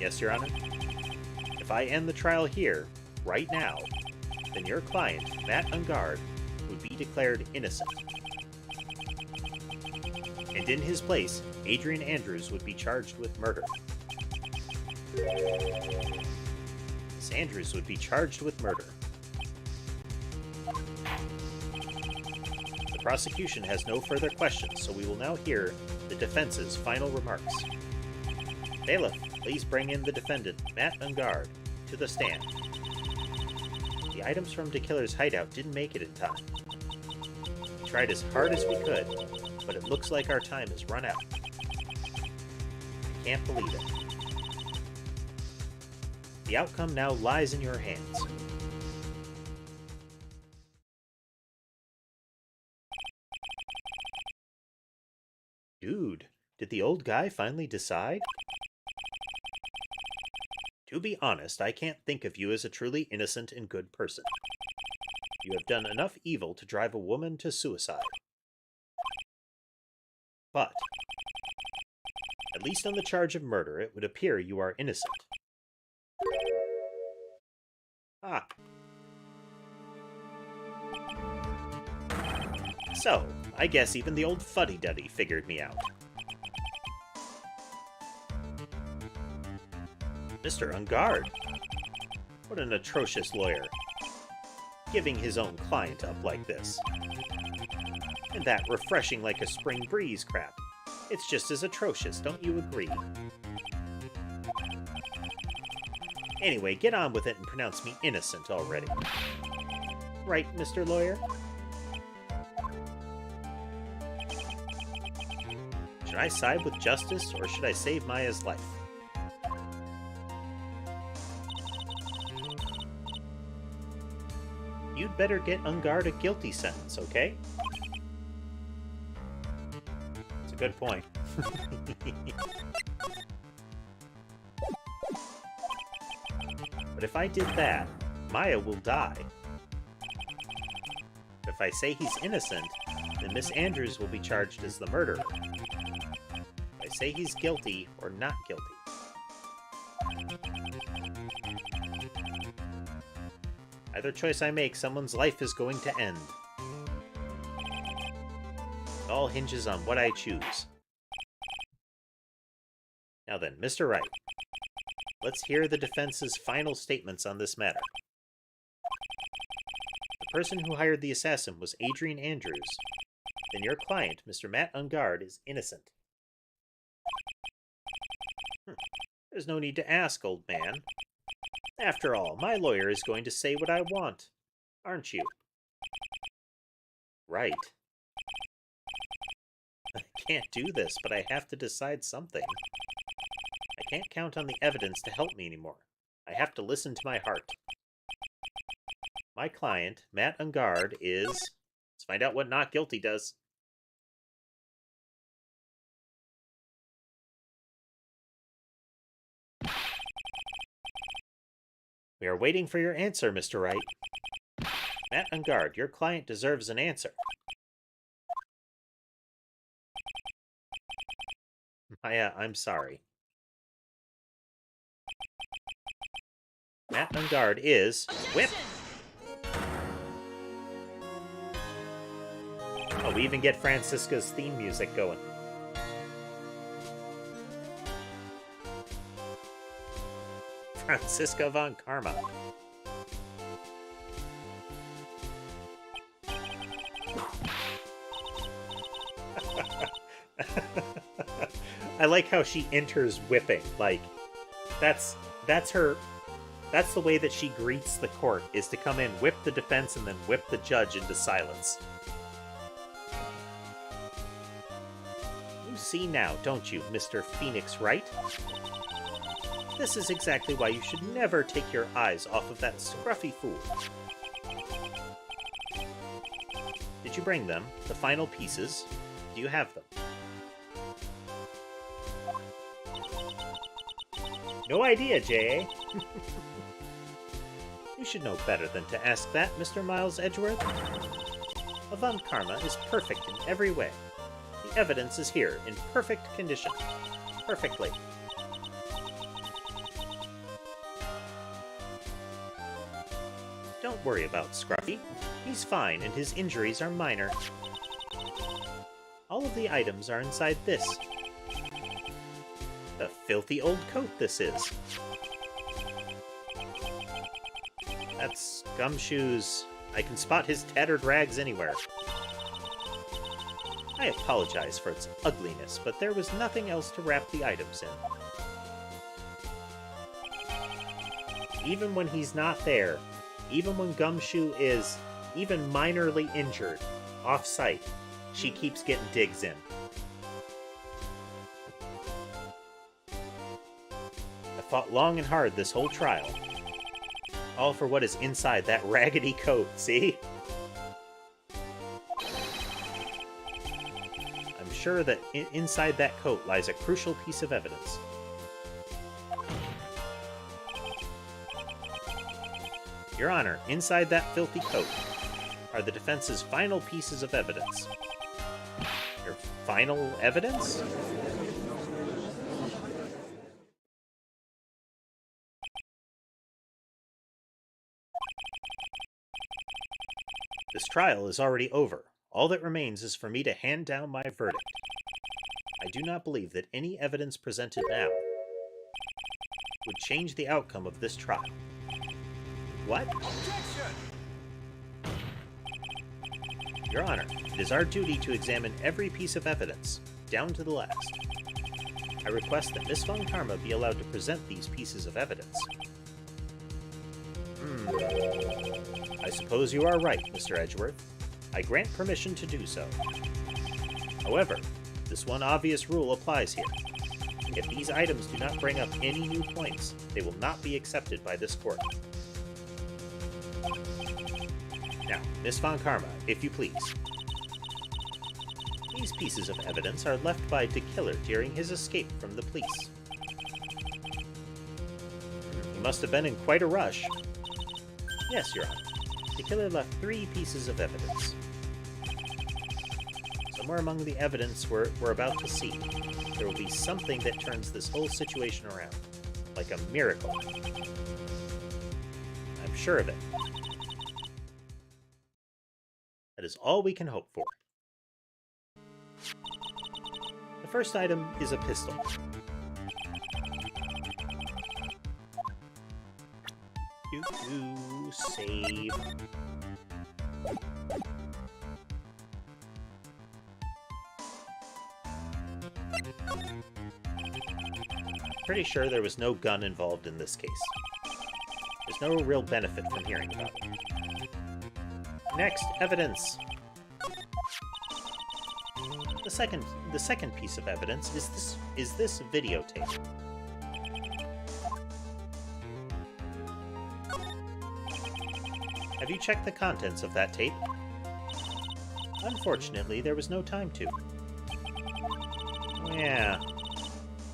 Yes, Your Honor? If I end the trial here, right now, then your client, Matt Ungard, would be declared innocent. And in his place, Adrian Andrews would be charged with murder. Miss Andrews would be charged with murder. The prosecution has no further questions, so we will now hear the defense's final remarks. Bailiff, please bring in the defendant, Matt Ungard, to the stand. The items from DeKiller's hideout didn't make it in time. We tried as hard as we could, but it looks like our time has run out. I can't believe it. The outcome now lies in your hands. Dude, did the old guy finally decide? To be honest, I can't think of you as a truly innocent and good person. You have done enough evil to drive a woman to suicide. But, at least on the charge of murder, it would appear you are innocent. Ah. So, I guess even the old fuddy-duddy figured me out. Mr. Ungard. What an atrocious lawyer. Giving his own client up like this. And that refreshing like a spring breeze crap. It's just as atrocious, don't you agree? Anyway, get on with it and pronounce me innocent already. Right, Mr. Lawyer? Should I side with justice, or should I save Maya's life? You'd better get Ungard a guilty sentence, okay? That's a good point. But if I did that, Maya will die. If I say he's innocent, then Miss Andrews will be charged as the murderer. If I say he's guilty or not guilty. Either choice I make, someone's life is going to end. It all hinges on what I choose. Now then, Mr. Wright, let's hear the defense's final statements on this matter. The person who hired the assassin was Adrian Andrews. Then your client, Mr. Matt Ungard, is innocent. There's no need to ask, old man. After all, my lawyer is going to say what I want, aren't you? Right. I can't do this, but I have to decide something. I can't count on the evidence to help me anymore. I have to listen to my heart. My client, Matt Ungard, is... Let's find out what not guilty does. We are waiting for your answer, Mr. Wright. Matt Ungard, your client deserves an answer. I'm sorry. Matt on guard is whip. Oh, we even get Francisca's theme music going. Francisca von Karma. I like how she enters whipping. Like, that's her. That's the way that she greets the court, is to come in, whip the defense, and then whip the judge into silence. You see now, don't you, Mr. Phoenix Wright? This is exactly why you should never take your eyes off of that scruffy fool. Did you bring them? The final pieces? Do you have them? No idea, J.A. You should know better than to ask that, Mr. Miles Edgeworth. Von Karma is perfect in every way. The evidence is here, in perfect condition. Perfectly. Don't worry about Scruffy. He's fine, and his injuries are minor. All of the items are inside this. The filthy old coat this is. That's Gumshoe's. I can spot his tattered rags anywhere. I apologize for its ugliness, but there was nothing else to wrap the items in. Even when he's not there, even when Gumshoe is even minorly injured, off-site, she keeps getting digs in. I fought long and hard this whole trial. All for what is inside that raggedy coat, see? I'm sure that inside that coat lies a crucial piece of evidence. Your Honor, inside that filthy coat are the defense's final pieces of evidence. Your final evidence? This trial is already over. All that remains is for me to hand down my verdict. I do not believe that any evidence presented now would change the outcome of this trial. What? Objection! Your Honor, it is our duty to examine every piece of evidence, down to the last. I request that Miss Von Karma be allowed to present these pieces of evidence. I suppose you are right, Mr. Edgeworth. I grant permission to do so. However, this one obvious rule applies here. If these items do not bring up any new points, they will not be accepted by this court. Now, Miss Von Karma, if you please. These pieces of evidence are left by De Killer during his escape from the police. He must have been in quite a rush. Yes, Your Honor. The killer left 3 pieces of evidence. Somewhere among the evidence we're about to see, there will be something that turns this whole situation around. Like a miracle. I'm sure of it. That is all we can hope for. The first item is a pistol. Save. Pretty sure there was no gun involved in this case. There's no real benefit from hearing about it. Next, evidence. The second piece of evidence is this videotape. Have you checked the contents of that tape? Unfortunately, there was no time to. Yeah,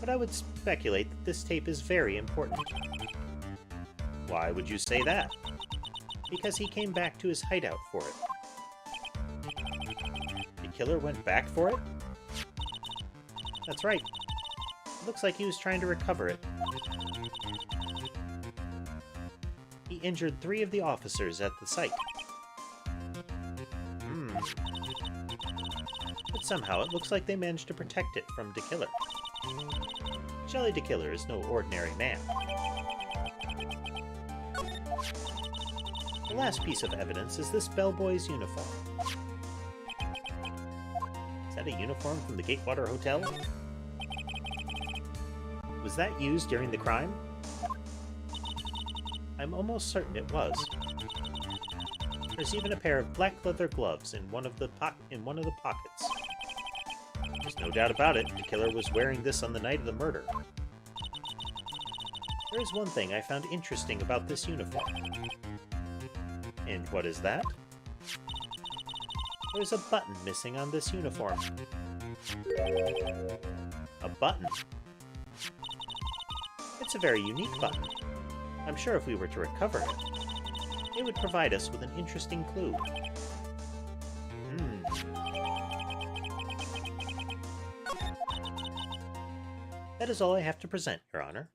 but I would speculate that this tape is very important. Why would you say that? Because he came back to his hideout for it. The killer went back for it? That's right. Looks like he was trying to recover it. He injured 3 of the officers at the site. But somehow it looks like they managed to protect it from DeKiller. Shelley DeKiller is no ordinary man. The last piece of evidence is this bellboy's uniform. Is that a uniform from the Gatewater Hotel? Was that used during the crime? I'm almost certain it was. There's even a pair of black leather gloves in one of the pockets. There's no doubt about it, the killer was wearing this on the night of the murder. There is one thing I found interesting about this uniform. And what is that? There's a button missing on this uniform. A button? It's a very unique button. I'm sure if we were to recover it, it would provide us with an interesting clue. That is all I have to present, Your Honor.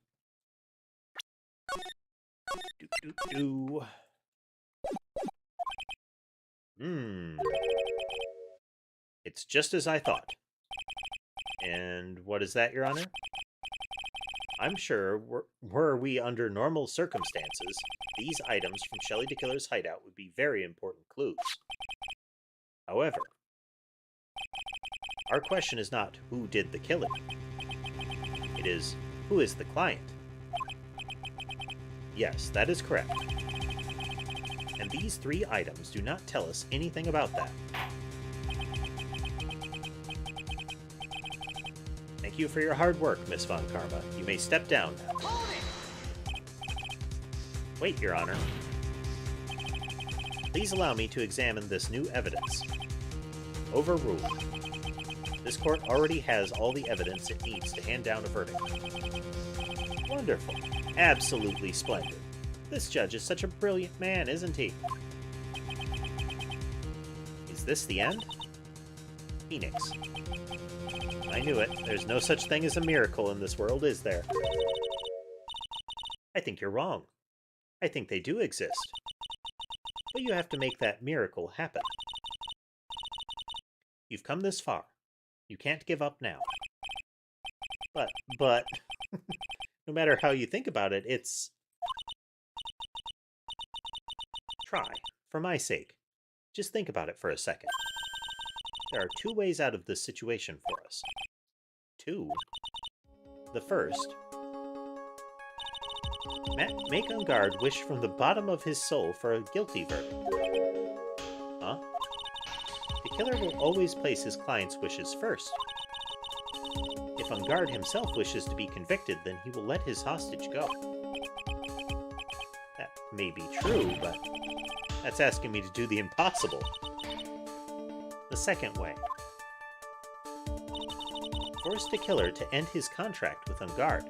It's just as I thought. And what is that, Your Honor? I'm sure, were we under normal circumstances, these items from Shelley DeKiller's hideout would be very important clues. However, our question is not who did the killing. It is, who is the client? Yes, that is correct. And these 3 items do not tell us anything about that. Thank you for your hard work, Miss Von Karma. You may step down now. Wait, Your Honor. Please allow me to examine this new evidence. Overruled. This court already has all the evidence it needs to hand down a verdict. Wonderful. Absolutely splendid. This judge is such a brilliant man, isn't he? Is this the end? Phoenix. I knew it. There's no such thing as a miracle in this world, is there? I think you're wrong. I think they do exist. But you have to make that miracle happen. You've come this far. You can't give up now. But, no matter how you think about it, it's... Try, for my sake. Just think about it for a second. There are 2 ways out of this situation for us. 2. The first. Make on guard wish from the bottom of his soul for a guilty verdict. Huh? The killer will always place his client's wishes first. If on guard himself wishes to be convicted, then he will let his hostage go. That may be true, but that's asking me to do the impossible. The second way. Force the killer to end his contract with Ungard.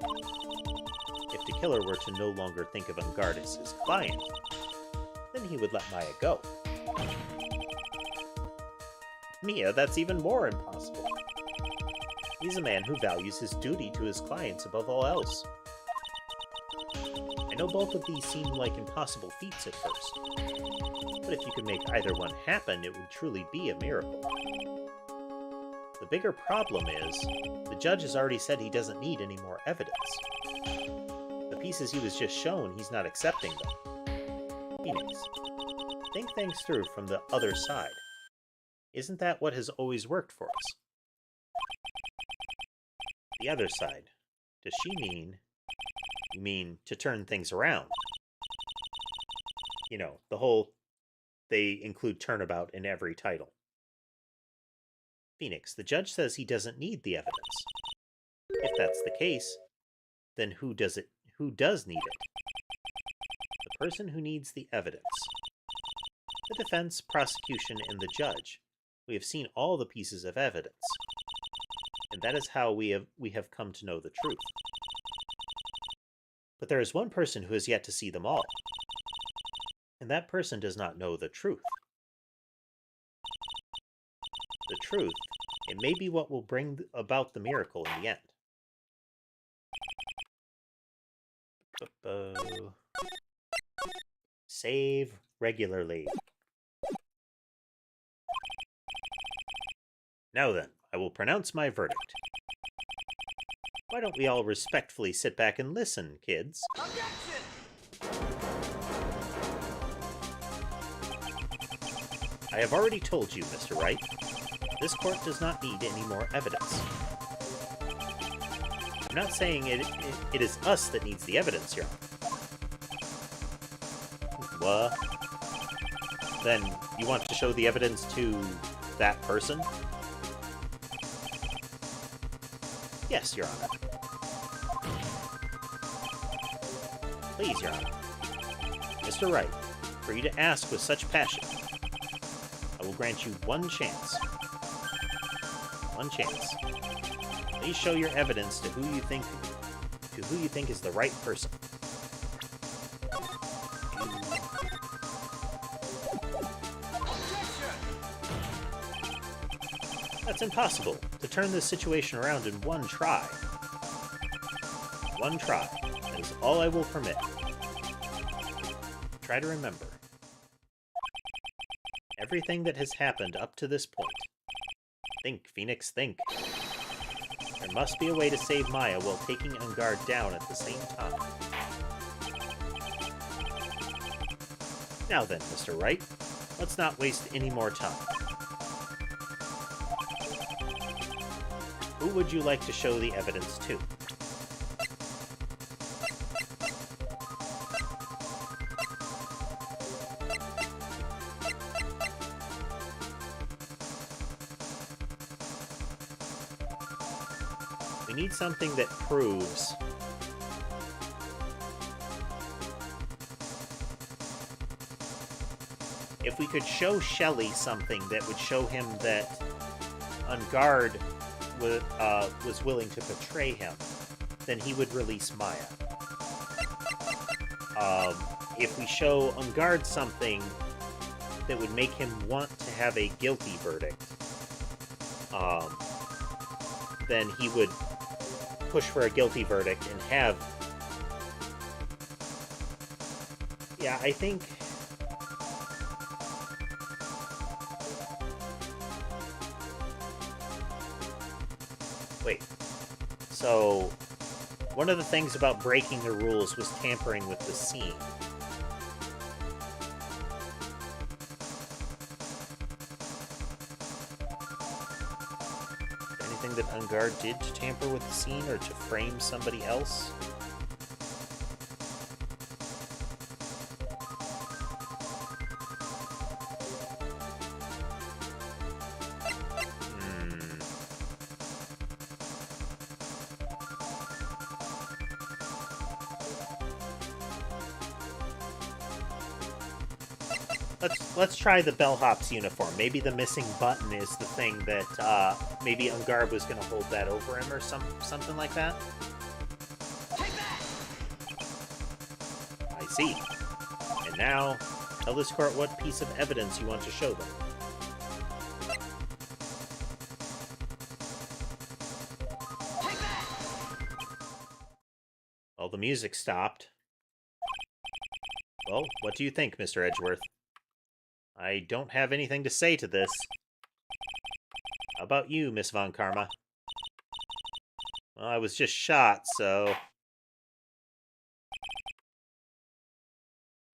If the killer were to no longer think of Ungard as his client, then he would let Maya go. Mia, that's even more impossible. He's a man who values his duty to his clients above all else. I know both of these seem like impossible feats at first, but if you could make either one happen, it would truly be a miracle. The bigger problem is, the judge has already said he doesn't need any more evidence. The pieces he was just shown, he's not accepting them. Phoenix, think things through from the other side. Isn't that what has always worked for us? The other side. Does she mean... You mean to turn things around? You know, the whole... They include turnabout in every title. Phoenix, the judge says he doesn't need the evidence. If that's the case, then who does need it? The person who needs the evidence. The defense, prosecution, and the judge. We have seen all the pieces of evidence. And that is how we have come to know the truth. But there is one person who has yet to see them all. And that person does not know the truth. The truth, it may be what will bring about the miracle in the end. Bow. Save regularly. Now then, I will pronounce my verdict. Why don't we all respectfully sit back and listen, kids? Objection! I have already told you, Mr. Wright. This court does not need any more evidence. I'm not saying it is us that needs the evidence, Your Honor. What? Then you want to show the evidence to that person? Yes, Your Honor. Please, Your Honor. Mr. Wright, for you to ask with such passion, I will grant you one chance. One chance. Please show your evidence to who you think is the right person. That's impossible. To turn this situation around in one try. One try. That is all I will permit. Try to remember. Everything that has happened up to this point. Think, Phoenix, think. There must be a way to save Maya while taking En Garde down at the same time. Now then, Mr. Wright, let's not waste any more time. Who would you like to show the evidence to? We need something that proves... If we could show Shelley something that would show him that En Garde was willing to betray him, then he would release Maya. If we show En Garde something that would make him want to have a guilty verdict, then he would push for a guilty verdict and have... Yeah, I think... Wait. So, one of the things about breaking the rules was tampering with the scene. Anything that En Garde did to tamper with the scene or to frame somebody else? Let's try the bellhop's uniform. Maybe the missing button is the thing that, maybe En Garde was going to hold that over him or something like that. Take that! I see. And now, tell this court what piece of evidence you want to show them. Take that! Well, the music stopped. Well, what do you think, Mr. Edgeworth? I don't have anything to say to this. How about you, Miss Von Karma? Well, I was just shot, so...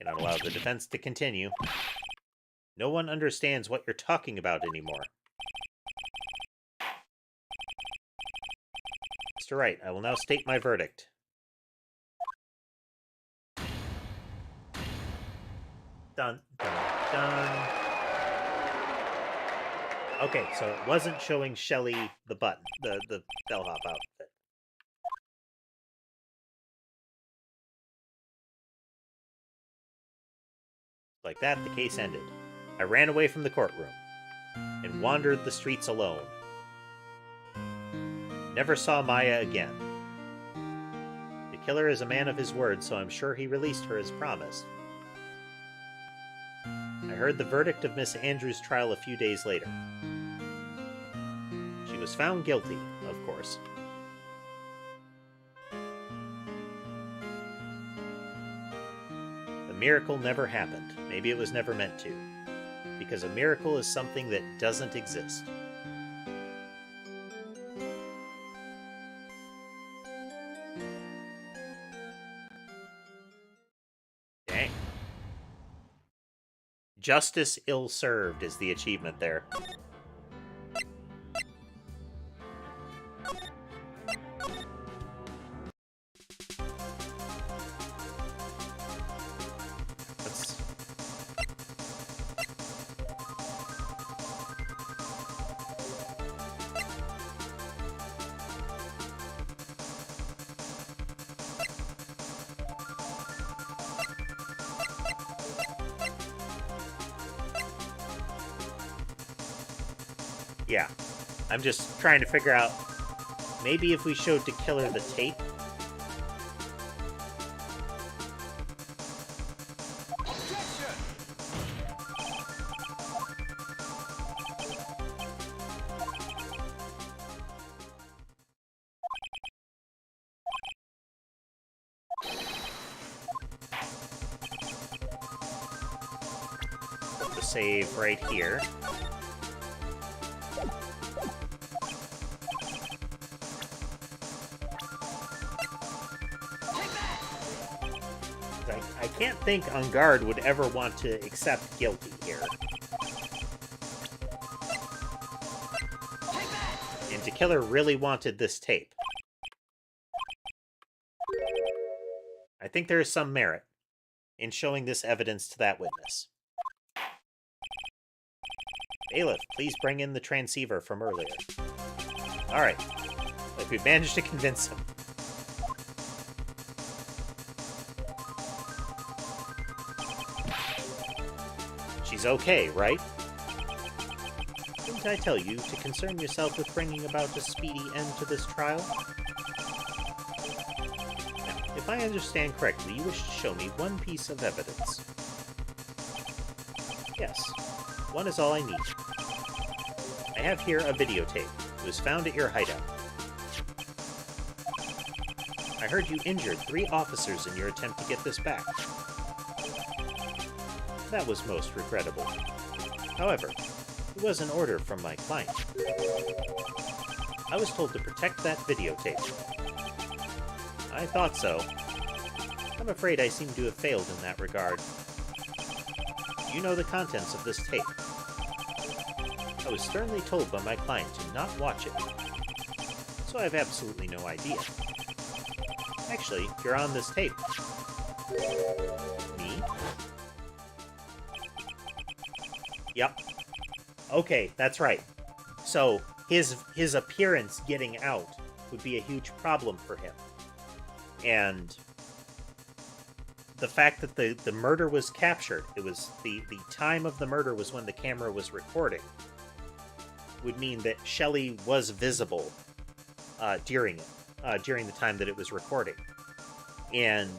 Cannot allow the defense to continue. No one understands what you're talking about anymore. Mr. Wright, I will now state my verdict. Dun, dun, dun. Okay, so it wasn't showing Shelley the button, the bellhop outfit. Like that, the case ended. I ran away from the courtroom and wandered the streets alone. Never saw Maya again. The killer is a man of his word, so I'm sure he released her as promised. I heard the verdict of Miss Andrews' trial a few days later. She was found guilty, of course. miracle never happened. Maybe it was never meant to. Because a miracle is something that doesn't exist. Dang. Justice ill-served is the achievement there. Yeah, I'm just trying to figure out, maybe if we showed the killer the tape. Objection! Put the save right here. I can't think On Guard would ever want to accept guilty here. And the killer really wanted this tape. I think there is some merit in showing this evidence to that witness. Bailiff, please bring in the transceiver from earlier. Alright. Like, we've managed to convince him. She's okay, right? Didn't I tell you to concern yourself with bringing about a speedy end to this trial? Now, if I understand correctly, you wish to show me one piece of evidence. Yes, one is all I need. I have here a videotape. It was found at your hideout. I heard you injured 3 officers in your attempt to get this back. That was most regrettable. However, it was an order from my client. I was told to protect that videotape. I thought so. I'm afraid I seem to have failed in that regard. You know the contents of this tape. I was sternly told by my client to not watch it, so I have absolutely no idea. Actually, you're on this tape. Me? Yep. Okay, that's right. So, his appearance getting out would be a huge problem for him. And the fact that the murder was captured, it was the time of the murder was when the camera was recording, would mean that Shelley was visible during the time that it was recording. And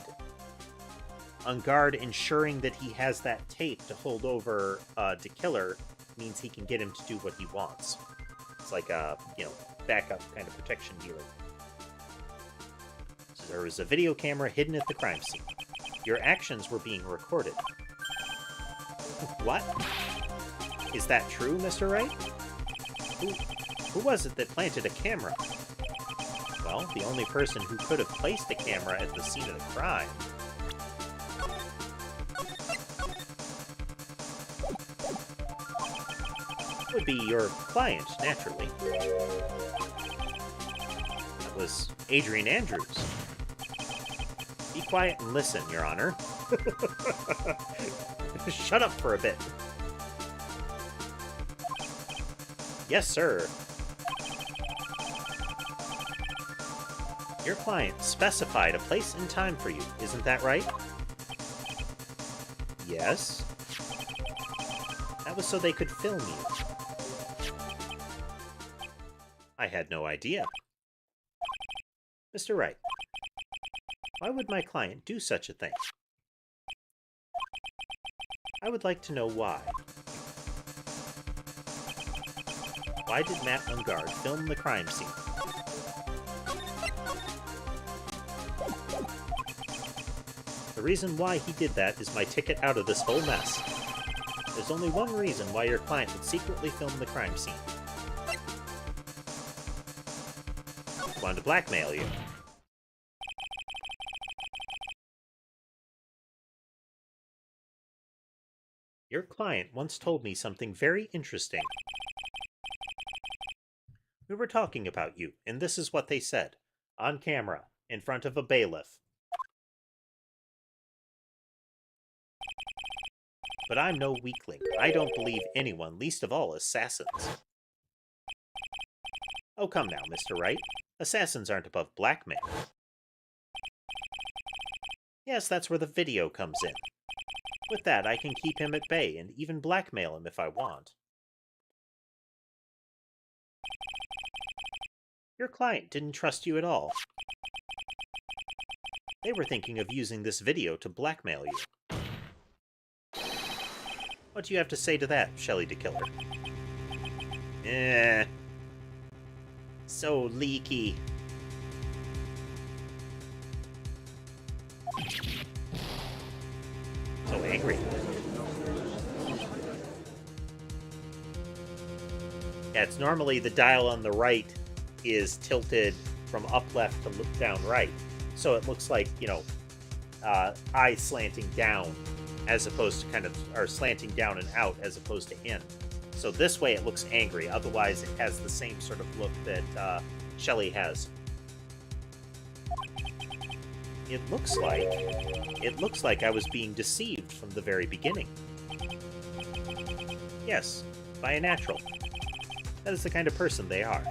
On Guard ensuring that he has that tape to hold over the killer means he can get him to do what he wants. It's like a, backup kind of protection dealer. So there was a video camera hidden at the crime scene. Your actions were being recorded. What? Is that true, Mr. Wright? Who was it that planted a camera? Well, the only person who could have placed a camera at the scene of the crime would be your client, naturally. That was Adrian Andrews. Be quiet and listen, Your Honor. Shut up for a bit. Yes, sir. Your client specified a place and time for you, isn't that right? Yes. That was so they could film you. I had no idea. Mr. Wright, why would my client do such a thing? I would like to know why. Why did Matt On Guard film the crime scene? The reason why he did that is my ticket out of this whole mess. There's only one reason why your client would secretly film the crime scene. He wanted to blackmail you. Your client once told me something very interesting. We were talking about you, and this is what they said. On camera, in front of a bailiff. But I'm no weakling. I don't believe anyone, least of all assassins. Oh, come now, Mr. Wright. Assassins aren't above blackmail. Yes, that's where the video comes in. With that, I can keep him at bay and even blackmail him if I want. Your client didn't trust you at all. They were thinking of using this video to blackmail you. What do you have to say to that, Shelley the Killer? So leaky. So angry. Yeah, it's normally the dial on the right is tilted from up left to down right. So it looks like, eyes slanting down as opposed to or slanting down and out as opposed to in. So this way it looks angry. Otherwise it has the same sort of look that Shelley has. It looks like I was being deceived from the very beginning. Yes, by a natural. That is the kind of person they are.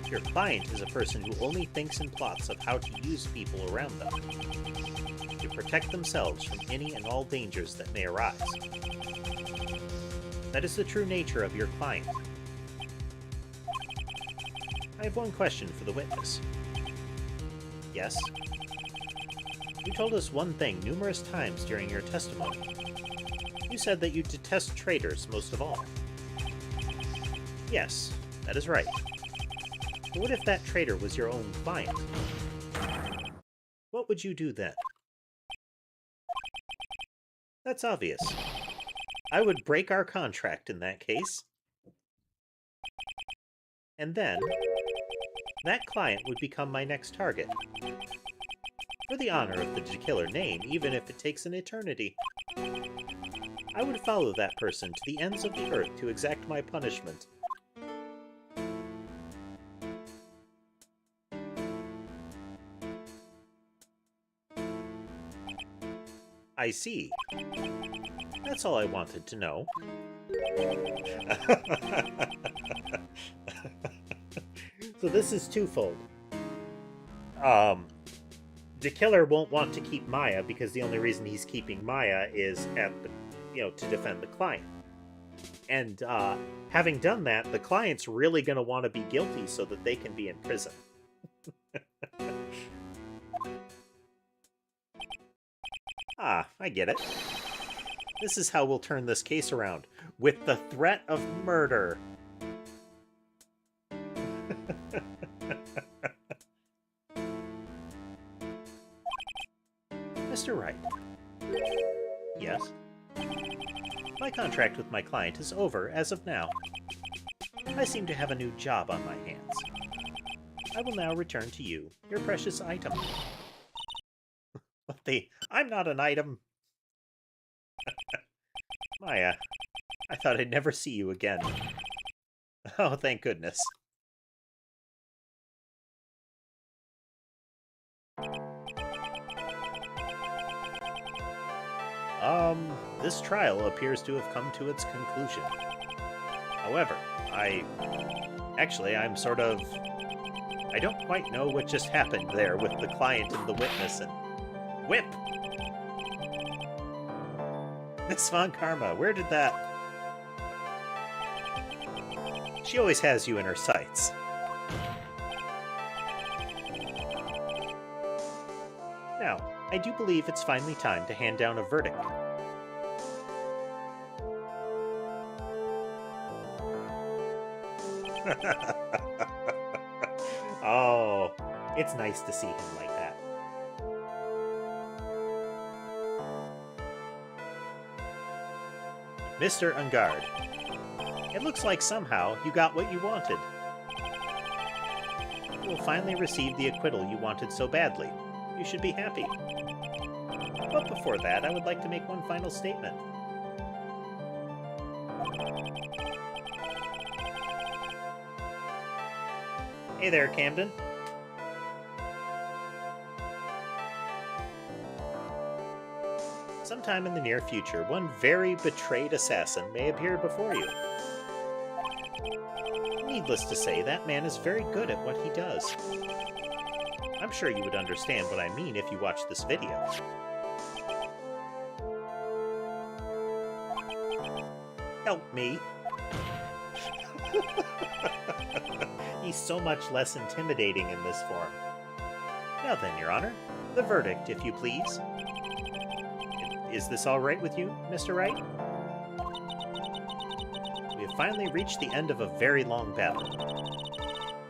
Your client is a person who only thinks and plots of how to use people around them to protect themselves from any and all dangers that may arise. That is the true nature of your client. I have one question for the witness. Yes? You told us one thing numerous times during your testimony. You said that you detest traitors most of all. Yes, that is right. But what if that traitor was your own client? What would you do then? That's obvious. I would break our contract in that case. And then, that client would become my next target. For the honor of the killer name, even if it takes an eternity. I would follow that person to the ends of the earth to exact my punishment. I see. That's all I wanted to know. So this is twofold. The killer won't want to keep Maya because the only reason he's keeping Maya is to defend the client. And having done that, the client's really going to want to be guilty so that they can be in prison. Ah, I get it. This is how we'll turn this case around, with the threat of murder. Mr. Wright. Yes? My contract with my client is over as of now. I seem to have a new job on my hands. I will now return to you, your precious item. I'm not an item. Maya, I thought I'd never see you again. Oh, thank goodness. This trial appears to have come to its conclusion. However, I don't quite know what just happened there with the client and the witness and... Whip! Miss Von Karma, where did that... She always has you in her sights. Now, I do believe it's finally time to hand down a verdict. Oh, it's nice to see him like that. Mr. Ungard, it looks like somehow you got what you wanted. You will finally receive the acquittal you wanted so badly. You should be happy. But before that, I would like to make one final statement. Hey there, Camden. Sometime in the near future, one very betrayed assassin may appear before you. Needless to say, that man is very good at what he does. I'm sure you would understand what I mean if you watch this video. Help me. He's so much less intimidating in this form. Now then, Your Honor, the verdict, if you please. Is this all right with you, Mr. Wright? We have finally reached the end of a very long battle.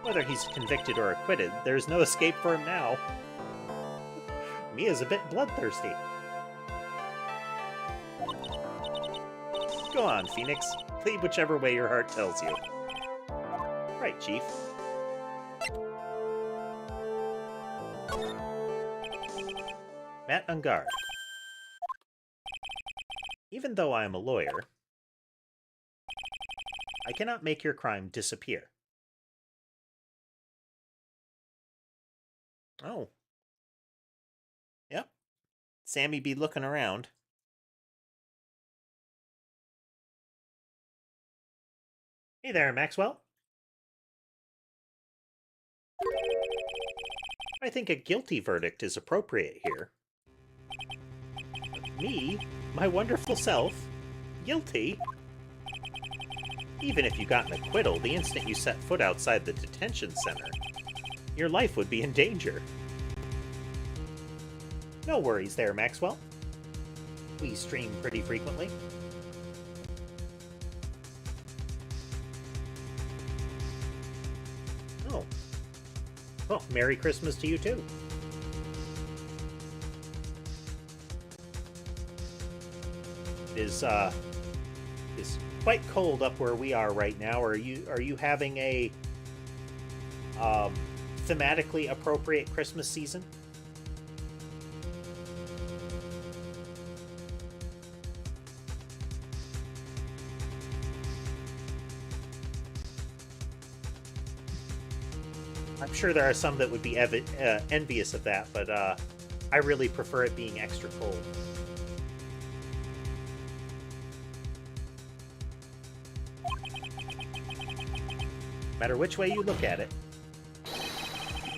Whether he's convicted or acquitted, there's no escape for him now. Mia's a bit bloodthirsty. Go on, Phoenix. Plead whichever way your heart tells you. Right, Chief. Matt Ungard. Even though I am a lawyer, I cannot make your crime disappear. Oh. Yep. Sammy be looking around. Hey there, Maxwell. I think a guilty verdict is appropriate here. Me? My wonderful self? Guilty? Even if you got an acquittal the instant you set foot outside the detention center, your life would be in danger. No worries there, Maxwell. We stream pretty frequently. Oh. Well, Merry Christmas to you too. Is quite cold up where we are right now. Are you having a thematically appropriate Christmas season? I'm sure there are some that would be envious of that, but I really prefer it being extra cold. No matter which way you look at it,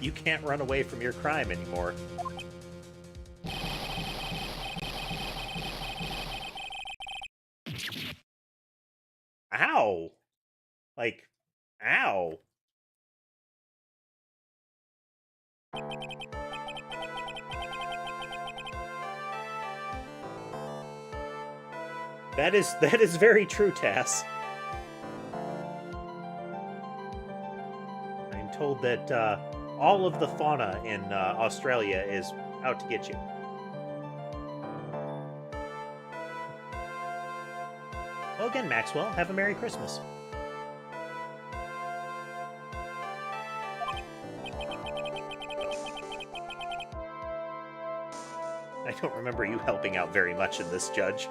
you can't run away from your crime anymore. Ow! Like, ow! That is very true, Tass. I'm told that all of the fauna in Australia is out to get you. Well, again, Maxwell, have a Merry Christmas. I don't remember you helping out very much in this, Judge.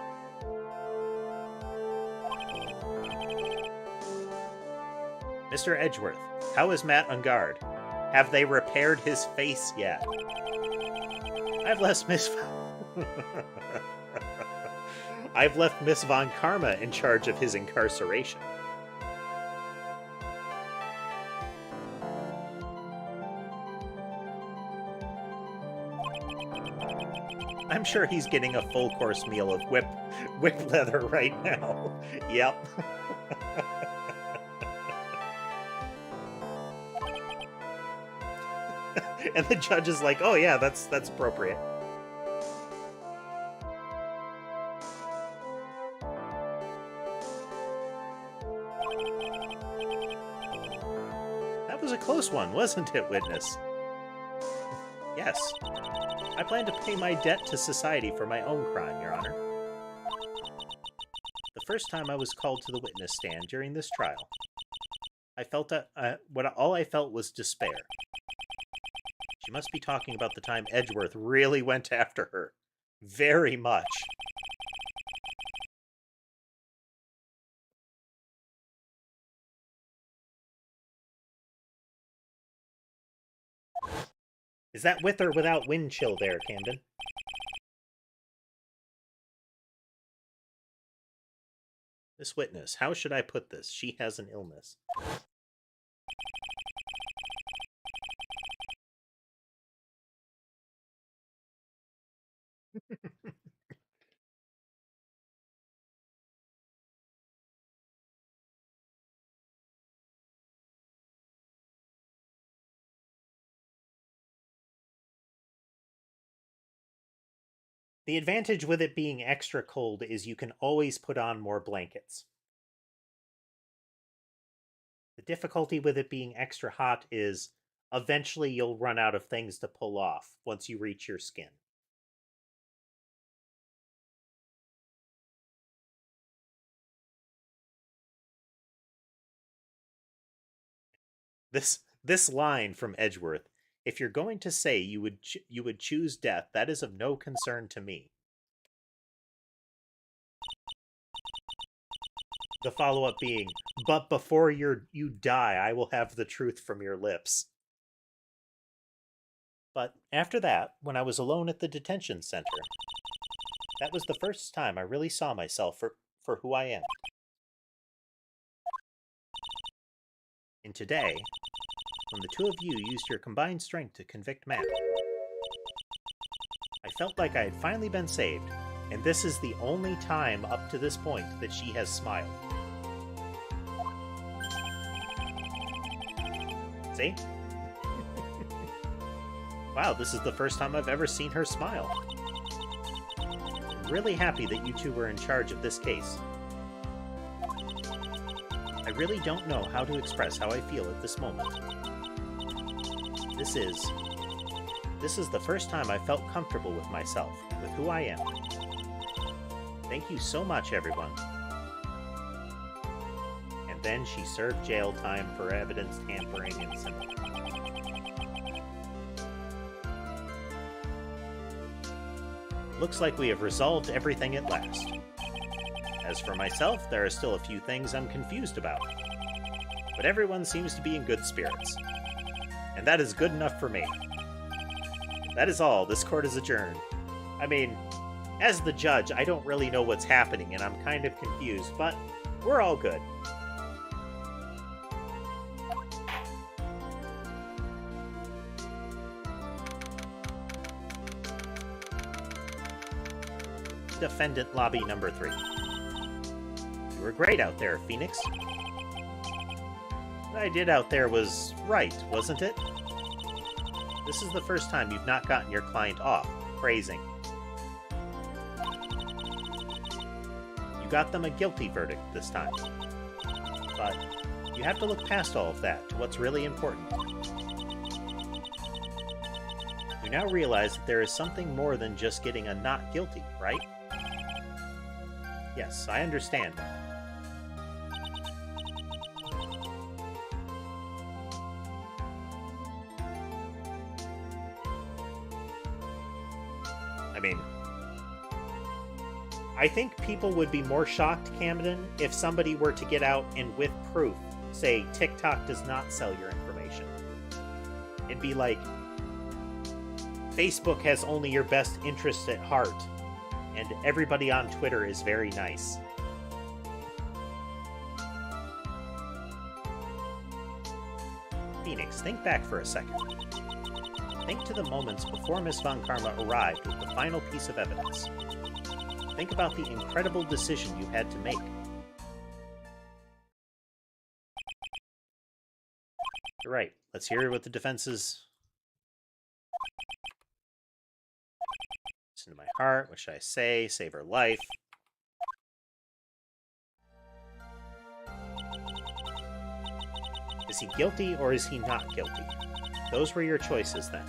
Mr. Edgeworth, how is Matt Ungard? Have they repaired his face yet? I've left Miss Von Karma in charge of his incarceration. I'm sure he's getting a full course meal of whip leather right now. Yep. And the judge is like, "Oh yeah, that's appropriate." That was a close one, wasn't it, witness? Yes. I plan to pay my debt to society for my own crime, Your Honor. The the first time I was called to the witness stand during this trial. I felt all I felt was despair. She must be talking about the time Edgeworth really went after her. Very much. Is that with or without wind chill there, Camden? This witness, how should I put this? She has an illness. The advantage with it being extra cold is you can always put on more blankets. The difficulty with it being extra hot is eventually you'll run out of things to pull off once you reach your skin. This line from Edgeworth, if you're going to say you would choose death, that is of no concern to me. The follow-up being, but before you die, I will have the truth from your lips. But after that, when I was alone at the detention center, that was the first time I really saw myself for who I am. And today, when the two of you used your combined strength to convict Matt, I felt like I had finally been saved, and this is the only time up to this point that she has smiled. See? Wow, this is the first time I've ever seen her smile. I'm really happy that you two were in charge of this case. I really don't know how to express how I feel at this moment. This is the first time I felt comfortable with myself, with who I am. Thank you so much, everyone. And then she served jail time for evidence tampering and similar. Looks like we have resolved everything at last. As for myself, there are still a few things I'm confused about. But everyone seems to be in good spirits. And that is good enough for me. That is all. This court is adjourned. I mean, as the judge, I don't really know what's happening, and I'm kind of confused, but we're all good. Defendant lobby number 3. You were great out there, Phoenix. What I did out there was right, wasn't it? This is the first time you've not gotten your client off. Praising. You got them a guilty verdict this time. But you have to look past all of that to what's really important. You now realize that there is something more than just getting a not guilty, right? Yes, I understand that. I mean, I think people would be more shocked, Camden, if somebody were to get out and with proof say TikTok does not sell your information. It'd be like, Facebook has only your best interests at heart, and everybody on Twitter is very nice. Phoenix, think back for a second. Think to the moments before Miss Von Karma arrived with the final piece of evidence. Think about the incredible decision you had to make. You're right. Let's hear what the defense is. Listen to my heart. What should I say? Save her life. Is he guilty or is he not guilty? Those were your choices then.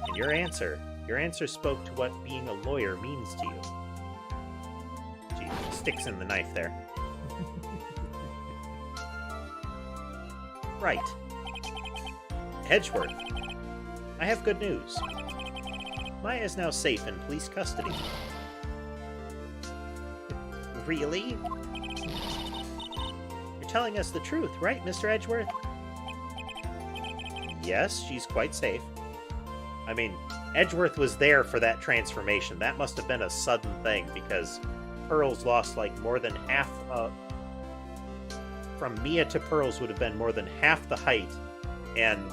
And your answer spoke to what being a lawyer means to you. She sticks in the knife there. Right. Edgeworth, I have good news. Maya is now safe in police custody. Really? You're telling us the truth, right, Mr. Edgeworth? Yes, she's quite safe. I mean, Edgeworth was there for that transformation. That must have been a sudden thing, because Pearls lost like more than half. From Mia to Pearls would have been more than half the height, and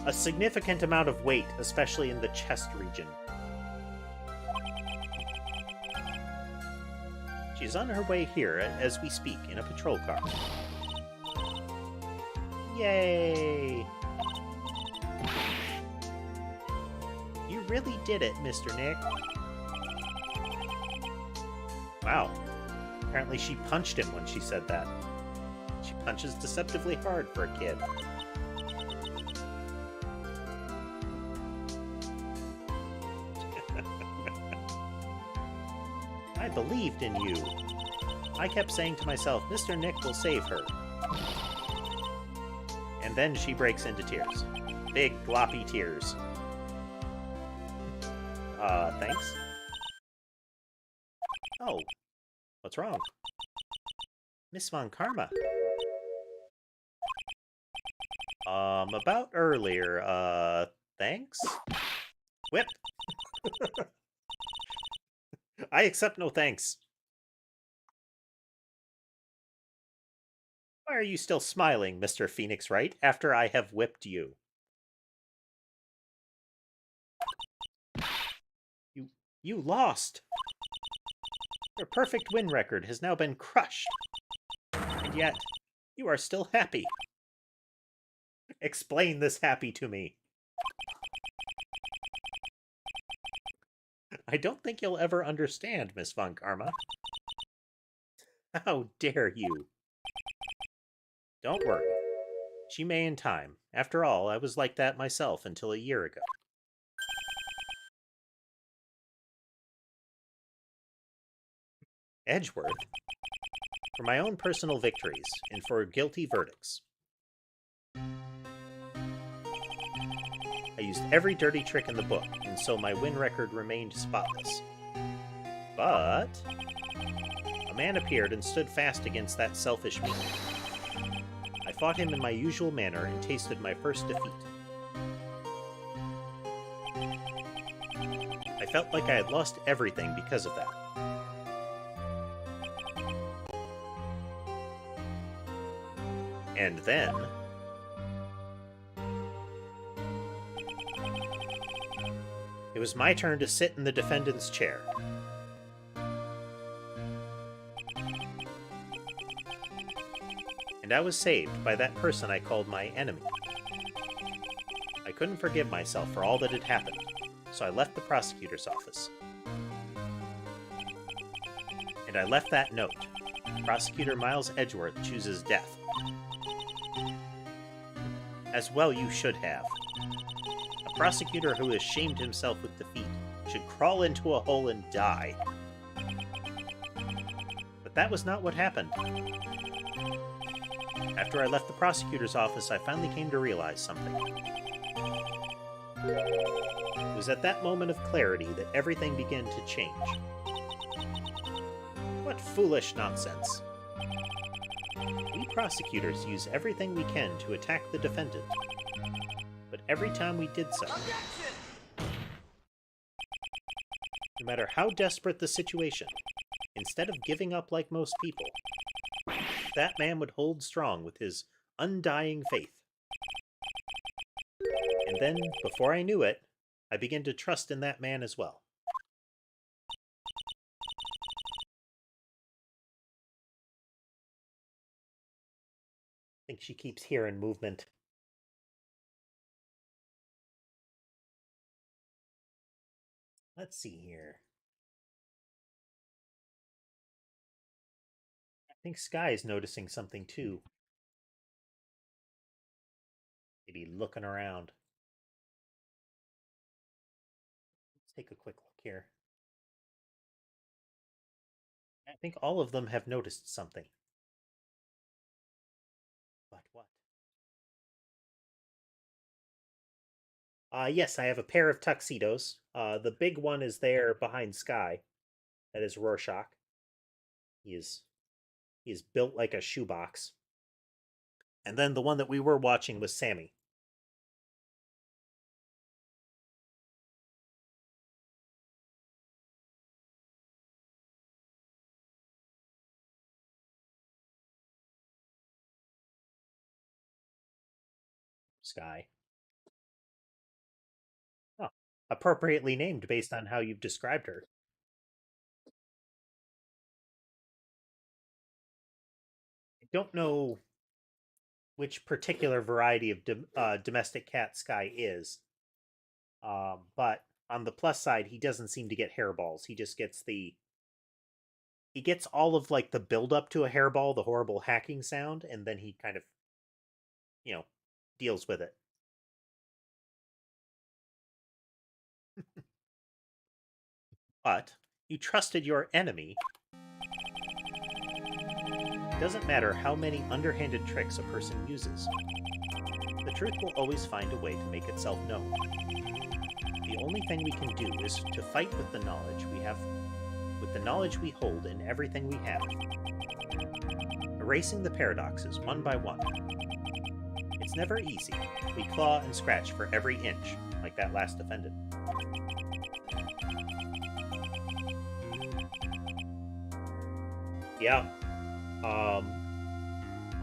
a significant amount of weight, especially in the chest region. She's on her way here as we speak in a patrol car. Yay! You really did it, Mr. Nick. Wow. Apparently she punched him when she said that. She punches deceptively hard for a kid. I believed in you. I kept saying to myself, Mr. Nick will save her. And then she breaks into tears. Big, gloppy tears. Thanks? Oh, what's wrong? Miss Von Karma. About earlier, thanks? Whip! I accept no thanks. Why are you still smiling, Mr. Phoenix Wright, after I have whipped you? You lost! Your perfect win record has now been crushed. And yet, you are still happy. Explain this happy to me. I don't think you'll ever understand, Miss Von Karma. How dare you? Don't worry. She may in time. After all, I was like that myself until a year ago. Edgeworth? For my own personal victories, and for guilty verdicts. I used every dirty trick in the book, and so my win record remained spotless. But a man appeared and stood fast against that selfish me. I fought him in my usual manner and tasted my first defeat. I felt like I had lost everything because of that. And then it was my turn to sit in the defendant's chair. And I was saved by that person I called my enemy. I couldn't forgive myself for all that had happened, so I left the prosecutor's office. And I left that note. Prosecutor Miles Edgeworth chooses death. As well you should have. A prosecutor who has shamed himself with defeat should crawl into a hole and die. But that was not what happened. After I left the prosecutor's office, I finally came to realize something. It was at that moment of clarity that everything began to change. What foolish nonsense. We prosecutors use everything we can to attack the defendant. But every time we did so, no matter how desperate the situation, instead of giving up like most people, that man would hold strong with his undying faith. And then, before I knew it, I began to trust in that man as well. I think she keeps hearing movement. Let's see here. I think Sky's noticing something too. Maybe looking around. Let's take a quick look here. I think all of them have noticed something. But what? Yes, I have a pair of tuxedos. The big one is there behind Sky. That is Rorschach. He is he is built like a shoebox. And then the one that we were watching was Sammy. Sky. Oh, appropriately named based on how you've described her. I don't know which particular variety of domestic cat Sky is, but on the plus side, he doesn't seem to get hairballs. He just gets he gets all of like the build up to a hairball, the horrible hacking sound, and then he kind of you know deals with it. But you trusted your enemy. Doesn't matter how many underhanded tricks a person uses. The truth will always find a way to make itself known. The only thing we can do is to fight with the knowledge we have, with the knowledge we hold in everything we have. Erasing the paradoxes one by one. It's never easy. We claw and scratch for every inch, like that last defendant. Yeah.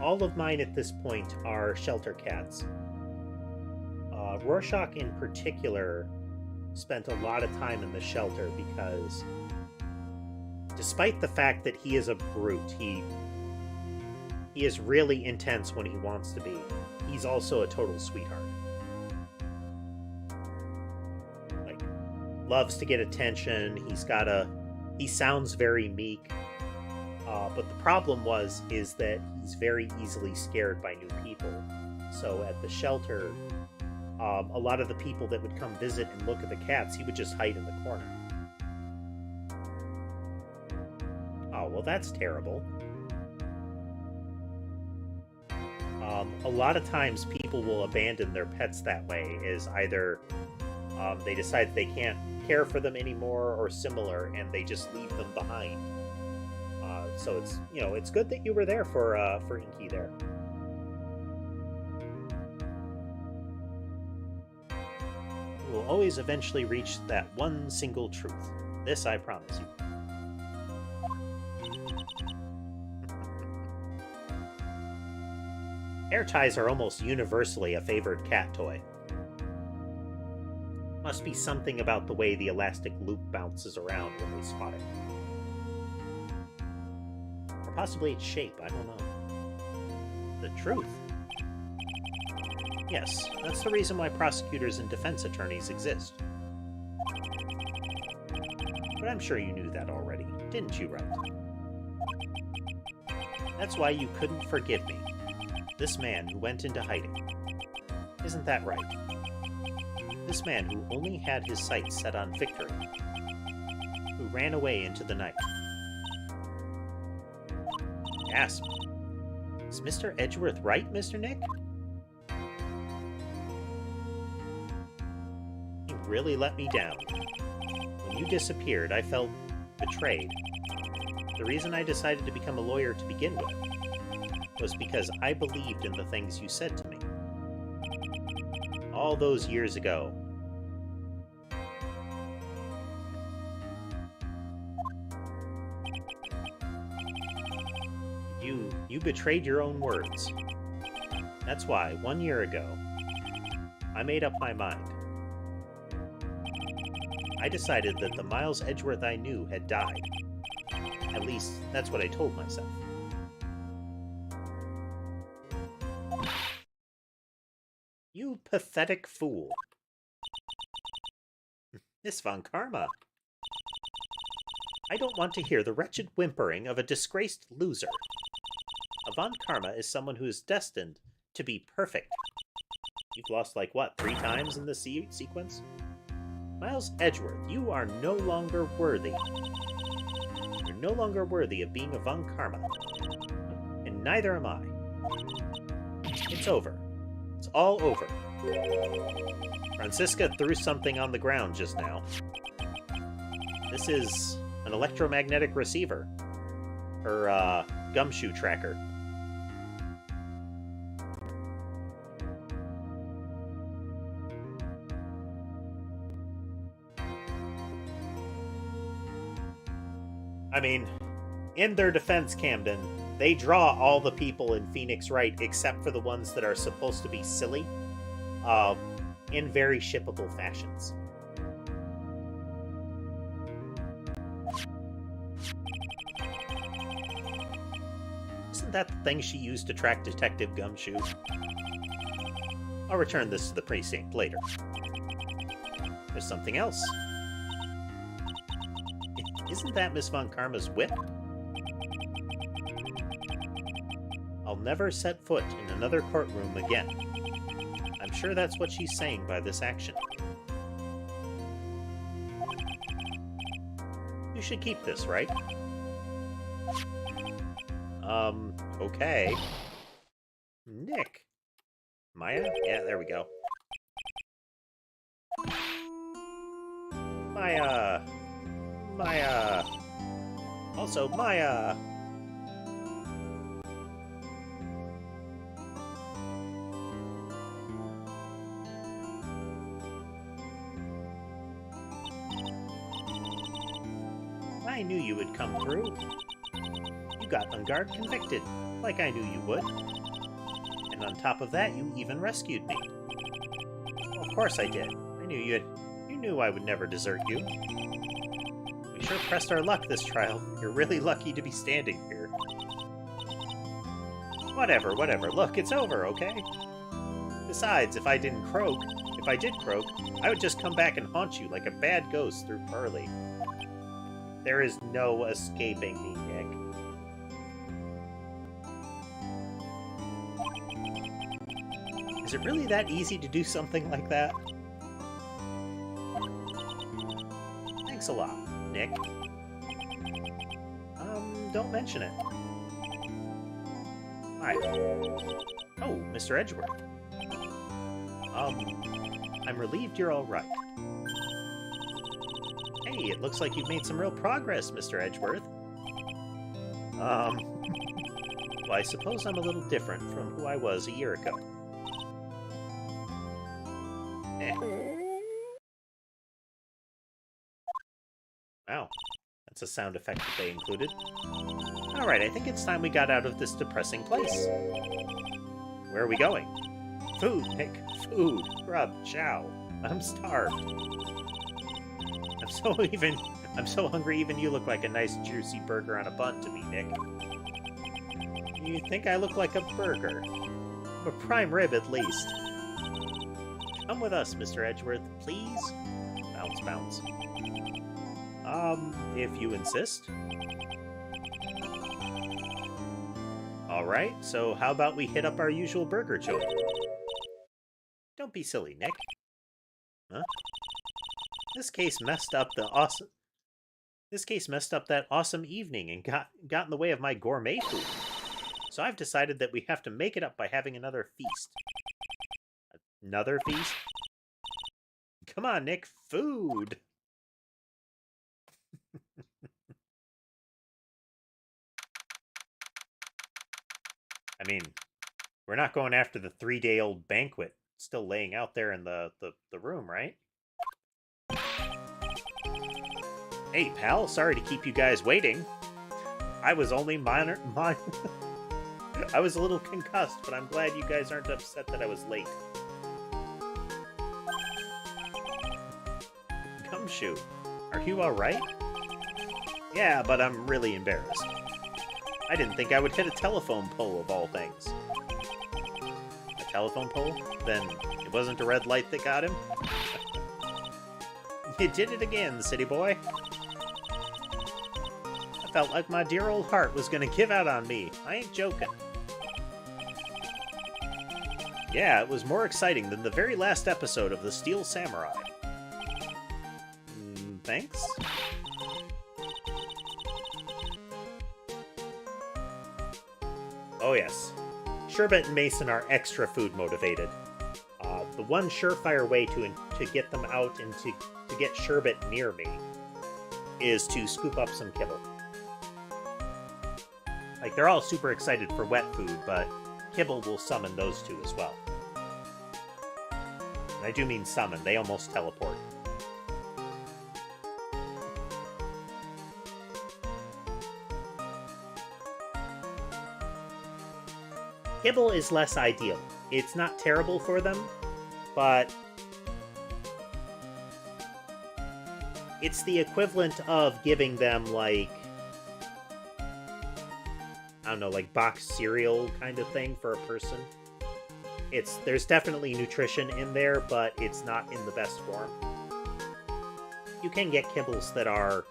All of mine at this point are shelter cats. Rorschach in particular spent a lot of time in the shelter because despite the fact that he is a brute, he is really intense when he wants to be. He's also a total sweetheart. Like, loves to get attention. He sounds very meek. But the problem is that he's very easily scared by new people. So at the shelter, a lot of the people that would come visit and look at the cats, he would just hide in the corner. Oh, well, that's terrible. A lot of times people will abandon their pets that way, is either they decide they can't care for them anymore or similar, and they just leave them behind. So it's good that you were there for Inky there. We will always eventually reach that one single truth. This I promise you. Hair ties are almost universally a favored cat toy. Must be something about the way the elastic loop bounces around when they spot it. Or possibly its shape, I don't know. The truth? Yes, that's the reason why prosecutors and defense attorneys exist. But I'm sure you knew that already, didn't you, Wright? That's why you couldn't forgive me. This man who went into hiding. Isn't that right? This man who only had his sights set on victory. Who ran away into the night. Gasp. Is Mr. Edgeworth right, Mr. Nick? You really let me down. When you disappeared, I felt betrayed. The reason I decided to become a lawyer to begin with was because I believed in the things you said to me. All those years ago. You betrayed your own words. That's why, 1 year ago, I made up my mind. I decided that the Miles Edgeworth I knew had died. At least, that's what I told myself. You pathetic fool. Miss Von Karma. I don't want to hear the wretched whimpering of a disgraced loser. A Von Karma is someone who is destined to be perfect. You've lost, like, what, 3 times in this sequence? Miles Edgeworth, you are no longer worthy. You're no longer worthy of being a Von Karma. And neither am I. It's over. It's all over. Francisca threw something on the ground just now. This is an electromagnetic receiver. Her, gumshoe tracker. I mean, in their defense, Camden, they draw all the people in Phoenix Wright except for the ones that are supposed to be silly, in very shippable fashions. Isn't that the thing she used to track Detective Gumshoe? I'll return this to the precinct later. There's something else. Isn't that Miss Von Karma's whip? I'll never set foot in another courtroom again. I'm sure that's what she's saying by this action. You should keep this, right? Okay. Nick. Maya? Yeah, there we go. Maya. Also, Maya. I knew you would come through. You got on guard convicted, like I knew you would. And on top of that, you even rescued me. Well, of course I did. I knew you knew I would never desert you. We sure pressed our luck this trial. You're really lucky to be standing here. Whatever. Look, it's over, okay? Besides, if I did croak, I would just come back and haunt you like a bad ghost through Pearly. There is no escaping me, Nick. Is it really that easy to do something like that? Thanks a lot, Nick. Don't mention it. Hi. Oh, Mr. Edgeworth. I'm relieved you're all right. Hey, it looks like you've made some real progress, Mr. Edgeworth. Well, I suppose I'm a little different from who I was a year ago. Wow, that's a sound effect that they included. Alright, I think it's time we got out of this depressing place. Where are we going? Food, Nick. Food. Grub. Chow. I'm starved. I'm so hungry even you look like a nice juicy burger on a bun to me, Nick. You think I look like a burger? I'm a prime rib at least. Come with us, Mr. Edgeworth, please? Bounce, bounce. If you insist. Alright, so how about we hit up our usual burger joint? Don't be silly, Nick. Huh? This case messed up that awesome evening and got in the way of my gourmet food. So I've decided that we have to make it up by having another feast. Another feast? Come on, Nick, food! I mean, we're not going after the 3-day-old banquet still laying out there in the room, right? Hey, pal, sorry to keep you guys waiting. I was only I was a little concussed, but I'm glad you guys aren't upset that I was late. Gumshoe, are you alright? Yeah, but I'm really embarrassed. I didn't think I would hit a telephone pole of all things. A telephone pole? Then it wasn't a red light that got him? You did it again, city boy. I felt like my dear old heart was gonna give out on me. I ain't joking. Yeah, it was more exciting than the very last episode of The Steel Samurai. Thanks? Oh yes. Sherbet and Mason are extra food motivated. the one surefire way to get them out and to get Sherbet near me is to scoop up some kibble. Like, they're all super excited for wet food, but kibble will summon those two as well. And I do mean summon, they almost teleport. Kibble is less ideal. It's not terrible for them, but it's the equivalent of giving them, like, I don't know, like boxed cereal kind of thing for a person. There's definitely nutrition in there, but it's not in the best form. You can get kibbles that are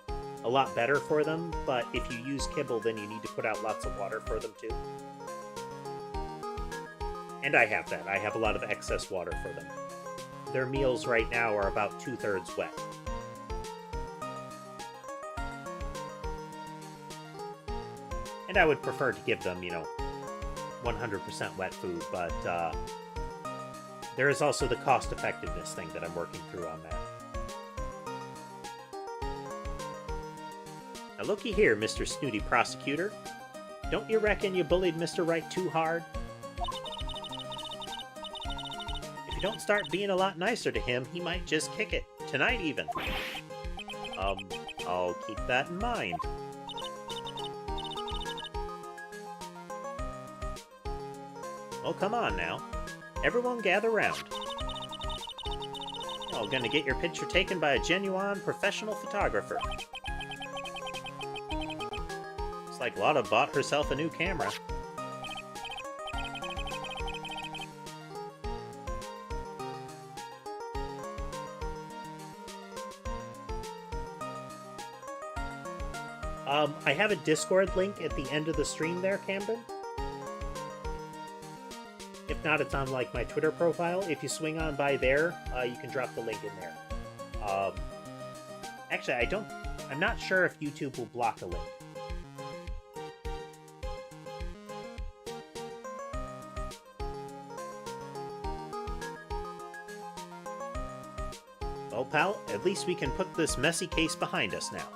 a lot better for them, but if you use kibble, then you need to put out lots of water for them too. And I have that. I have a lot of excess water for them. Their meals right now are about 2/3 wet. And I would prefer to give them, 100% wet food, but there is also the cost-effectiveness thing that I'm working through on that. Now looky here, Mr. Snooty Prosecutor. Don't you reckon you bullied Mr. Wright too hard? If you don't start being a lot nicer to him, he might just kick it. Tonight, even. I'll keep that in mind. Oh, come on now. Everyone gather round. Oh, gonna get your picture taken by a genuine professional photographer. Looks like Lotta bought herself a new camera. I have a Discord link at the end of the stream there, Camden. If not, it's on, like, my Twitter profile. If you swing on by there, you can drop the link in there. Actually, I'm not sure if YouTube will block a link. Well, pal, at least we can put this messy case behind us now.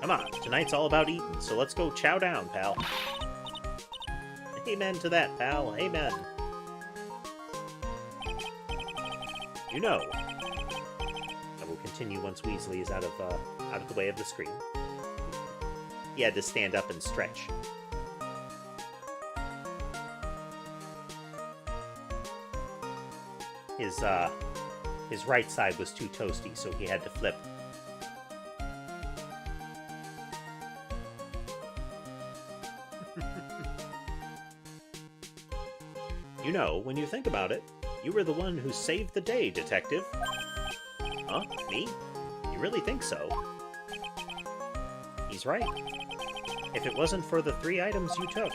Come on, tonight's all about eating, so let's go chow down, pal. Amen to that, pal. Amen. You know. I will continue once Weasley is out of the way of the screen. He had to stand up and stretch. His right side was too toasty, so he had to flip. You know, when you think about it, you were the one who saved the day, Detective. Huh? Me? You really think so? He's right. If it wasn't for the 3 items you took,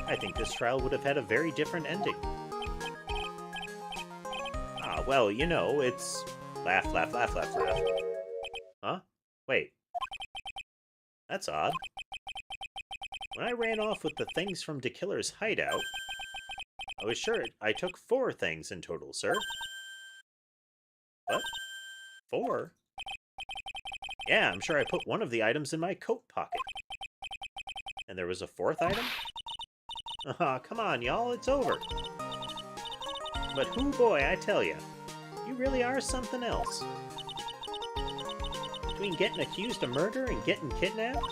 I think this trial would have had a very different ending. Ah, well, it's... Laugh, laugh, laugh, laugh, laugh. Huh? Wait. That's odd. When I ran off with the things from DeKiller's hideout, I was sure I took 4 things in total, sir. What? 4? Yeah, I'm sure I put one of the items in my coat pocket. And there was a 4th item? Aw, come on, y'all, it's over. But hoo boy, I tell ya, you really are something else. Between getting accused of murder and getting kidnapped,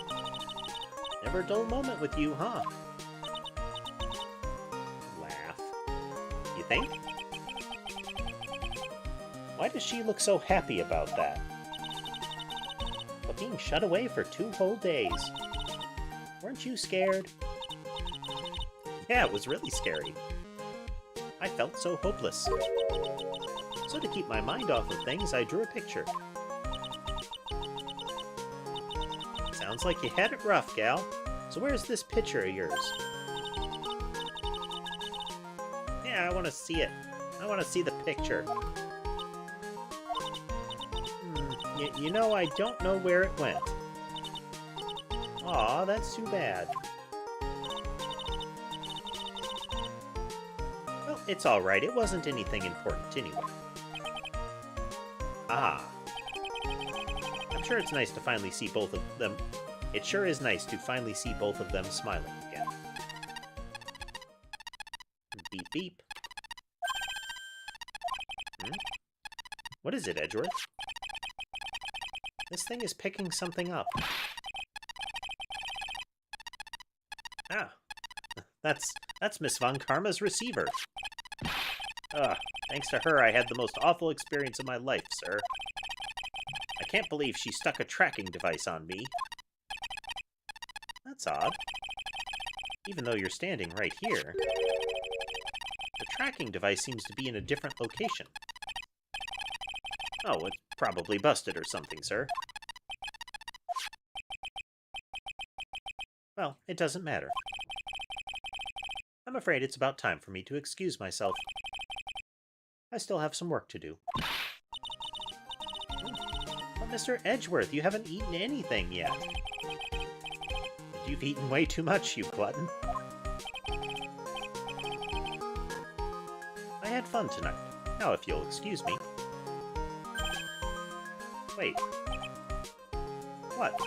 never a dull moment with you, huh? Think? Why does she look so happy about that? But being shut away for 2 whole days. Weren't you scared? Yeah, it was really scary. I felt so hopeless. So to keep my mind off of things, I drew a picture. Sounds like you had it rough, gal. So where's this picture of yours? I want to see it. I want to see the picture. I don't know where it went. Aw, that's too bad. Well, It's alright, it wasn't anything important anyway. Ah. I'm sure it's nice to finally see both of them. It sure is nice to finally see both of them smiling again. Beep beep. What is it, Edgeworth? This thing is picking something up. Ah. That's Miss Von Karma's receiver. Thanks to her, I had the most awful experience of my life, sir. I can't believe she stuck a tracking device on me. That's odd. Even though you're standing right here, the tracking device seems to be in a different location. Oh, it's probably busted or something, sir. Well, it doesn't matter. I'm afraid it's about time for me to excuse myself. I still have some work to do. But Mr. Edgeworth, you haven't eaten anything yet. You've eaten way too much, you glutton. I had fun tonight. Now, if you'll excuse me. Wait. What?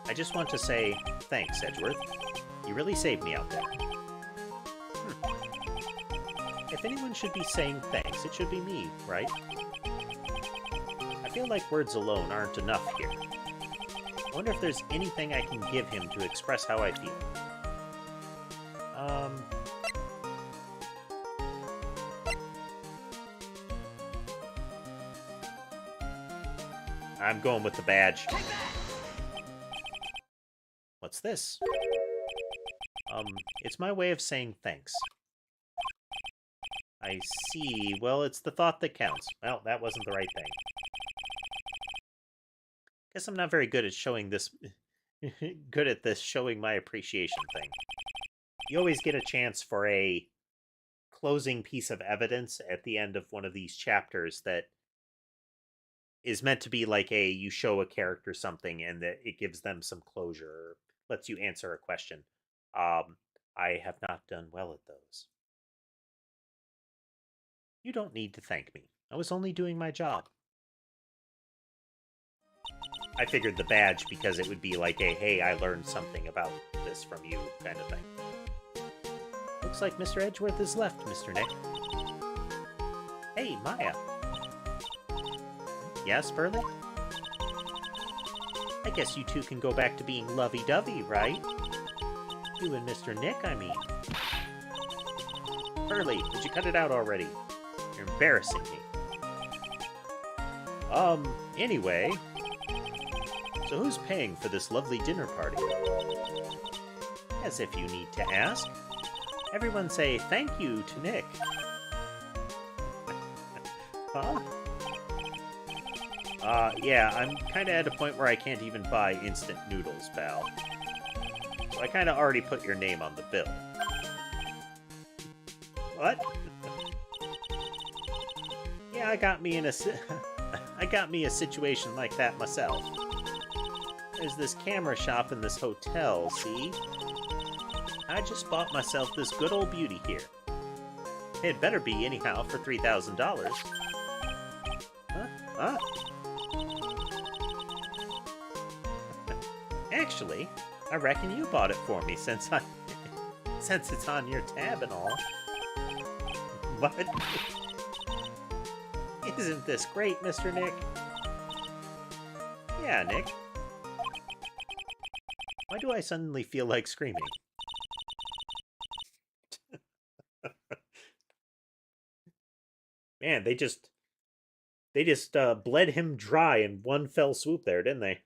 I just want to say thanks, Edgeworth. You really saved me out there. If anyone should be saying thanks, it should be me, right? I feel like words alone aren't enough here. I wonder if there's anything I can give him to express how I feel. I'm going with the badge. What's this? It's my way of saying thanks. I see. Well, it's the thought that counts. Well, that wasn't the right thing. Guess I'm not very good at showing this... good at this showing my appreciation thing. You always get a chance for a closing piece of evidence at the end of one of these chapters that is meant to be like you show a character something and that it gives them some closure, or lets you answer a question. I have not done well at those. You don't need to thank me. I was only doing my job. I figured the badge because it would be like a, hey, I learned something about this from you kind of thing. Looks like Mr. Edgeworth is left, Mr. Nick. Hey, Maya. Yes, Burley? I guess you two can go back to being lovey-dovey, right? You and Mr. Nick, I mean. Burley, did you cut it out already? You're embarrassing me. Anyway. So who's paying for this lovely dinner party? As if you need to ask. Everyone say thank you to Nick. Huh? Yeah, I'm kind of at a point where I can't even buy instant noodles, pal. So I kind of already put your name on the bill. What? Yeah, I got me a situation like that myself. There's this camera shop in this hotel, see? I just bought myself this good old beauty here. It better be anyhow for $3,000. Huh? Huh? Actually, I reckon you bought it for me since it's on your tab and all. What? Isn't this great, Mr. Nick? Yeah, Nick. Why do I suddenly feel like screaming? Man, they just bled him dry in one fell swoop there, didn't they?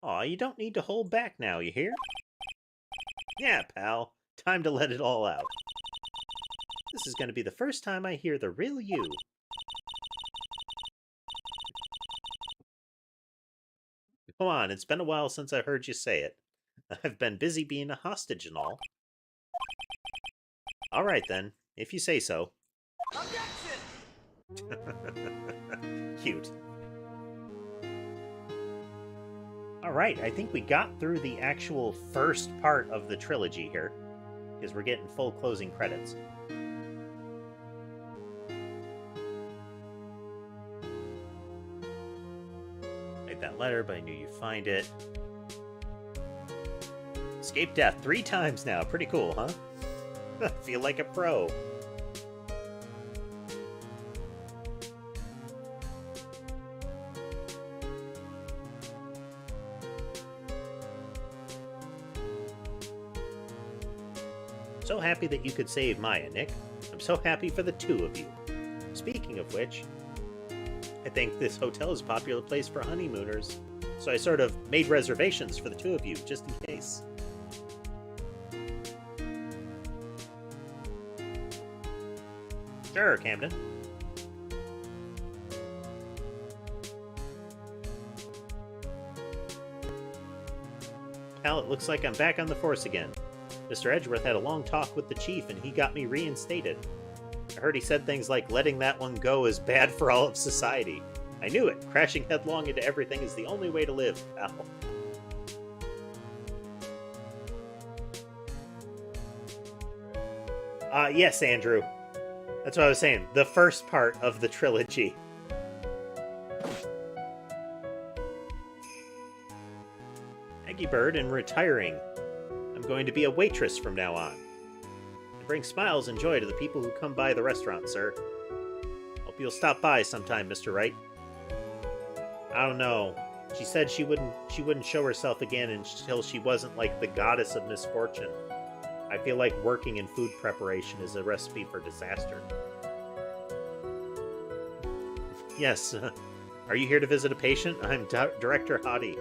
Aw, you don't need to hold back now, you hear? Yeah, pal. Time to let it all out. This is going to be the first time I hear the real you. Come on, it's been a while since I heard you say it. I've been busy being a hostage and all. Alright then, if you say so. Objection! Cute. Alright, I think we got through the actual first part of the trilogy here. because we're getting full closing credits. Write that letter, but I knew you'd find it. Escape death 3 times now. Pretty cool, huh? I feel like a pro. So happy that you could save Maya, Nick. I'm so happy for the 2 of you. Speaking of which, I think this hotel is a popular place for honeymooners, so I sort of made reservations for the 2 of you, just in case. Sure, Camden. Pal, it looks like I'm back on the force again. Mr. Edgeworth had a long talk with the chief, and he got me reinstated. I heard he said things like letting that one go is bad for all of society. I knew it. Crashing headlong into everything is the only way to live, pal. Yes, Andrew. That's what I was saying. The first part of the trilogy. Aggie Bird and retiring. I'm going to be a waitress from now on. And bring smiles and joy to the people who come by the restaurant, sir. Hope you'll stop by sometime, Mr. Wright. I don't know. She said she wouldn't show herself again until she wasn't like the goddess of misfortune. I feel like working in food preparation is a recipe for disaster. Yes, are you here to visit a patient? I'm Director Hottie.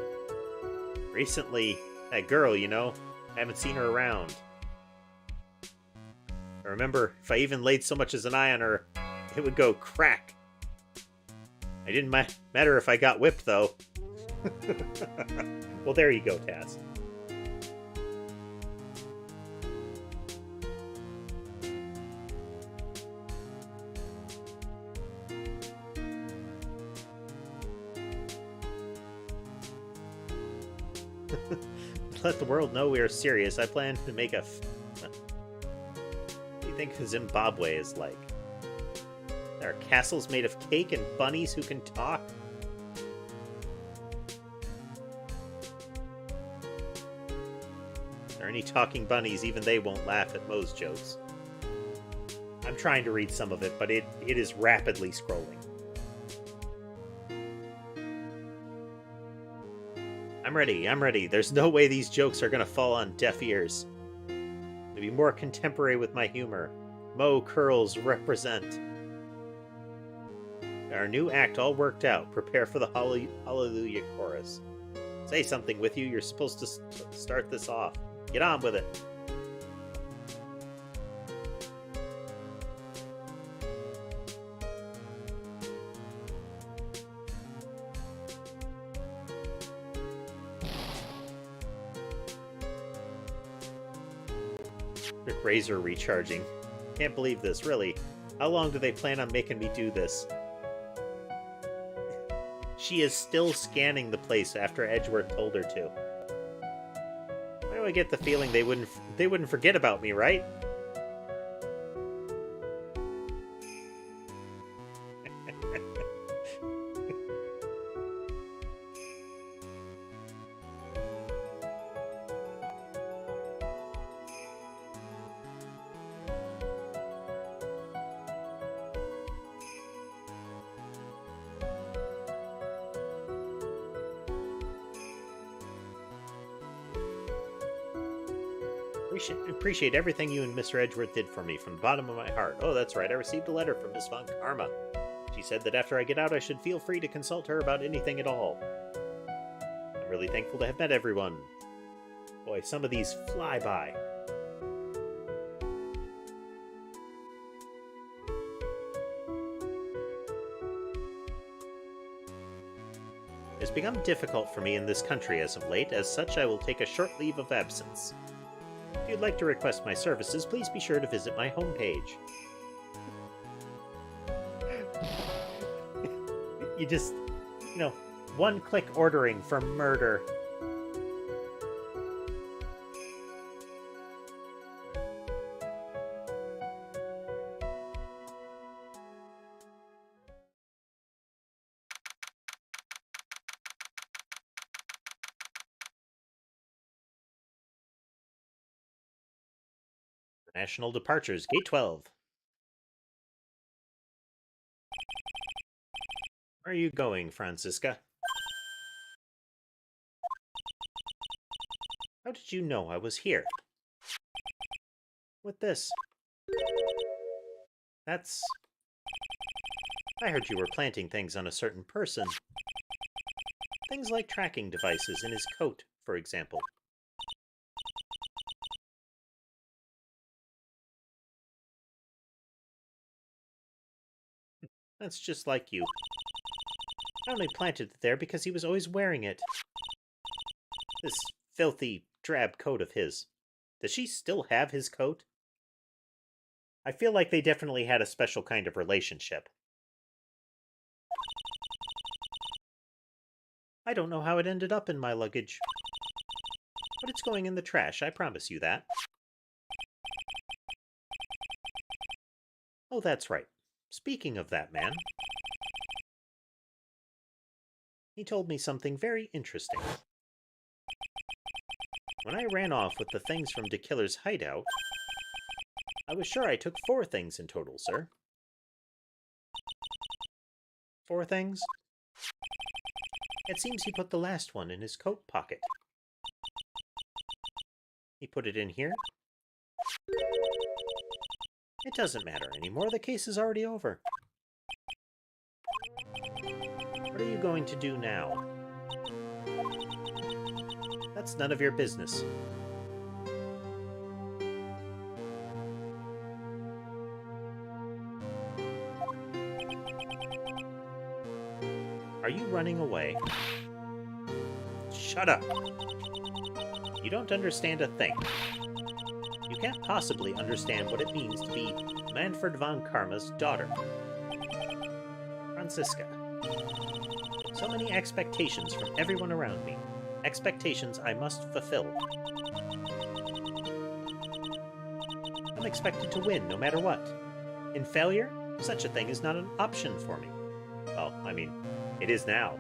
Recently, that girl, you know, I haven't seen her around. I remember, if I even laid so much as an eye on her, it would go crack. I didn't matter if I got whipped, though. Well, there you go, Taz. Let the world know we are serious. I plan to make a... What do you think Zimbabwe is like? There are castles made of cake and bunnies who can talk? If there are any talking bunnies, even they won't laugh at Moe's jokes. I'm trying to read some of it, but it is rapidly scrolling. I'm ready. There's no way these jokes are gonna fall on deaf ears. To be more contemporary with my humor. Mo curls represent. Our new act all worked out. Prepare for the Hallelujah chorus. Say something with you. You're supposed to start this off. Get on with it. Razor recharging. Can't believe this, really. How long do they plan on making me do this? She is still scanning the place after Edgeworth told her to. Why do I get the feeling they wouldn't forget about me, right? Appreciate everything you and Mr. Edgeworth did for me from the bottom of my heart. Oh, that's right. I received a letter from Miss Von Karma. She said that after I get out, I should feel free to consult her about anything at all. I'm really thankful to have met everyone. Boy, some of these fly by. It's become difficult for me in this country as of late. As such, I will take a short leave of absence. If you'd like to request my services, please be sure to visit my homepage. You just, one-click ordering for murder. National departures, gate 12. Where are you going, Francisca? How did you know I was here? With this? That's... I heard you were planting things on a certain person. Things like tracking devices in his coat, for example. That's just like you. I only planted it there because he was always wearing it. This filthy, drab coat of his. Does she still have his coat? I feel like they definitely had a special kind of relationship. I don't know how it ended up in my luggage. But it's going in the trash, I promise you that. Oh, that's right. Speaking of that man, he told me something very interesting. When I ran off with the things from De Killer's hideout, I was sure I took 4 things in total, sir. 4 things? It seems he put the last one in his coat pocket. He put it in here? It doesn't matter anymore. The case is already over. What are you going to do now? That's none of your business. Are you running away? Shut up! You don't understand a thing. You can't possibly understand what it means to be Manfred von Karma's daughter. Francisca. So many expectations from everyone around me. Expectations I must fulfill. I'm expected to win no matter what. In failure, such a thing is not an option for me. Well, I mean, it is now.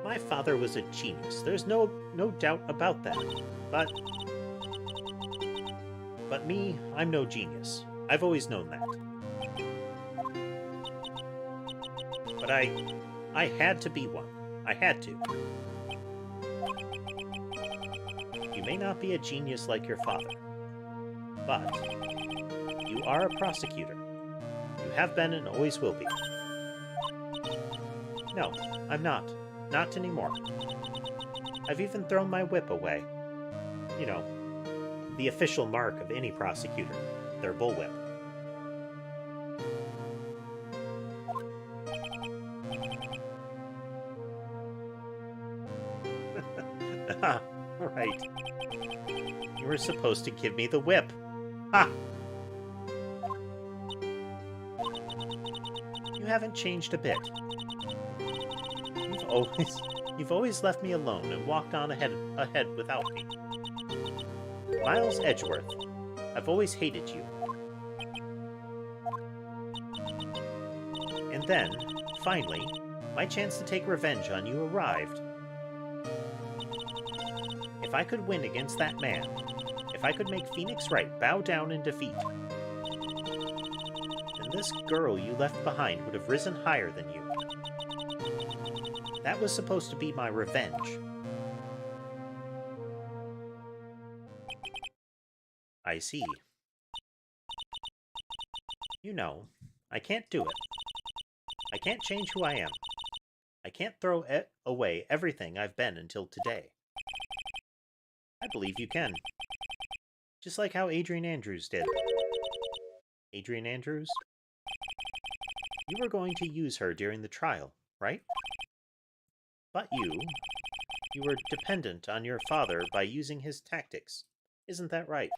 My father was a genius. There's no doubt about that. But me, I'm no genius. I've always known that. But I had to be one. I had to. You may not be a genius like your father, but you are a prosecutor. You have been and always will be. No, I'm not. Not anymore. I've even thrown my whip away. You know, the official mark of any prosecutor, their bullwhip. Right. You were supposed to give me the whip. Ha! You haven't changed a bit. You've always left me alone and walked on ahead without me. Miles Edgeworth, I've always hated you. And then, finally, my chance to take revenge on you arrived. If I could win against that man, if I could make Phoenix Wright bow down in defeat, then this girl you left behind would have risen higher than you. That was supposed to be my revenge. I see. You know, I can't do it. I can't change who I am. I can't throw away everything I've been until today. I believe you can. Just like how Adrian Andrews did. Adrian Andrews? You were going to use her during the trial, right? But you were dependent on your father by using his tactics. Isn't that right?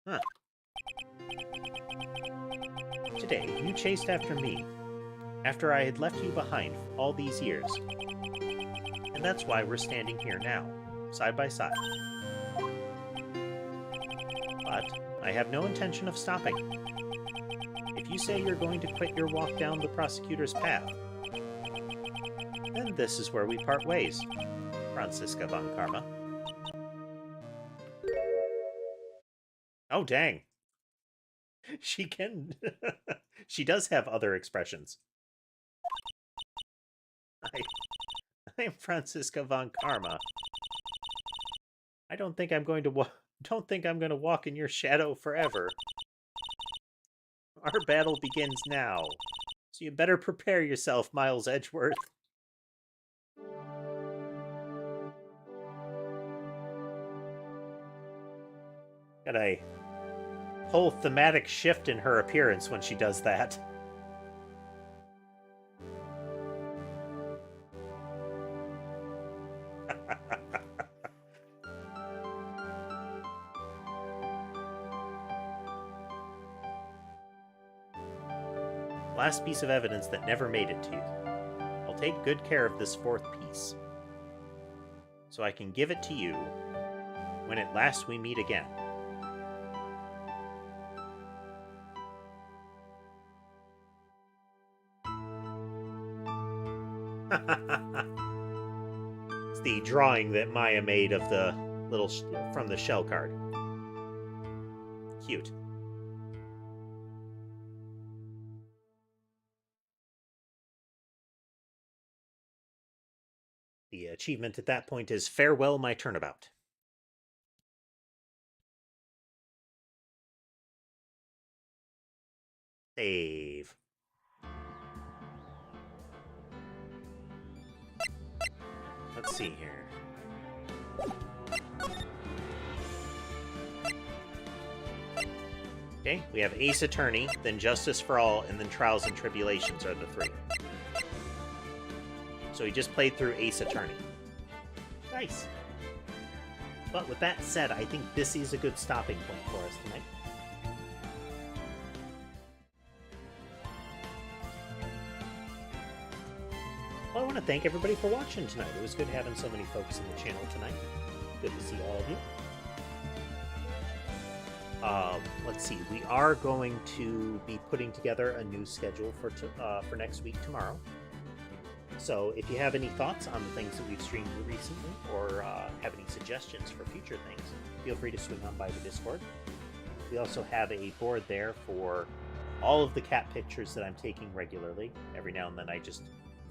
Huh. Today, you chased after me, after I had left you behind all these years. And that's why we're standing here now, side by side. But I have no intention of stopping. If you say you're going to quit your walk down the prosecutor's path, then this is where we part ways. Franziska von Karma. Oh, dang. She can... she does have other expressions. I'm Franziska von Karma. I don't think I'm going to walk in your shadow forever. Our battle begins now, so you better prepare yourself, Miles Edgeworth. Got a whole thematic shift in her appearance when she does that. Last piece of evidence that never made it to you. I'll take good care of this fourth piece, so I can give it to you when at last we meet again. It's the drawing that Maya made of the little from the shell card. Cute. The achievement at that point is Farewell My Turnabout. Save. Let's see here. Okay, we have Ace Attorney, then Justice for All, and then Trials and Tribulations are the three. So he just played through Ace Attorney. Nice. But with that said, I think this is a good stopping point for us tonight. Well, I want to thank everybody for watching tonight. It was good having so many folks in the channel tonight. Good to see all of you. Let's see. We are going to be putting together a new schedule for next week tomorrow. So if you have any thoughts on the things that we've streamed recently, or have any suggestions for future things, feel free to swing on by the Discord. We also have a board there for all of the cat pictures that I'm taking regularly. Every now and then I just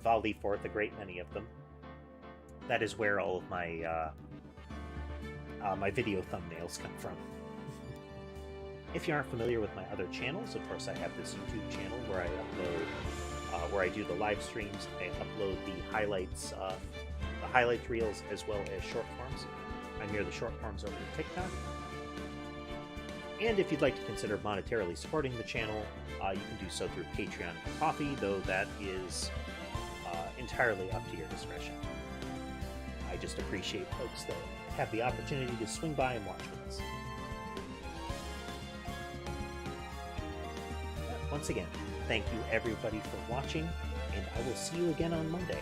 volley forth a great many of them. That is where all of my my video thumbnails come from. If you aren't familiar with my other channels, of course I have this YouTube channel where I upload, where I do the live streams. I upload the highlights, the highlight reels, as well as short forms. I'm near the short forms over to TikTok. And if you'd like to consider monetarily supporting the channel, you can do so through Patreon and Coffee, though that is entirely up to your discretion. I just appreciate folks that have the opportunity to swing by and watch with us. Once again, thank you everybody for watching, and I will see you again on Monday.